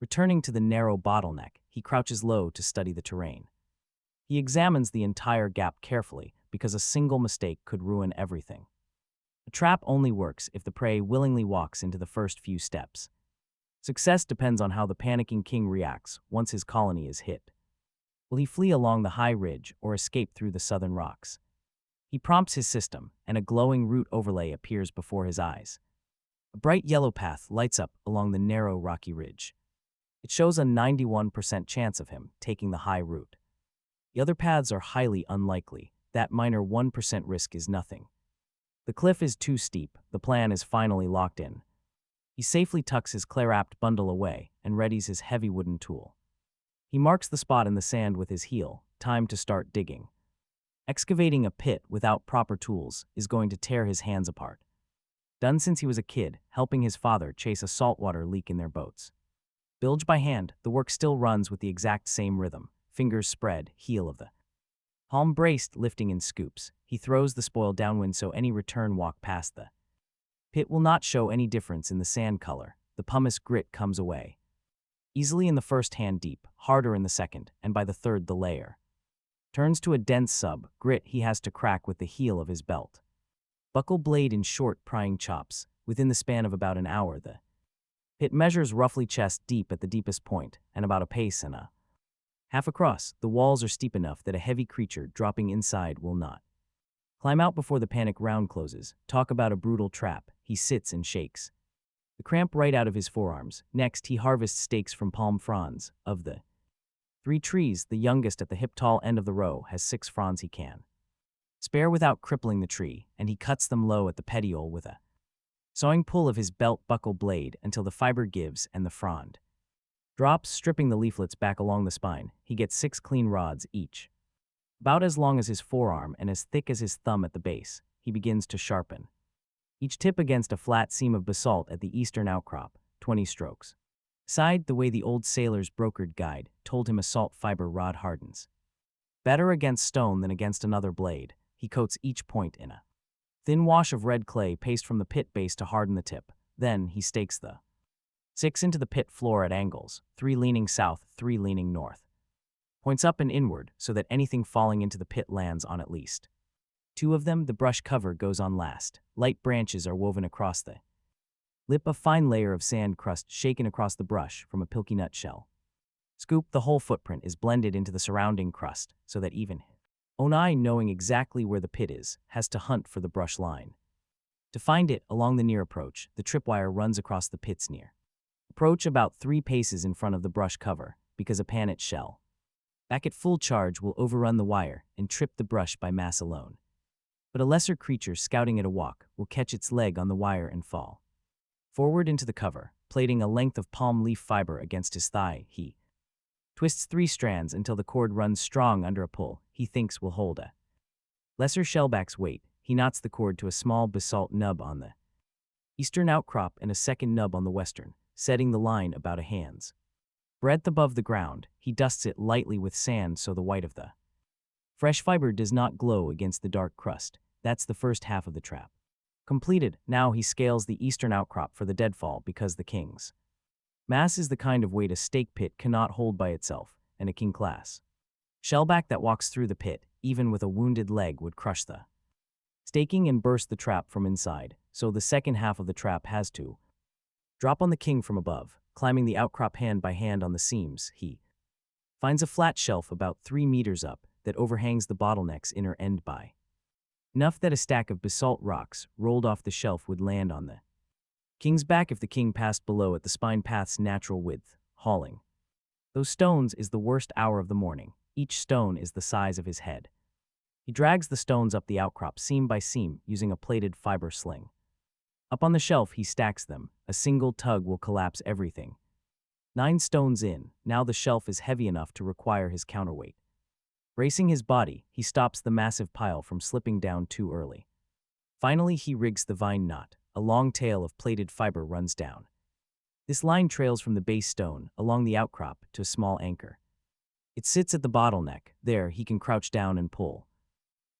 Returning to the narrow bottleneck, he crouches low to study the terrain. He examines the entire gap carefully because a single mistake could ruin everything. A trap only works if the prey willingly walks into the first few steps. Success depends on how the panicking king reacts once his colony is hit. Will he flee along the high ridge or escape through the southern rocks? He prompts his system, and a glowing route overlay appears before his eyes. A bright yellow path lights up along the narrow rocky ridge. It shows a 91% chance of him taking the high route. The other paths are highly unlikely. That minor 1% risk is nothing. The cliff is too steep. The plan is finally locked in. He safely tucks his clay-wrapped bundle away and readies his heavy wooden tool. He marks the spot in the sand with his heel. Time to start digging. Excavating a pit without proper tools is going to tear his hands apart. Done since he was a kid, helping his father chase a saltwater leak in their boats. Bilge by hand, the work still runs with the exact same rhythm. Fingers spread, heel of the palm braced, lifting in scoops. He throws the spoil downwind so any return walk past the pit will not show any difference in the sand color. The pumice grit comes away. Easily in the first hand deep, harder in the second, and by the third the layer turns to a dense sub grit he has to crack with the heel of his belt. Buckle blade in short prying chops. Within the span of about an hour the pit measures roughly chest deep at the deepest point, and about a pace and a half across. The walls are steep enough that a heavy creature dropping inside will not climb out before the panic round closes. Talk about a brutal trap. He sits and shakes the cramp right out of his forearms. Next, he harvests stakes from palm fronds. Of the 3 trees, the youngest at the hip-tall end of the row has 6 fronds he can spare without crippling the tree, and he cuts them low at the petiole with a sawing pull of his belt buckle blade until the fiber gives and the frond drops, stripping the leaflets back along the spine. He gets 6 clean rods each, about as long as his forearm and as thick as his thumb at the base. He begins to sharpen each tip against a flat seam of basalt at the eastern outcrop. 20 strokes. Side the way the old sailor's brokered guide told him a salt fiber rod hardens better against stone than against another blade. He coats each point in a thin wash of red clay paste from the pit base to harden the tip. Then he stakes the 6 into the pit floor at angles, 3 leaning south, 3 leaning north. Points up and inward so that anything falling into the pit lands on at least 2 of them. The brush cover goes on last. Light branches are woven across the lip, a fine layer of sand crust shaken across the brush from a pilky nut shell. Scoop, the whole footprint is blended into the surrounding crust so that even Onai, knowing exactly where the pit is, has to hunt for the brush line. To find it, along the near approach, the tripwire runs across the pit's near approach about 3 paces in front of the brush cover, because a panet shell back at full charge will overrun the wire and trip the brush by mass alone. But a lesser creature scouting at a walk will catch its leg on the wire and fall forward into the cover, plating a length of palm leaf fiber against his thigh. He twists 3 strands until the cord runs strong under a pull he thinks will hold a lesser shellback's weight. He knots the cord to a small basalt nub on the eastern outcrop and a second nub on the western, setting the line about a hand's breadth above the ground. He dusts it lightly with sand so the white of the fresh fiber does not glow against the dark crust. That's the first half of the trap completed. Now he scales the eastern outcrop for the deadfall, because the king's mass is the kind of weight a stake pit cannot hold by itself, and a king class shellback that walks through the pit, even with a wounded leg, would crush the staking and burst the trap from inside. So the second half of the trap has to drop on the king from above. Climbing the outcrop hand by hand on the seams, he finds a flat shelf about 3 meters up that overhangs the bottleneck's inner end by enough that a stack of basalt rocks rolled off the shelf would land on the king's back if the king passed below at the spine path's natural width. Hauling those stones is the worst hour of the morning. Each stone is the size of his head. He drags the stones up the outcrop seam by seam using a plated fiber sling. Up on the shelf he stacks them. A single tug will collapse everything. 9 stones in, now the shelf is heavy enough to require his counterweight. Bracing his body, he stops the massive pile from slipping down too early. Finally he rigs the vine knot. A long tail of plated fiber runs down. This line trails from the base stone, along the outcrop, to a small anchor. It sits at the bottleneck. There he can crouch down and pull.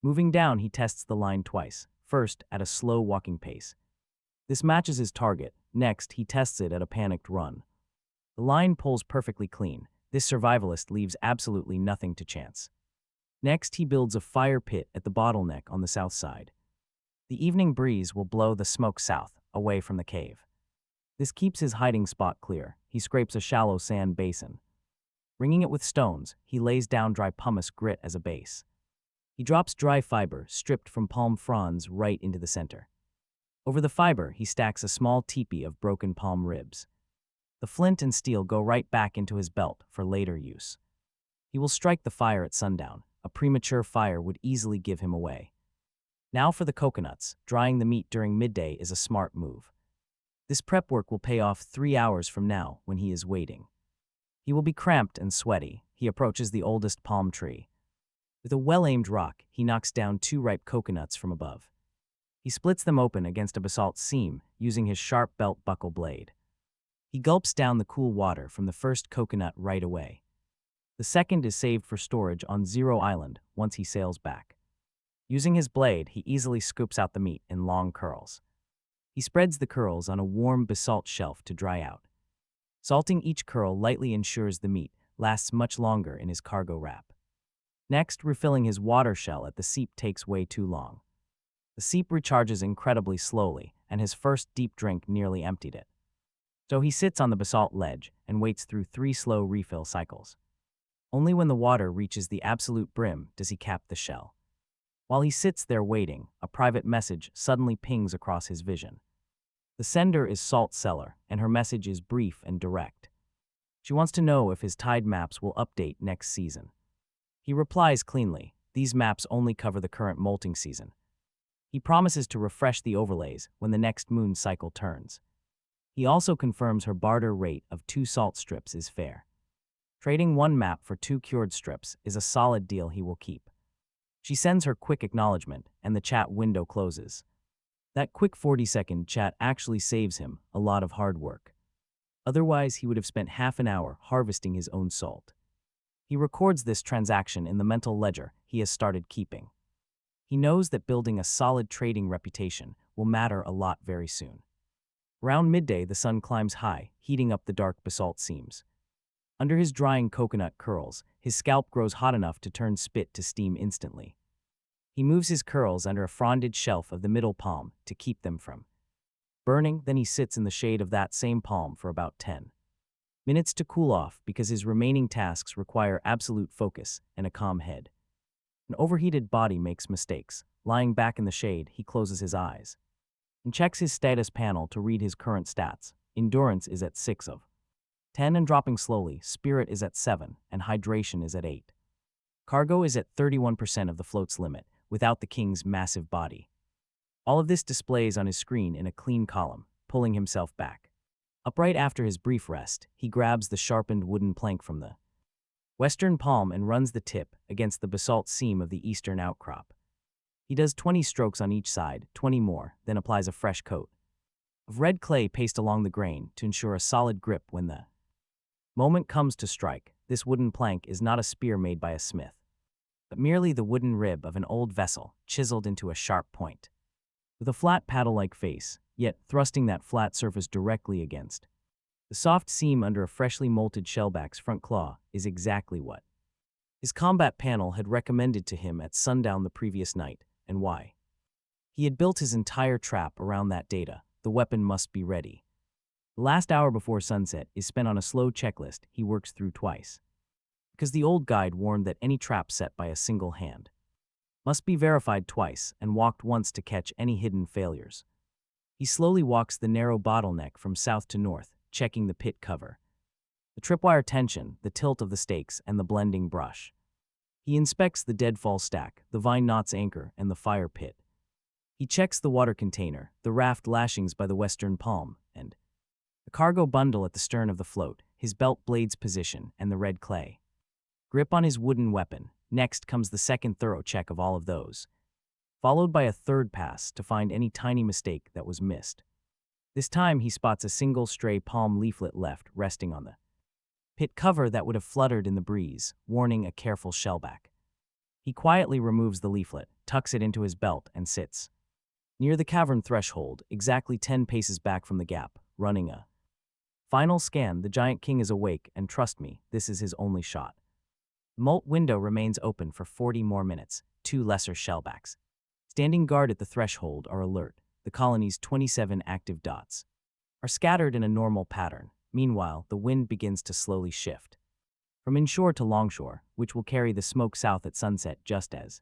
Moving down, he tests the line twice. First, at a slow walking pace. This matches his target. Next, he tests it at a panicked run. The line pulls perfectly clean. This survivalist leaves absolutely nothing to chance. Next, he builds a fire pit at the bottleneck on the south side. The evening breeze will blow the smoke south, away from the cave. This keeps his hiding spot clear. He scrapes a shallow sand basin. Ringing it with stones, he lays down dry pumice grit as a base. He drops dry fiber, stripped from palm fronds, right into the center. Over the fiber, he stacks a small teepee of broken palm ribs. The flint and steel go right back into his belt for later use. He will strike the fire at sundown. A premature fire would easily give him away. Now for the coconuts. Drying the meat during midday is a smart move. This prep work will pay off 3 hours from now when he is waiting. He will be cramped and sweaty. He approaches the oldest palm tree. With a well-aimed rock, he knocks down 2 ripe coconuts from above. He splits them open against a basalt seam using his sharp belt buckle blade. He gulps down the cool water from the first coconut right away. The second is saved for storage on Zero Island once he sails back. Using his blade, he easily scoops out the meat in long curls. He spreads the curls on a warm basalt shelf to dry out. Salting each curl lightly ensures the meat lasts much longer in his cargo wrap. Next, refilling his water shell at the seep takes way too long. The seep recharges incredibly slowly, and his first deep drink nearly emptied it. So he sits on the basalt ledge and waits through 3 slow refill cycles. Only when the water reaches the absolute brim does he cap the shell. While he sits there waiting, a private message suddenly pings across his vision. The sender is Salt Cellar, and her message is brief and direct. She wants to know if his tide maps will update next season. He replies cleanly, these maps only cover the current molting season. He promises to refresh the overlays when the next moon cycle turns. He also confirms her barter rate of 2 salt strips is fair. Trading 1 map for 2 cured strips is a solid deal he will keep. She sends her quick acknowledgement, and the chat window closes. That quick 40-second chat actually saves him a lot of hard work. Otherwise, he would have spent half an hour harvesting his own salt. He records this transaction in the mental ledger he has started keeping. He knows that building a solid trading reputation will matter a lot very soon. Around midday, the sun climbs high, heating up the dark basalt seams. Under his drying coconut curls, his scalp grows hot enough to turn spit to steam instantly. He moves his curls under a fronded shelf of the middle palm to keep them from burning, then he sits in the shade of that same palm for about 10 minutes to cool off because his remaining tasks require absolute focus and a calm head. An overheated body makes mistakes. Lying back in the shade, he closes his eyes and checks his status panel to read his current stats. Endurance is at 6 of 10 and dropping slowly, spirit is at 7, and hydration is at 8. Cargo is at 31% of the float's limit, without the king's massive body. All of this displays on his screen in a clean column, pulling himself back. Upright after his brief rest, he grabs the sharpened wooden plank from the western palm and runs the tip against the basalt seam of the eastern outcrop. He does 20 strokes on each side, 20 more, then applies a fresh coat of red clay paste along the grain to ensure a solid grip when the moment comes to strike. This wooden plank is not a spear made by a smith, but merely the wooden rib of an old vessel chiseled into a sharp point. With a flat paddle-like face, yet thrusting that flat surface directly against the soft seam under a freshly molted shellback's front claw is exactly what his combat panel had recommended to him at sundown the previous night, and why. He had built his entire trap around that data. The weapon must be ready. The last hour before sunset is spent on a slow checklist he works through twice, because the old guide warned that any trap set by a single hand must be verified twice and walked once to catch any hidden failures. He slowly walks the narrow bottleneck from south to north, checking the pit cover, the tripwire tension, the tilt of the stakes, and the blending brush. He inspects the deadfall stack, the vine knot's anchor, and the fire pit. He checks the water container, the raft lashings by the western palm, and the cargo bundle at the stern of the float, his belt blade's position, and the red clay grip on his wooden weapon. Next comes the second thorough check of all of those, followed by a third pass to find any tiny mistake that was missed. This time he spots a single stray palm leaflet left resting on the pit cover that would have fluttered in the breeze, warning a careful shellback. He quietly removes the leaflet, tucks it into his belt, and sits near the cavern threshold, exactly 10 paces back from the gap, running a final scan. The giant king is awake, and trust me, this is his only shot. The molt window remains open for 40 more minutes, 2 lesser shellbacks. Standing guard at the threshold are alert. The colony's 27 active dots are scattered in a normal pattern. Meanwhile, the wind begins to slowly shift from inshore to longshore, which will carry the smoke south at sunset just as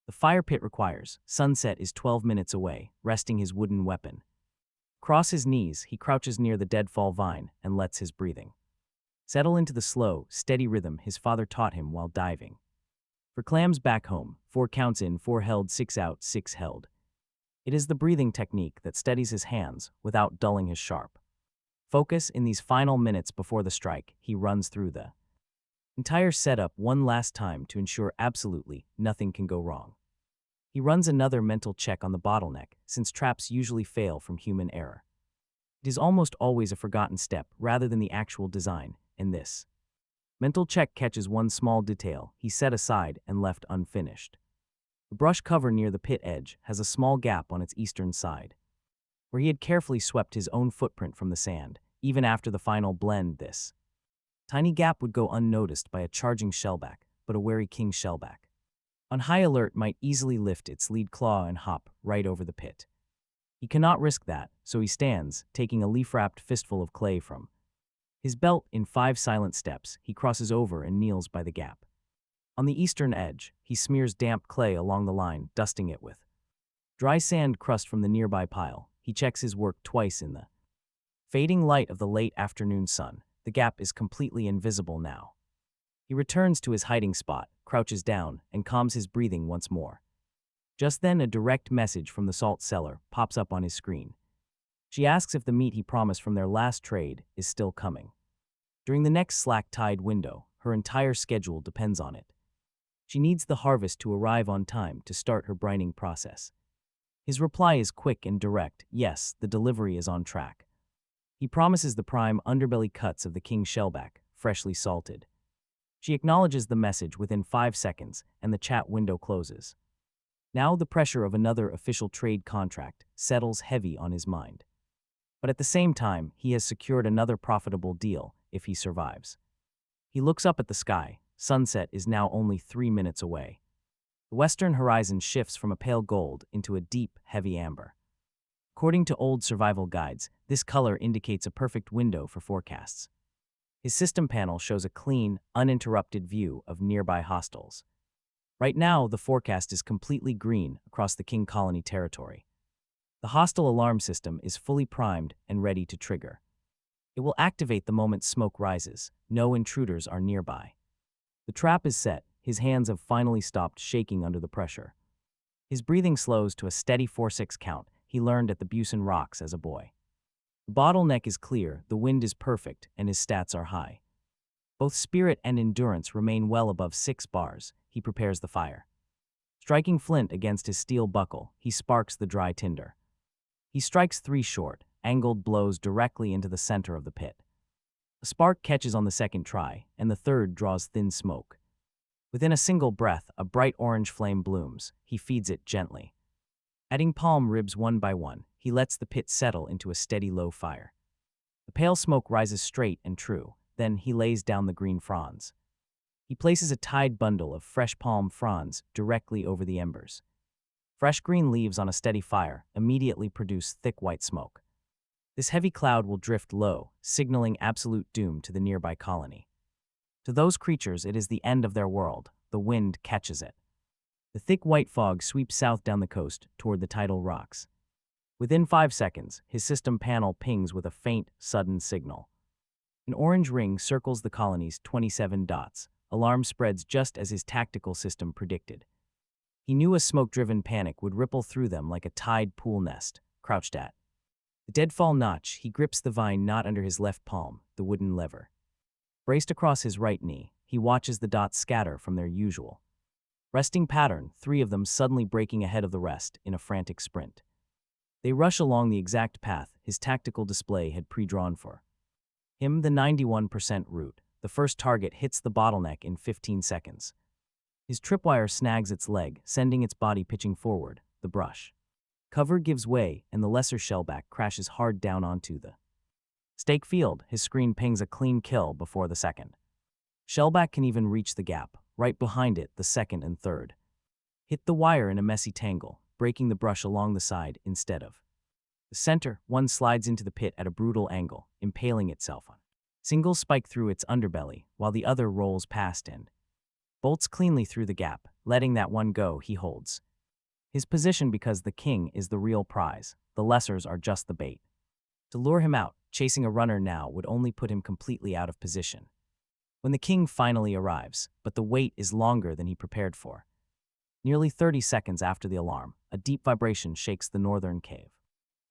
the fire pit requires. Sunset is 12 minutes away, resting his wooden weapon. Across his knees, he crouches near the deadfall vine and lets his breathing settle into the slow, steady rhythm his father taught him while diving. For clams back home, 4 counts in, 4 held, 6 out, 6 held. It is the breathing technique that steadies his hands without dulling his sharp focus. In these final minutes before the strike, he runs through the entire setup one last time to ensure absolutely nothing can go wrong. He runs another mental check on the bottleneck, since traps usually fail from human error. It is almost always a forgotten step rather than the actual design, and this mental check catches one small detail he set aside and left unfinished. The brush cover near the pit edge has a small gap on its eastern side, where he had carefully swept his own footprint from the sand. Even after the final blend, this tiny gap would go unnoticed by a charging shellback, but a wary king shellback, on high alert, might easily lift its lead claw and hop right over the pit. He cannot risk that, so he stands, taking a leaf-wrapped fistful of clay from his belt. In 5 silent steps, he crosses over and kneels by the gap. On the eastern edge, he smears damp clay along the line, dusting it with dry sand crust from the nearby pile. He checks his work twice in the fading light of the late afternoon sun. The gap is completely invisible now. He returns to his hiding spot, crouches down, and calms his breathing once more. Just then, a direct message from the salt cellar pops up on his screen. She asks if the meat he promised from their last trade is still coming. During the next slack tide window, her entire schedule depends on it. She needs the harvest to arrive on time to start her brining process. His reply is quick and direct. Yes, the delivery is on track. He promises the prime underbelly cuts of the king shellback, freshly salted. She acknowledges the message within 5 seconds, and the chat window closes. Now the pressure of another official trade contract settles heavy on his mind. But at the same time, he has secured another profitable deal if he survives. He looks up at the sky. Sunset is now only 3 minutes away. The western horizon shifts from a pale gold into a deep, heavy amber. According to old survival guides, this color indicates a perfect window for forecasts. His system panel shows a clean, uninterrupted view of nearby hostiles. Right now, the forecast is completely green across the King Colony territory. The hostile alarm system is fully primed and ready to trigger. It will activate the moment smoke rises. No intruders are nearby. The trap is set. His hands have finally stopped shaking under the pressure. His breathing slows to a steady 4-6 count he learned at the Busan Rocks as a boy. The bottleneck is clear, the wind is perfect, and his stats are high. Both spirit and endurance remain well above 6 bars. He prepares the fire. Striking flint against his steel buckle, he sparks the dry tinder. He strikes 3 short, angled blows directly into the center of the pit. A spark catches on the second try, and the third draws thin smoke. Within a single breath, a bright orange flame blooms. He feeds it gently. Adding palm ribs one by one, he lets the pit settle into a steady low fire. The pale smoke rises straight and true. Then he lays down the green fronds. He places a tied bundle of fresh palm fronds directly over the embers. Fresh green leaves on a steady fire immediately produce thick white smoke. This heavy cloud will drift low, signaling absolute doom to the nearby colony. To those creatures, it is the end of their world. The wind catches it. The thick white fog sweeps south down the coast toward the tidal rocks. Within 5 seconds, his system panel pings with a faint, sudden signal. An orange ring circles the colony's 27 dots. Alarm spreads just as his tactical system predicted. He knew a smoke-driven panic would ripple through them like a tide pool nest, crouched at the deadfall notch. He grips the vine knot under his left palm, the wooden lever. Braced across his right knee, he watches the dots scatter from their usual resting pattern, 3 of them suddenly breaking ahead of the rest in a frantic sprint. They rush along the exact path his tactical display had pre-drawn for him, the 91% route. The first target hits the bottleneck in 15 seconds. His tripwire snags its leg, sending its body pitching forward. The brush cover gives way, and the lesser shellback crashes hard down onto the stake field. His screen pings a clean kill before the second Shellback can even reach the gap. Right behind it, the second and third hit the wire in a messy tangle, breaking the brush along the side instead of the center. One slides into the pit at a brutal angle, impaling itself on single spike through its underbelly, while the other rolls past and bolts cleanly through the gap, letting that one go. He holds his position because the king is the real prize. The lessers are just the bait. To lure him out, chasing a runner now would only put him completely out of position. When the king finally arrives, but the wait is longer than he prepared for. Nearly 30 seconds after the alarm, a deep vibration shakes the northern cave.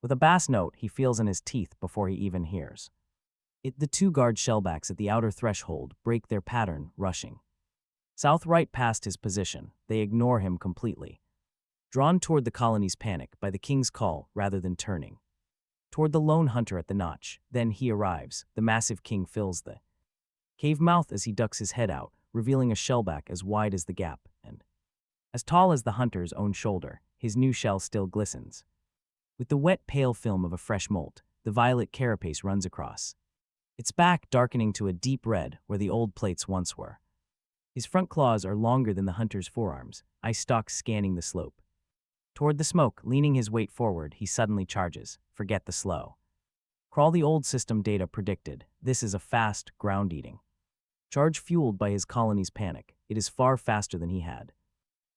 With a bass note he feels in his teeth before he even hears it, the two guard shellbacks at the outer threshold break their pattern, rushing south right past his position. They ignore him completely, drawn toward the colony's panic by the king's call rather than turning toward the lone hunter at the notch. Then he arrives. The massive king fills the cave mouth as he ducks his head out, revealing a shellback as wide as the gap and as tall as the hunter's own shoulder. His new shell still glistens with the wet, pale film of a fresh molt. The violet carapace runs across its back, darkening to a deep red where the old plates once were. His front claws are longer than the hunter's forearms, eye stalks scanning the slope. Toward the smoke, leaning his weight forward, he suddenly charges. Forget the slow crawl the old system data predicted. This is a fast, ground-eating charge fueled by his colony's panic. It is far faster than he had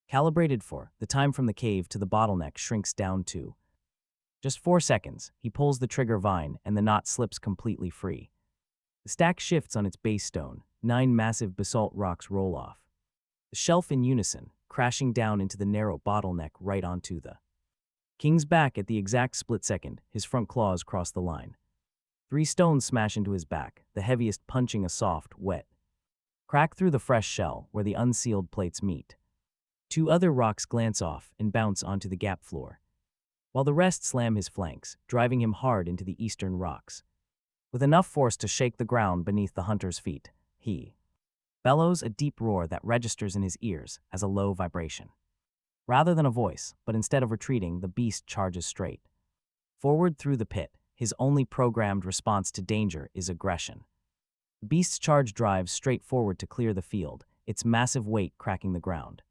calibrated for. The time from the cave to the bottleneck shrinks down to just 4 seconds. He pulls the trigger vine and the knot slips completely free. The stack shifts on its base stone. 9 massive basalt rocks roll off the shelf in unison, crashing down into the narrow bottleneck right onto the king's back. At the exact split second, his front claws cross the line. 3 stones smash into his back, the heaviest punching a soft, wet crack through the fresh shell where the unsealed plates meet. 2 other rocks glance off and bounce onto the gap floor, while the rest slam his flanks, driving him hard into the eastern rocks. With enough force to shake the ground beneath the hunter's feet, he bellows a deep roar that registers in his ears as a low vibration. Rather than a voice, but instead of retreating, the beast charges straight forward through the pit. His only programmed response to danger is aggression. The beast's charge drives straight forward to clear the field, its massive weight cracking the ground.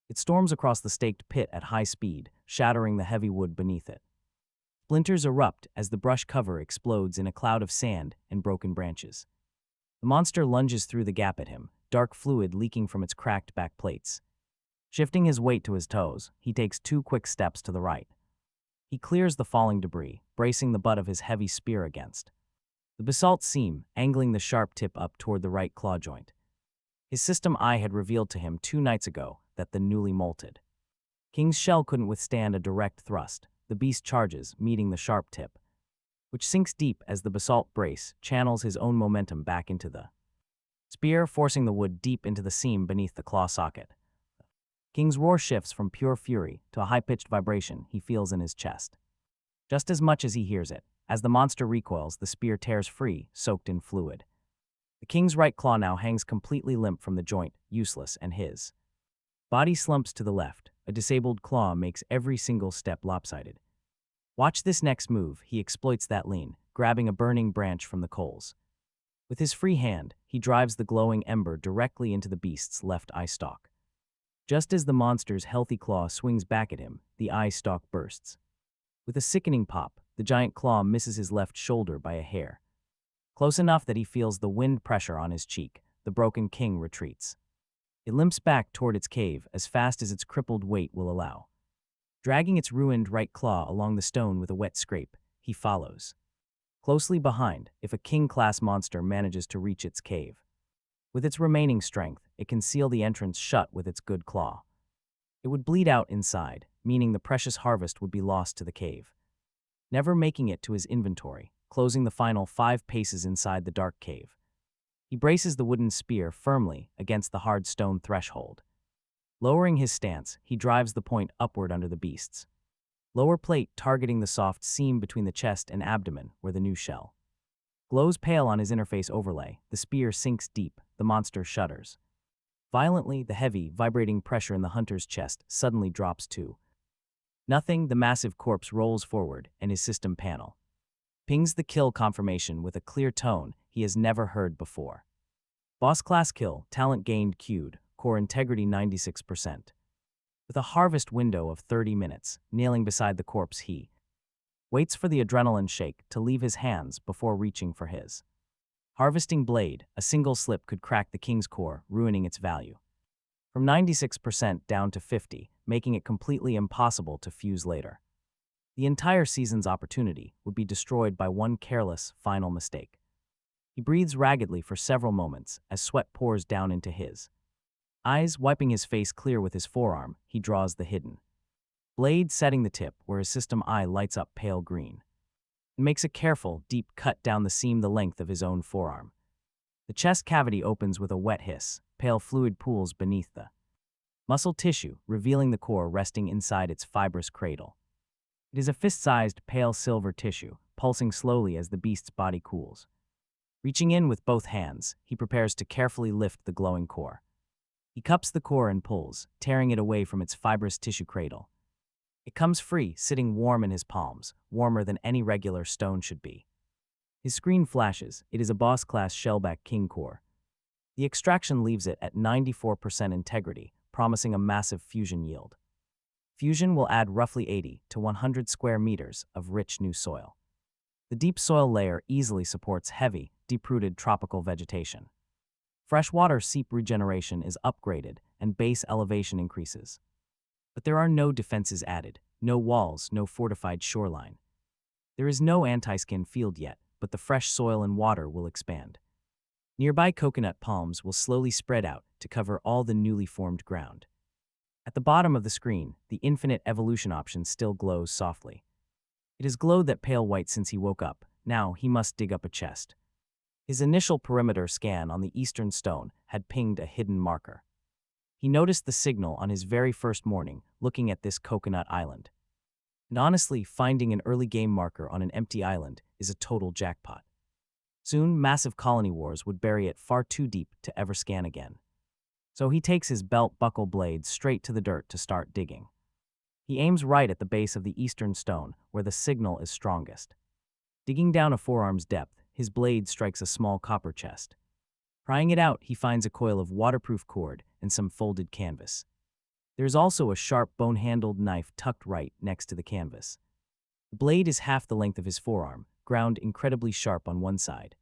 It storms across the staked pit at high speed, shattering the heavy wood beneath it. Splinters erupt as the brush cover explodes in a cloud of sand and broken branches. The monster lunges through the gap at him, dark fluid leaking from its cracked back plates. Shifting his weight to his toes, he takes 2 quick steps to the right. He clears the falling debris, bracing the butt of his heavy spear against the basalt seam, angling the sharp tip up toward the right claw joint. His system eye had revealed to him 2 nights ago that the newly molted king's shell couldn't withstand a direct thrust. The beast charges, meeting the sharp tip, which sinks deep as the basalt brace channels his own momentum back into the spear, forcing the wood deep into the seam beneath the claw socket. King's roar shifts from pure fury to a high-pitched vibration he feels in his chest. Just as much as he hears it, as the monster recoils, the spear tears free, soaked in fluid. The king's right claw now hangs completely limp from the joint, useless, and his body slumps to the left. A disabled claw makes every single step lopsided. Watch this next move. He exploits that lean, grabbing a burning branch from the coals. With his free hand, he drives the glowing ember directly into the beast's left eye stalk. Just as the monster's healthy claw swings back at him, the eye stalk bursts. With a sickening pop, the giant claw misses his left shoulder by a hair. Close enough that he feels the wind pressure on his cheek. The broken king retreats. It limps back toward its cave as fast as its crippled weight will allow. Dragging its ruined right claw along the stone with a wet scrape, he follows closely behind. If a king-class monster manages to reach its cave, with its remaining strength, it can seal the entrance shut with its good claw. It would bleed out inside, meaning the precious harvest would be lost to the cave, never making it to his inventory, closing the final 5 paces inside the dark cave. He braces the wooden spear firmly against the hard stone threshold. Lowering his stance, he drives the point upward under the beast's lower plate, targeting the soft seam between the chest and abdomen where the new shell glows pale on his interface overlay. The spear sinks deep. The monster shudders violently. The heavy, vibrating pressure in the hunter's chest suddenly drops to nothing. The massive corpse rolls forward, and his system panel pings the kill confirmation with a clear tone he has never heard before. Boss class kill, talent gained queued, core integrity 96%. With a harvest window of 30 minutes, kneeling beside the corpse he waits for the adrenaline shake to leave his hands before reaching for his harvesting blade. A single slip could crack the king's core, ruining its value. From 96% down to 50, making it completely impossible to fuse later. The entire season's opportunity would be destroyed by one careless, final mistake. He breathes raggedly for several moments as sweat pours down into his eyes. Wiping his face clear with his forearm, he draws the hidden blade, setting the tip where his system eye lights up pale green. It makes a careful, deep cut down the seam the length of his own forearm. The chest cavity opens with a wet hiss, pale fluid pools beneath the muscle tissue, revealing the core resting inside its fibrous cradle. It is a fist-sized, pale silver tissue, pulsing slowly as the beast's body cools. Reaching in with both hands, he prepares to carefully lift the glowing core. He cups the core and pulls, tearing it away from its fibrous tissue cradle. It comes free, sitting warm in his palms, warmer than any regular stone should be. His screen flashes. It is a boss-class Shellback King core. The extraction leaves it at 94% integrity, promising a massive fusion yield. Fusion will add roughly 80 to 100 square meters of rich new soil. The deep soil layer easily supports heavy, deep-rooted tropical vegetation. Freshwater seep regeneration is upgraded and base elevation increases. But there are no defenses added, no walls, no fortified shoreline. There is no anti-skin field yet, but the fresh soil and water will expand. Nearby coconut palms will slowly spread out to cover all the newly formed ground. At the bottom of the screen, the infinite evolution option still glows softly. It has glowed that pale white since he woke up. Now he must dig up a chest. His initial perimeter scan on the eastern stone had pinged a hidden marker. He noticed the signal on his very first morning, looking at this coconut island. And honestly, finding an early game marker on an empty island is a total jackpot. Soon, massive colony wars would bury it far too deep to ever scan again. So he takes his belt buckle blade straight to the dirt to start digging. He aims right at the base of the eastern stone, where the signal is strongest. Digging down a forearm's depth, his blade strikes a small copper chest. Prying it out, he finds a coil of waterproof cord and some folded canvas. There is also a sharp bone-handled knife tucked right next to the canvas. The blade is half the length of his forearm, ground incredibly sharp on one side.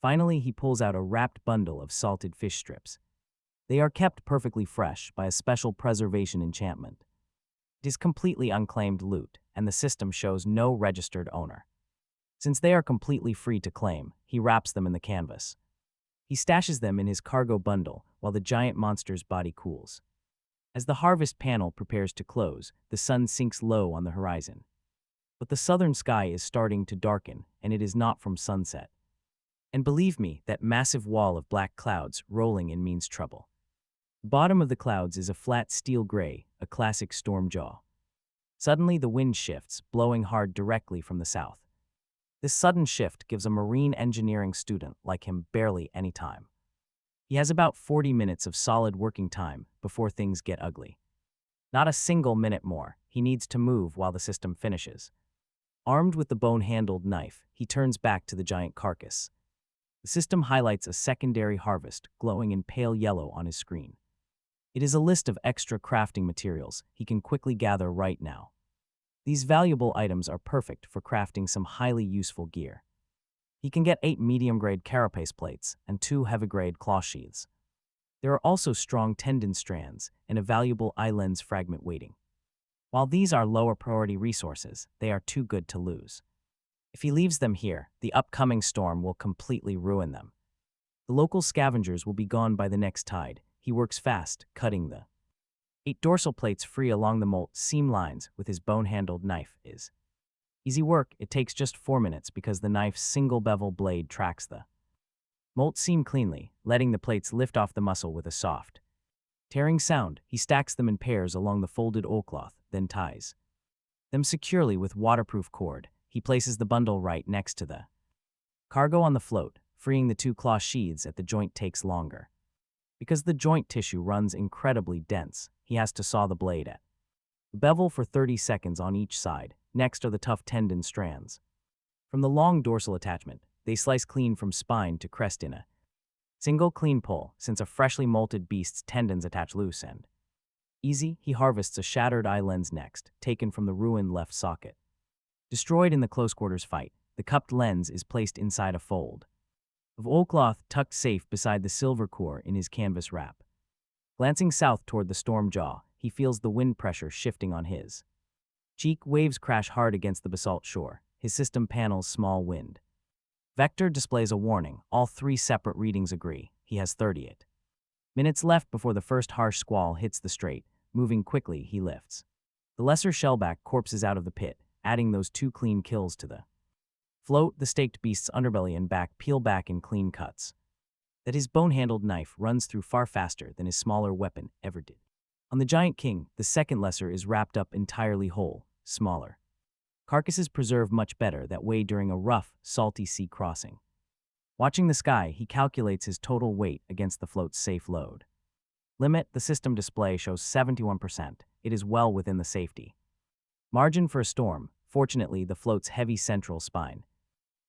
Finally, he pulls out a wrapped bundle of salted fish strips. They are kept perfectly fresh by a special preservation enchantment. It is completely unclaimed loot, and the system shows no registered owner. Since they are completely free to claim, he wraps them in the canvas. He stashes them in his cargo bundle while the giant monster's body cools. As the harvest panel prepares to close, the sun sinks low on the horizon. But the southern sky is starting to darken, and it is not from sunset. And believe me, that massive wall of black clouds rolling in means trouble. The bottom of the clouds is a flat steel gray, a classic storm jaw. Suddenly the wind shifts, blowing hard directly from the south. This sudden shift gives a marine engineering student like him barely any time. He has about 40 minutes of solid working time before things get ugly. Not a single minute more. He needs to move while the system finishes. Armed with the bone-handled knife, he turns back to the giant carcass. The system highlights a secondary harvest glowing in pale yellow on his screen. It is a list of extra crafting materials he can quickly gather right now. These valuable items are perfect for crafting some highly useful gear. He can get 8 medium-grade carapace plates and 2 heavy-grade claw sheaths. There are also strong tendon strands and a valuable eye lens fragment waiting. While these are lower priority resources, they are too good to lose. If he leaves them here, the upcoming storm will completely ruin them. The local scavengers will be gone by the next tide. He works fast, cutting the 8 dorsal plates free along the molt seam lines with his bone-handled knife is easy work. It takes just 4 minutes because the knife's single bevel blade tracks the molt seam cleanly, letting the plates lift off the muscle with a soft, tearing sound. He stacks them in pairs along the folded oilcloth, then ties them securely with waterproof cord. He places the bundle right next to the cargo on the float. Freeing the 2 claw sheaths at the joint takes longer. Because the joint tissue runs incredibly dense, he has to saw the blade at the bevel for 30 seconds on each side. Next are the tough tendon strands. From the long dorsal attachment, they slice clean from spine to crest in a Single clean pull, since a freshly molted beast's tendons attach loose end. Easy, he harvests a shattered eye lens next, taken from the ruined left socket. Destroyed in the close quarters fight, the cupped lens is placed inside a fold of oilcloth tucked safe beside the silver core in his canvas wrap. Glancing south toward the storm jaw, he feels the wind pressure shifting on his cheek. Waves crash hard against the basalt shore. His system panels small wind. Vector displays a warning. All 3 separate readings agree. He has 38 minutes left before the first harsh squall hits the strait. Moving quickly, he lifts the lesser shellback corpses out of the pit, adding those 2 clean kills to the float. The staked beast's underbelly and back peel back in clean cuts that his bone-handled knife runs through far faster than his smaller weapon ever did. On the giant king, the second lesser is wrapped up entirely whole, smaller carcasses preserve much better that way during a rough, salty sea crossing. Watching the sky, he calculates his total weight against the float's safe load limit. The system display shows 71%. It is well within the safety margin for a storm. Fortunately, the float's heavy central spine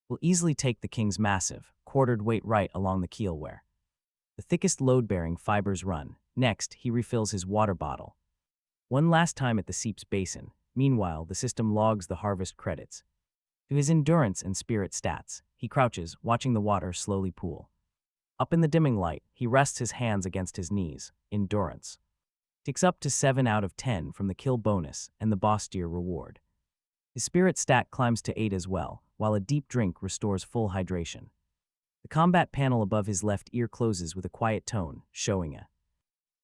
will easily take the king's massive, quartered weight right along the keel where the thickest load-bearing fibers run. Next, he refills his water bottle one last time at the seep's basin. Meanwhile, the system logs the harvest credits to his endurance and spirit stats. He crouches, watching the water slowly pool. Up in the dimming light, he rests his hands against his knees. Endurance ticks up to 7 out of 10 from the kill bonus and the boss tier reward. His spirit stat climbs to 8 as well, while a deep drink restores full hydration. The combat panel above his left ear closes with a quiet tone, showing a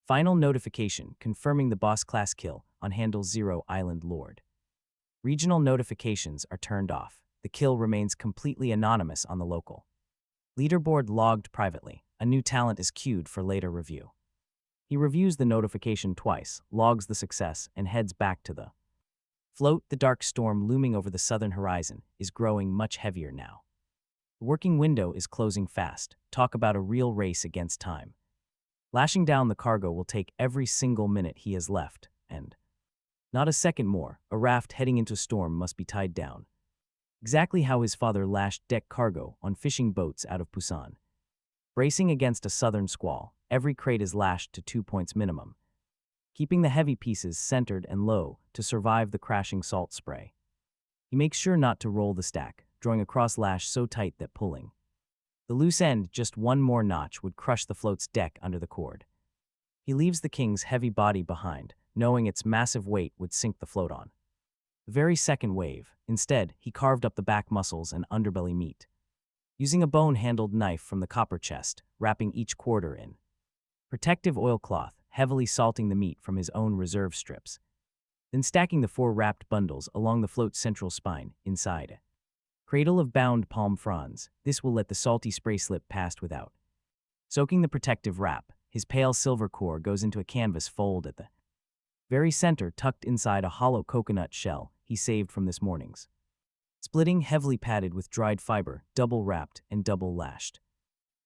final notification confirming the boss class kill on Handle 0 Island Lord. Regional notifications are turned off. The kill remains completely anonymous on the local leaderboard, logged privately. A new talent is queued for later review. He reviews the notification twice, logs the success, and heads back to the float. The dark storm looming over the southern horizon is growing much heavier now. The working window is closing fast. Talk about a real race against time. Lashing down the cargo will take every single minute he has left, and not a second more. A raft heading into storm must be tied down. Exactly how his father lashed deck cargo on fishing boats out of Busan. Bracing against a southern squall, every crate is lashed to 2 points minimum, keeping the heavy pieces centered and low to survive the crashing salt spray. He makes sure not to roll the stack, drawing a cross lash so tight that pulling the loose end just one more notch would crush the float's deck under the cord. He leaves the king's heavy body behind, knowing its massive weight would sink the float on the very second wave. Instead, he carved up the back muscles and underbelly meat, using a bone-handled knife from the copper chest, wrapping each quarter in protective oilcloth, heavily salting the meat from his own reserve strips, then stacking the 4 wrapped bundles along the float's central spine, inside a cradle of bound palm fronds. This will let the salty spray slip past without soaking the protective wrap. His pale silver core goes into a canvas fold at the very center, tucked inside a hollow coconut shell he saved from this morning's splitting, heavily padded with dried fiber, double wrapped and double lashed.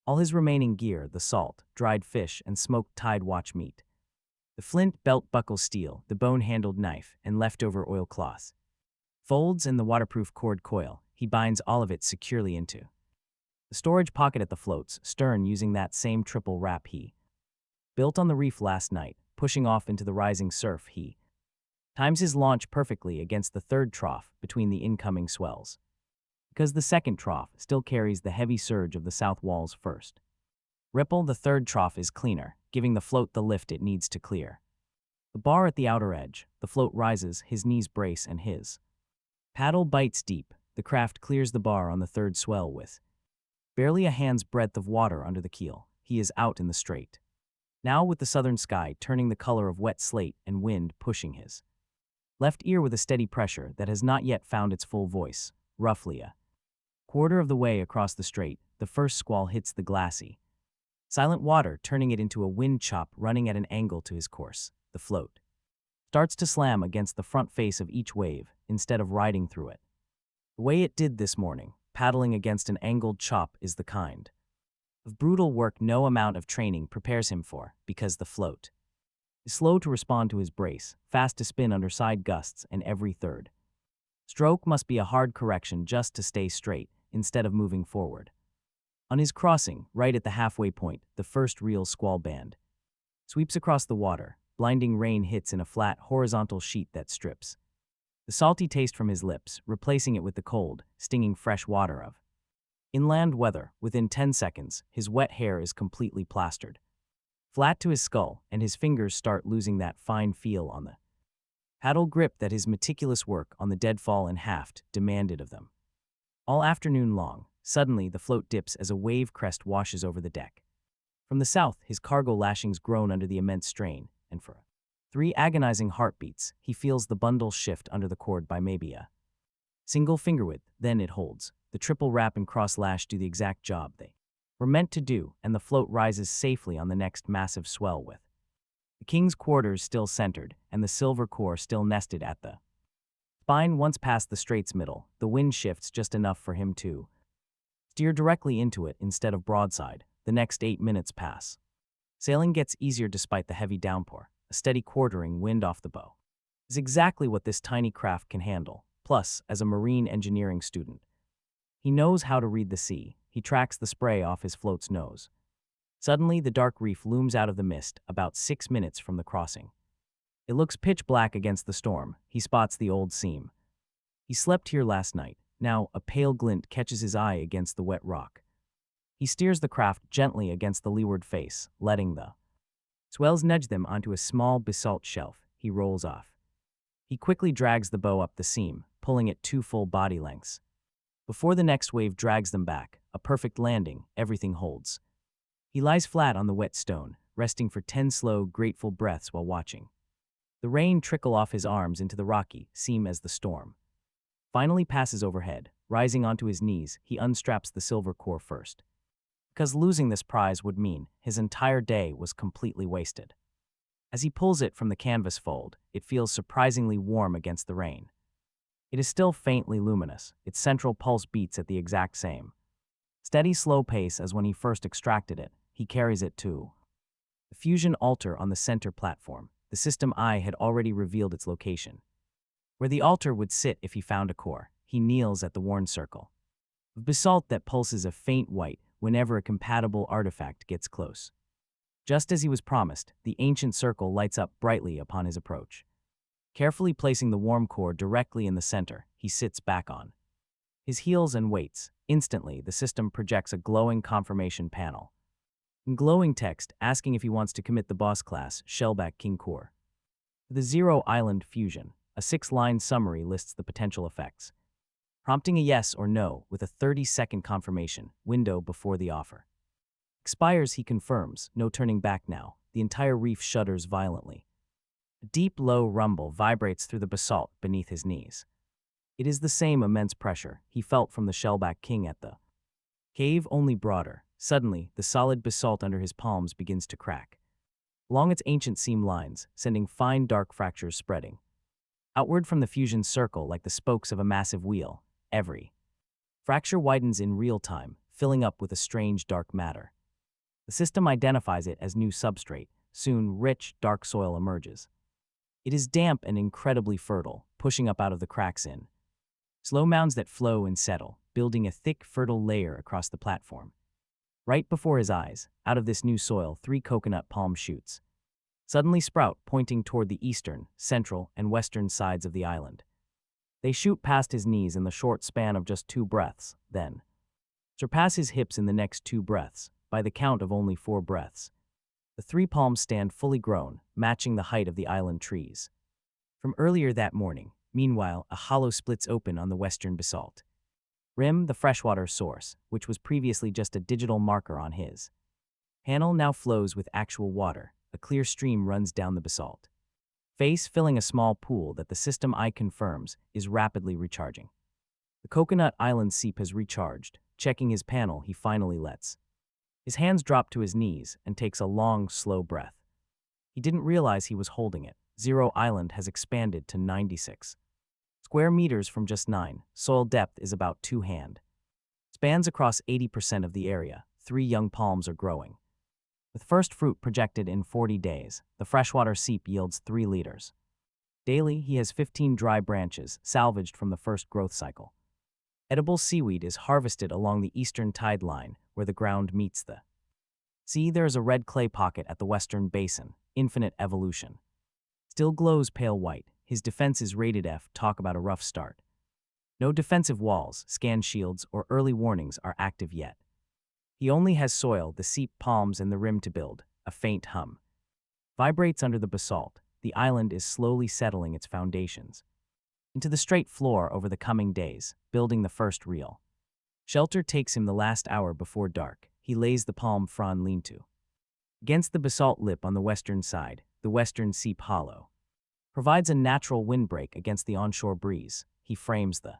All his remaining gear, the salt, dried fish, and smoked tide watch meat, the flint belt buckle steel, the bone-handled knife, and leftover oilcloth folds, and the waterproof cord coil. He binds all of it securely into the storage pocket at the float's stern using that same triple wrap he built on the reef last night. Pushing off into the rising surf, he times his launch perfectly against the third trough between the incoming swells, because the second trough still carries the heavy surge of the south wall's first ripple. The third trough is cleaner, giving the float the lift it needs to clear the bar at the outer edge. The float rises, his knees brace, and his paddle bites deep. The craft clears the bar on the third swell with barely a hand's breadth of water under the keel. He is out in the strait now, with the southern sky turning the color of wet slate and wind pushing his left ear with a steady pressure that has not yet found its full voice. Roughly a quarter of the way across the strait, the first squall hits the glassy, silent water, turning it into a wind chop running at an angle to his course. The float starts to slam against the front face of each wave instead of riding through it, the way it did this morning. Paddling against an angled chop is the kind of brutal work no amount of training prepares him for, because the float is slow to respond to his brace, fast to spin under side gusts, and every third stroke must be a hard correction just to stay straight instead of moving forward. On his crossing, right at the halfway point, the first real squall band sweeps across the water. Blinding rain hits in a flat, horizontal sheet that strips the salty taste from his lips, replacing it with the cold, stinging fresh water of inland weather. Within 10 seconds, his wet hair is completely plastered flat to his skull, and his fingers start losing that fine feel on the paddle grip that his meticulous work on the deadfall and haft demanded of them. All afternoon long, suddenly the float dips as a wave crest washes over the deck. From the south, his cargo lashings groan under the immense strain, and for 3 agonizing heartbeats, he feels the bundle shift under the cord by maybe a single finger width. Then it holds. The triple wrap and cross lash do the exact job they were meant to do, and the float rises safely on the next massive swell with the king's quarters still centered and the silver core still nested at the spine. Once past the strait's middle, the wind shifts just enough for him to steer directly into it instead of broadside. The next 8 minutes pass. Sailing gets easier despite the heavy downpour. A steady quartering wind off the bow is exactly what this tiny craft can handle. Plus, as a marine engineering student, he knows how to read the sea. He tracks the spray off his float's nose. Suddenly, the dark reef looms out of the mist about 6 minutes from the crossing. It looks pitch black against the storm. He spots the old seam. He slept here last night. Now, a pale glint catches his eye against the wet rock. He steers the craft gently against the leeward face, letting the swells nudge them onto a small basalt shelf. He rolls off. He quickly drags the bow up the seam, pulling it 2 full body lengths. Before the next wave drags them back, a perfect landing, everything holds. He lies flat on the wet stone, resting for 10 slow, grateful breaths while watching the rain trickle off his arms into the rocky seam as the storm finally passes overhead. Rising onto his knees, he unstraps the silver core first, because losing this prize would mean his entire day was completely wasted. As he pulls it from the canvas fold, it feels surprisingly warm against the rain. It is still faintly luminous. Its central pulse beats at the exact same steady, slow pace as when he first extracted it. He carries it to the fusion altar on the center platform. The system eye had already revealed its location, where the altar would sit if he found a core. He kneels at the worn circle of basalt that pulses a faint white whenever a compatible artifact gets close. Just as he was promised, the ancient circle lights up brightly upon his approach. Carefully placing the warm core directly in the center, he sits back on his heels and waits. Instantly, the system projects a glowing confirmation panel in glowing text asking if he wants to commit the boss class Shellback King Core. The Zero Island Fusion, a 6-line summary lists the potential effects, prompting a yes or no with a 30-second confirmation window before the offer expires. He confirms, no turning back now. The entire reef shudders violently. A deep, low rumble vibrates through the basalt beneath his knees. It is the same immense pressure he felt from the Shellback King at the cave, only broader. Suddenly, the solid basalt under his palms begins to crack along its ancient seam lines, sending fine dark fractures spreading outward from the fusion circle like the spokes of a massive wheel. Every fracture widens in real time, filling up with a strange dark matter. The system identifies it as new substrate. Soon, rich, dark soil emerges. It is damp and incredibly fertile, pushing up out of the cracks in slow mounds that flow and settle, building a thick, fertile layer across the platform. Right before his eyes, out of this new soil, 3 coconut palm shoots suddenly sprout, pointing toward the eastern, central, and western sides of the island. They shoot past his knees in the short span of just 2 breaths, then surpass his hips in the next 2 breaths, by the count of only 4 breaths. The 3 palms stand fully grown, matching the height of the island trees. From earlier that morning, meanwhile, a hollow splits open on the western basalt rim, the freshwater source, which was previously just a digital marker on his panel, now flows with actual water. A clear stream runs down the basalt face, filling a small pool that the system eye confirms is rapidly recharging. The coconut island seep has recharged. Checking his panel, he finally lets his hands drop to his knees and takes a long, slow breath. He didn't realize he was holding it. Zero Island has expanded to 96 square meters from just 9. Soil depth is about 2 hand. Spans across 80% of the area. 3 young palms are growing, with first fruit projected in 40 days. The freshwater seep yields 3 liters daily. He has 15 dry branches salvaged from the first growth cycle. Edible seaweed is harvested along the eastern tide line where the ground meets the sea. There is a red clay pocket at the western basin, infinite evolution. Still glows pale white. His defense is rated F. Talk about a rough start. No defensive walls, scan shields, or early warnings are active yet. He only has soil, the seep palms, and the rim to build. A faint hum vibrates under the basalt. The island is slowly settling its foundations into the straight floor over the coming days, building the first real shelter. Takes him the last hour before dark. He lays the palm frond lean-to against the basalt lip on the western side. The western seep hollow provides a natural windbreak against the onshore breeze. He frames the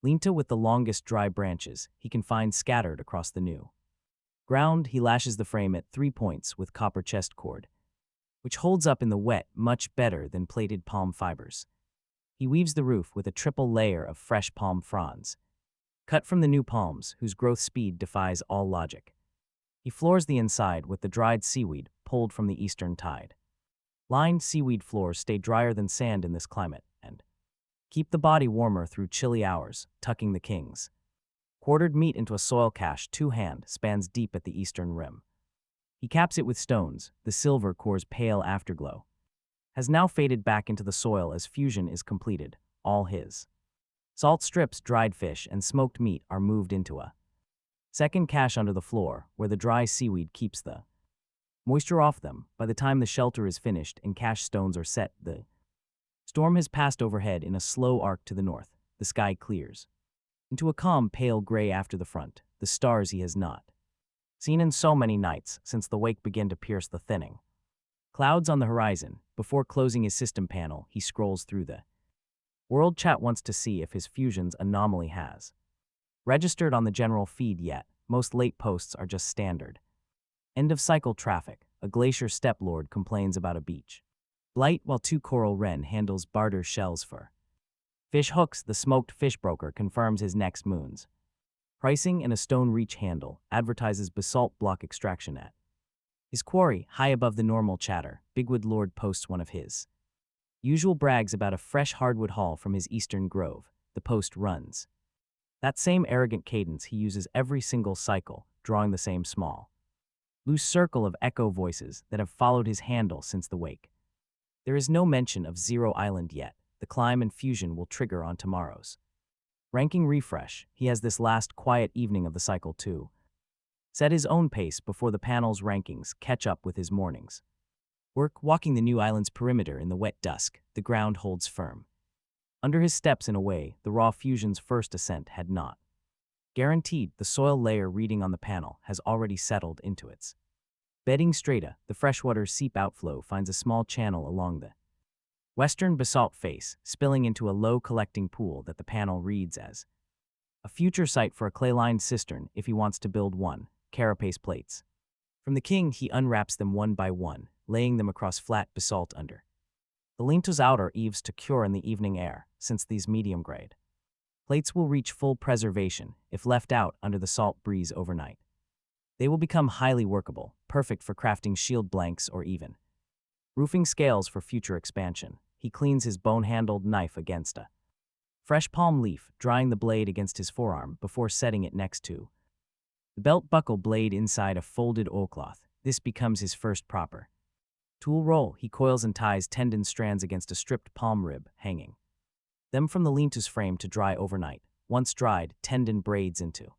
lean-to with the longest dry branches he can find scattered across the new ground. He lashes the frame at 3 points with copper chest cord, which holds up in the wet much better than plaited palm fibers. He weaves the roof with a triple layer of fresh palm fronds, cut from the new palms whose growth speed defies all logic. He floors the inside with the dried seaweed pulled from the eastern tide. Lined seaweed floors stay drier than sand in this climate and keep the body warmer through chilly hours. Tucking the king's quartered meat into a soil cache 2-hand spans deep at the eastern rim. He caps it with stones. The silver core's pale afterglow has now faded back into the soil as fusion is completed. All his salt strips, dried fish, and smoked meat are moved into a second cache under the floor, where the dry seaweed keeps the moisture off them. By the time the shelter is finished and cache stones are set, the storm has passed overhead in a slow arc to the north. The sky clears into a calm pale gray after the front. The stars he has not seen in so many nights since the wake began to pierce the thinning clouds on the horizon. Before closing his system panel, he scrolls through the world chat wants to see if his fusion's anomaly has registered on the general feed yet. Most late posts are just standard end of cycle traffic. A glacier steppe lord complains about a beach blight while 2 coral wren handles barter shells for fish hooks. The smoked fish broker confirms his next moon's pricing, and a stone reach handle advertises basalt block extraction at his quarry high above the normal chatter. Bigwood lord posts one of his usual brags about a fresh hardwood haul from his eastern grove. The post runs that same arrogant cadence he uses every single cycle, drawing the same small, loose circle of echo voices that have followed his handle since the wake. There is no mention of Zero Island yet. The climb and fusion will trigger on tomorrow's ranking refresh. He has this last quiet evening of the cycle to set his own pace before the panel's rankings catch up with his mornings work. Walking the new island's perimeter in the wet dusk, the ground holds firm under his steps in a way the raw fusion's first ascent had not guaranteed. The soil layer reading on the panel has already settled into its bedding strata. The freshwater seep outflow finds a small channel along the western basalt face, spilling into a low collecting pool that the panel reads as a future site for a clay-lined cistern if he wants to build one. Carapace plates from the king. He unwraps them one by one, laying them across flat basalt under the lean-to's outer eaves to cure in the evening air. Since these medium-grade plates will reach full preservation if left out under the salt breeze overnight, they will become highly workable, perfect for crafting shield blanks or even roofing scales for future expansion. He cleans his bone-handled knife against a fresh palm leaf, drying the blade against his forearm before setting it next to the belt buckle blade inside a folded oilcloth. This becomes his first proper tool roll. He coils and ties tendon strands against a stripped palm rib, hanging them from the lean-to's frame to dry overnight. Once dried, tendon braids into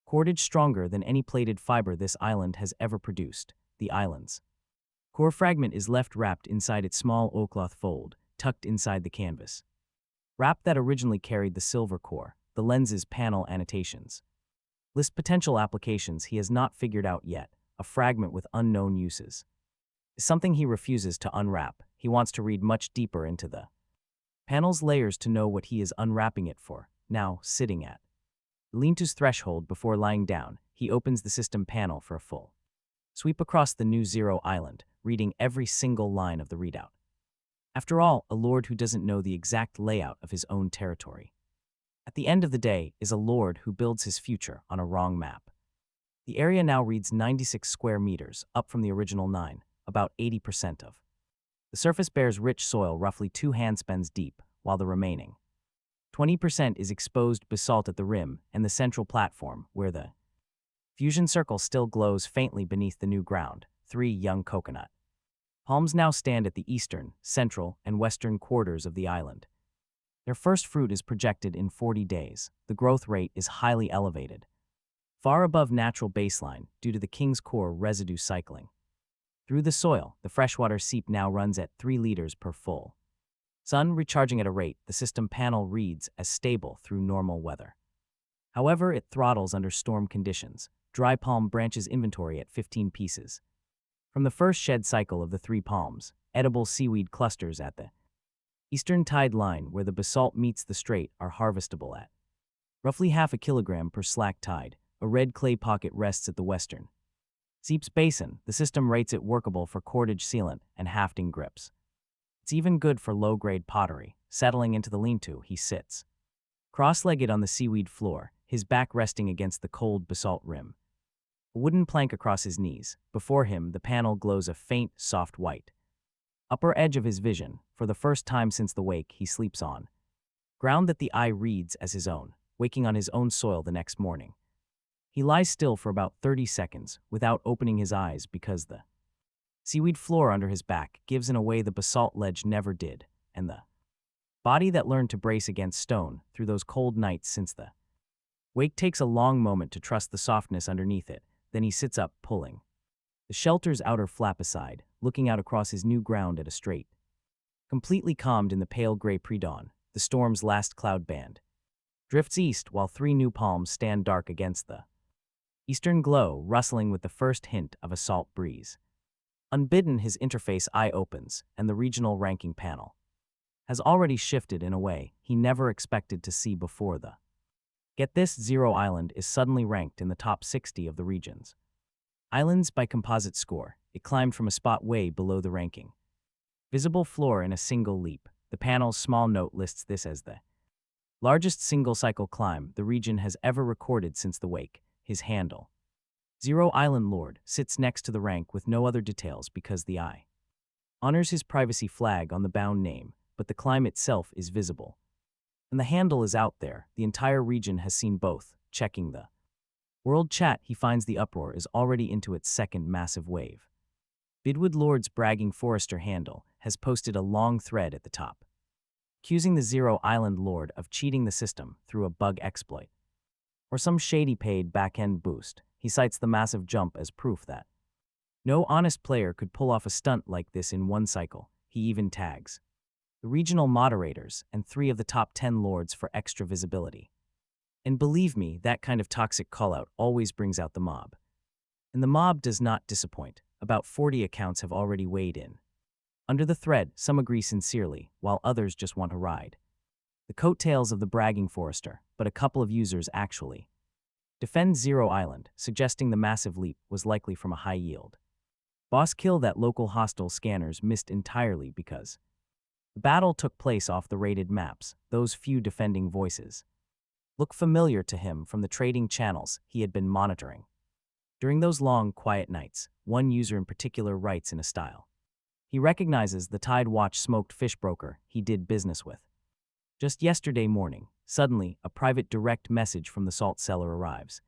cordage stronger than any plaited fiber this island has ever produced. The island's core fragment is left wrapped inside its small oilcloth fold, tucked inside the canvas wrap that originally carried the silver core. The lens's panel annotations list potential applications he has not figured out yet. A fragment with unknown uses is something he refuses to unwrap. He wants to read much deeper into the panel's layers to know what he is unwrapping it for. Now, sitting at lean-to's threshold before lying down, he opens the system panel for a full sweep across the new Zero Island, reading every single line of the readout. After all, a lord who doesn't know the exact layout of his own territory at the end of the day is a lord who builds his future on a wrong map. The area now reads 96 square meters, up from the original 9, about 80% of the surface bears rich soil roughly 2 handspans deep, while the remaining 20% is exposed basalt at the rim and the central platform, where the fusion circle still glows faintly beneath the new ground. 3. Young coconut. Palms now stand at the eastern, central, and western quarters of the island. Their first fruit is projected in 40 days. The growth rate is highly elevated, far above natural baseline due to the King's Core residue cycling. Through the soil, the freshwater seep now runs at 3 liters per full sun, recharging at a rate the system panel reads as stable through normal weather. However, it throttles under storm conditions. Dry palm branches inventory at 15 pieces. From the first shed cycle of the 3 palms, edible seaweed clusters at the eastern tide line where the basalt meets the strait are harvestable at roughly half a kilogram per slack tide. A red clay pocket rests at the western seep's basin. The system rates it workable for cordage sealant and hafting grips. It's even good for low-grade pottery. Settling into the lean-to, he sits cross-legged on the seaweed floor, his back resting against the cold basalt rim. A wooden plank across his knees. Before him, the panel glows a faint, soft white. Upper edge of his vision, for the first time since the wake, he sleeps on ground that the eye reads as his own, waking on his own soil the next morning. He lies still for about 30 seconds without opening his eyes because the seaweed floor under his back gives in a way the basalt ledge never did, and the body that learned to brace against stone through those cold nights since the wake takes a long moment to trust the softness underneath it. Then he sits up, pulling the shelter's outer flap aside, looking out across his new ground at a strait completely calmed in the pale gray pre-dawn. The storm's last cloud band drifts east while 3 new palms stand dark against the eastern glow, rustling with the first hint of a salt breeze. Unbidden, his interface eye opens, and the regional ranking panel has already shifted in a way he never expected to see before. The Get this, Zero Island is suddenly ranked in the top 60 of the region's islands by composite score. It climbed from a spot way below the ranking visible floor in a single leap. The panel's small note lists this as the largest single-cycle climb the region has ever recorded since the wake. His handle, Zero Island Lord, sits next to the rank with no other details because the eye honors his privacy flag on the bound name, but the climb itself is visible. And the handle is out there. The entire region has seen both. Checking the world chat, he finds the uproar is already into its second massive wave. Bidwood Lord's bragging Forester handle has posted a long thread at the top, accusing the Zero Island Lord of cheating the system through a bug exploit or some shady paid back-end boost. He cites the massive jump as proof that no honest player could pull off a stunt like this in one cycle. He even tags the regional moderators and 3 of the top 10 lords for extra visibility. And believe me, that kind of toxic callout always brings out the mob. And the mob does not disappoint. About 40 accounts have already weighed in. Under the thread, some agree sincerely, while others just want to ride the coattails of the bragging Forester, but a couple of users actually defend Zero Island, suggesting the massive leap was likely from a high yield boss kill that local hostile scanners missed entirely because the battle took place off the rated maps. Those few defending voices look familiar to him from the trading channels he had been monitoring. During those long, quiet nights, one user in particular writes in a style he recognizes the Tide Watch smoked fish broker he did business with. Just yesterday morning, suddenly, a private direct message from the salt seller arrives.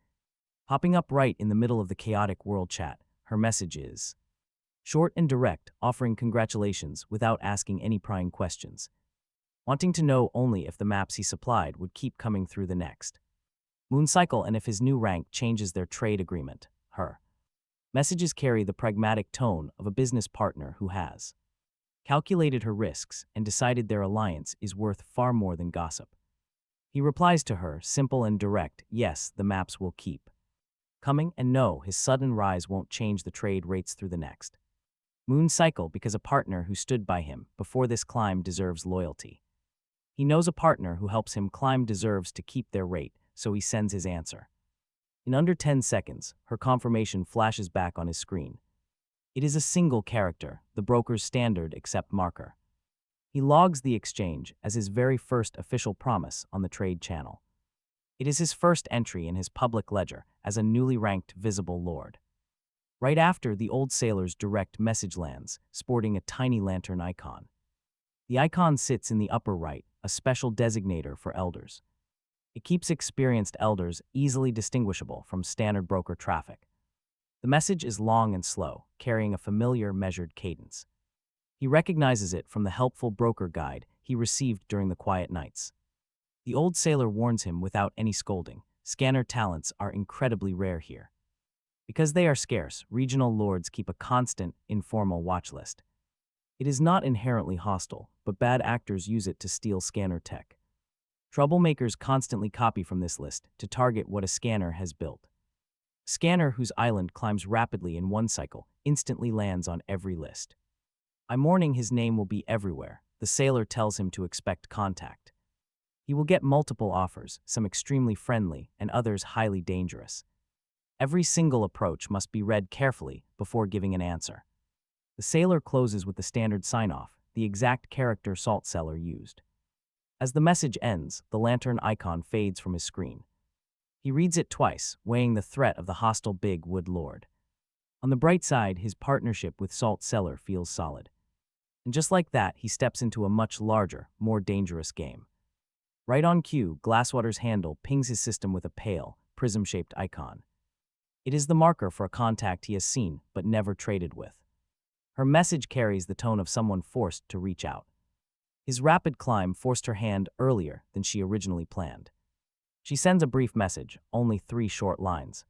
Popping up right in the middle of the chaotic world chat, her message is short and direct, offering congratulations without asking any prying questions, wanting to know only if the maps he supplied would keep coming through the next moon cycle and if his new rank changes their trade agreement. Her messages carry the pragmatic tone of a business partner who has calculated her risks and decided their alliance is worth far more than gossip. He replies to her, simple and direct, yes, the maps will keep coming, and no, his sudden rise won't change the trade rates through the next moon cycle because a partner who stood by him before this climb deserves loyalty. He knows a partner who helps him climb deserves to keep their rate, so he sends his answer. In under 10 seconds, her confirmation flashes back on his screen. It is a single character, the broker's standard accept marker. He logs the exchange as his very first official promise on the trade channel. It is his first entry in his public ledger as a newly ranked visible lord. Right after, the old sailor's direct message lands, sporting a tiny lantern icon. The icon sits in the upper right, a special designator for elders. It keeps experienced elders easily distinguishable from standard broker traffic. The message is long and slow, carrying a familiar, measured cadence. He recognizes it from the helpful broker guide he received during the quiet nights. The old sailor warns him without any scolding, scanner talents are incredibly rare here. Because they are scarce, regional lords keep a constant, informal watch list. It is not inherently hostile, but bad actors use it to steal scanner tech. Troublemakers constantly copy from this list to target what a scanner has built. A scanner whose island climbs rapidly in one cycle instantly lands on every list. By morning, his name will be everywhere. The sailor tells him to expect contact. He will get multiple offers, some extremely friendly and others highly dangerous. Every single approach must be read carefully before giving an answer. The sailor closes with the standard sign-off, the exact character salt seller used. As the message ends, the lantern icon fades from his screen. He reads it twice, weighing the threat of the hostile big wood lord. On the bright side, his partnership with salt seller feels solid. And just like that, he steps into a much larger, more dangerous game. Right on cue, Glasswater's handle pings his system with a pale, prism-shaped icon. It is the marker for a contact he has seen but never traded with. Her message carries the tone of someone forced to reach out. His rapid climb forced her hand earlier than she originally planned. She sends a brief message, only 3 short lines.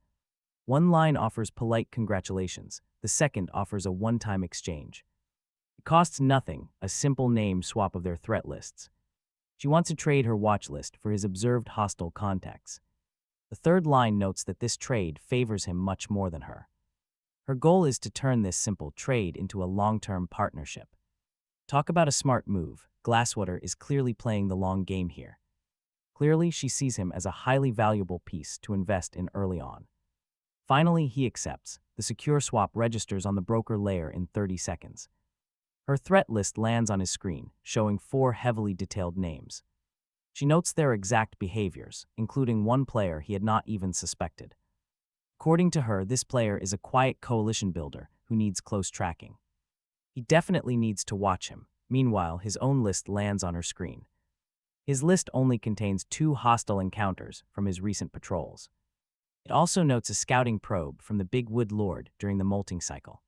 One line offers polite congratulations, the second offers a one-time exchange. It costs nothing, a simple name swap of their threat lists. She wants to trade her watch list for his observed hostile contacts. The third line notes that this trade favors him much more than her. Her goal is to turn this simple trade into a long-term partnership. Talk about a smart move. Glasswater is clearly playing the long game here. Clearly, she sees him as a highly valuable piece to invest in early on. Finally, he accepts. The secure swap registers on the broker layer in 30 seconds. Her threat list lands on his screen, showing 4 heavily detailed names. She notes their exact behaviors, including one player he had not even suspected. According to her, this player is a quiet coalition builder who needs close tracking. He definitely needs to watch him. Meanwhile, his own list lands on her screen. His list only contains 2 hostile encounters from his recent patrols. It also notes a scouting probe from the Big Wood Lord during the molting cycle.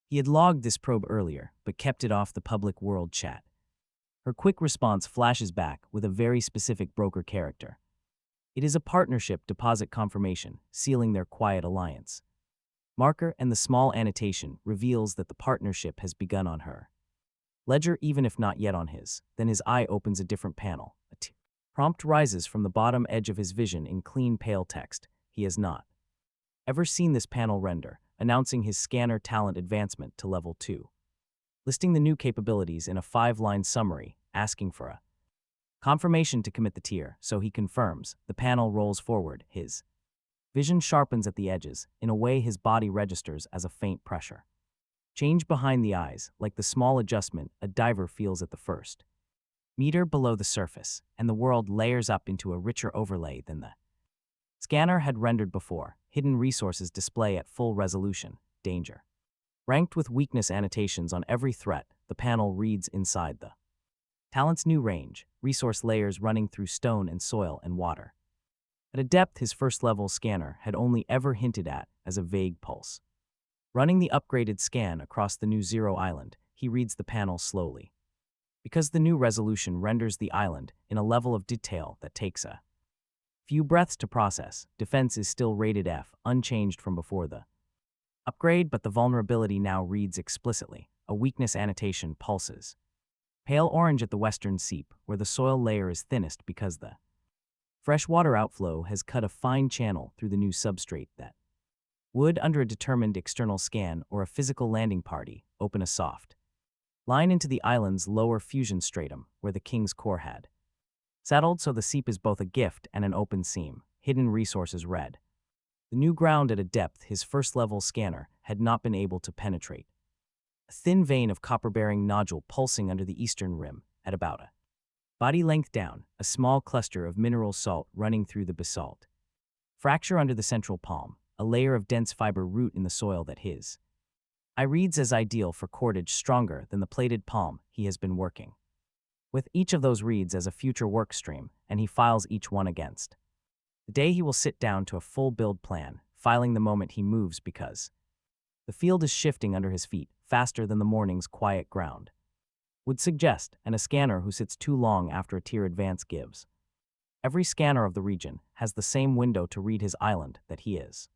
He had logged this probe earlier, but kept it off the public world chat. Her quick response flashes back with a very specific broker character. It is a partnership deposit confirmation, sealing their quiet alliance. Marker and the small annotation reveals that the partnership has begun on her. Ledger, even if not yet on his, then his eye opens a different panel. Prompt rises from the bottom edge of his vision in clean pale text. He has not ever seen this panel render, announcing his scanner talent advancement to level 2. Listing the new capabilities in a 5-line summary, asking for a confirmation to commit the tier, so he confirms. The panel rolls forward, his vision sharpens at the edges, in a way his body registers as a faint pressure. Change behind the eyes, like the small adjustment a diver feels at the first meter below the surface, and the world layers up into a richer overlay than the scanner had rendered before. Hidden resources display at full resolution. Danger. Ranked with weakness annotations on every threat, the panel reads inside the talent's new range, resource layers running through stone and soil and water. At a depth his first-level scanner had only ever hinted at as a vague pulse. Running the upgraded scan across the new Zero Island, he reads the panel slowly. Because the new resolution renders the island in a level of detail that takes a few breaths to process, defense is still rated F, unchanged from before the upgrade, but the vulnerability now reads explicitly. A weakness annotation pulses. Pale orange at the western seep, where the soil layer is thinnest because the fresh water outflow has cut a fine channel through the new substrate that would, under a determined external scan or a physical landing party, open a soft line into the island's lower fusion stratum, where the king's core had settled, so the seep is both a gift and an open seam. Hidden resources red. The new ground at a depth his first-level scanner had not been able to penetrate. A thin vein of copper-bearing nodule pulsing under the eastern rim, at about a body length down, a small cluster of mineral salt running through the basalt. Fracture under the central palm, a layer of dense fiber root in the soil that his eye reads as ideal for cordage stronger than the plated palm he has been working with each of those reads as a future work stream, and he files each one against the day he will sit down to a full build plan, filing the moment he moves because the field is shifting under his feet faster than the morning's quiet ground would suggest, and a scanner who sits too long after a tier advance gives. Every scanner of the region has the same window to read his island that he is.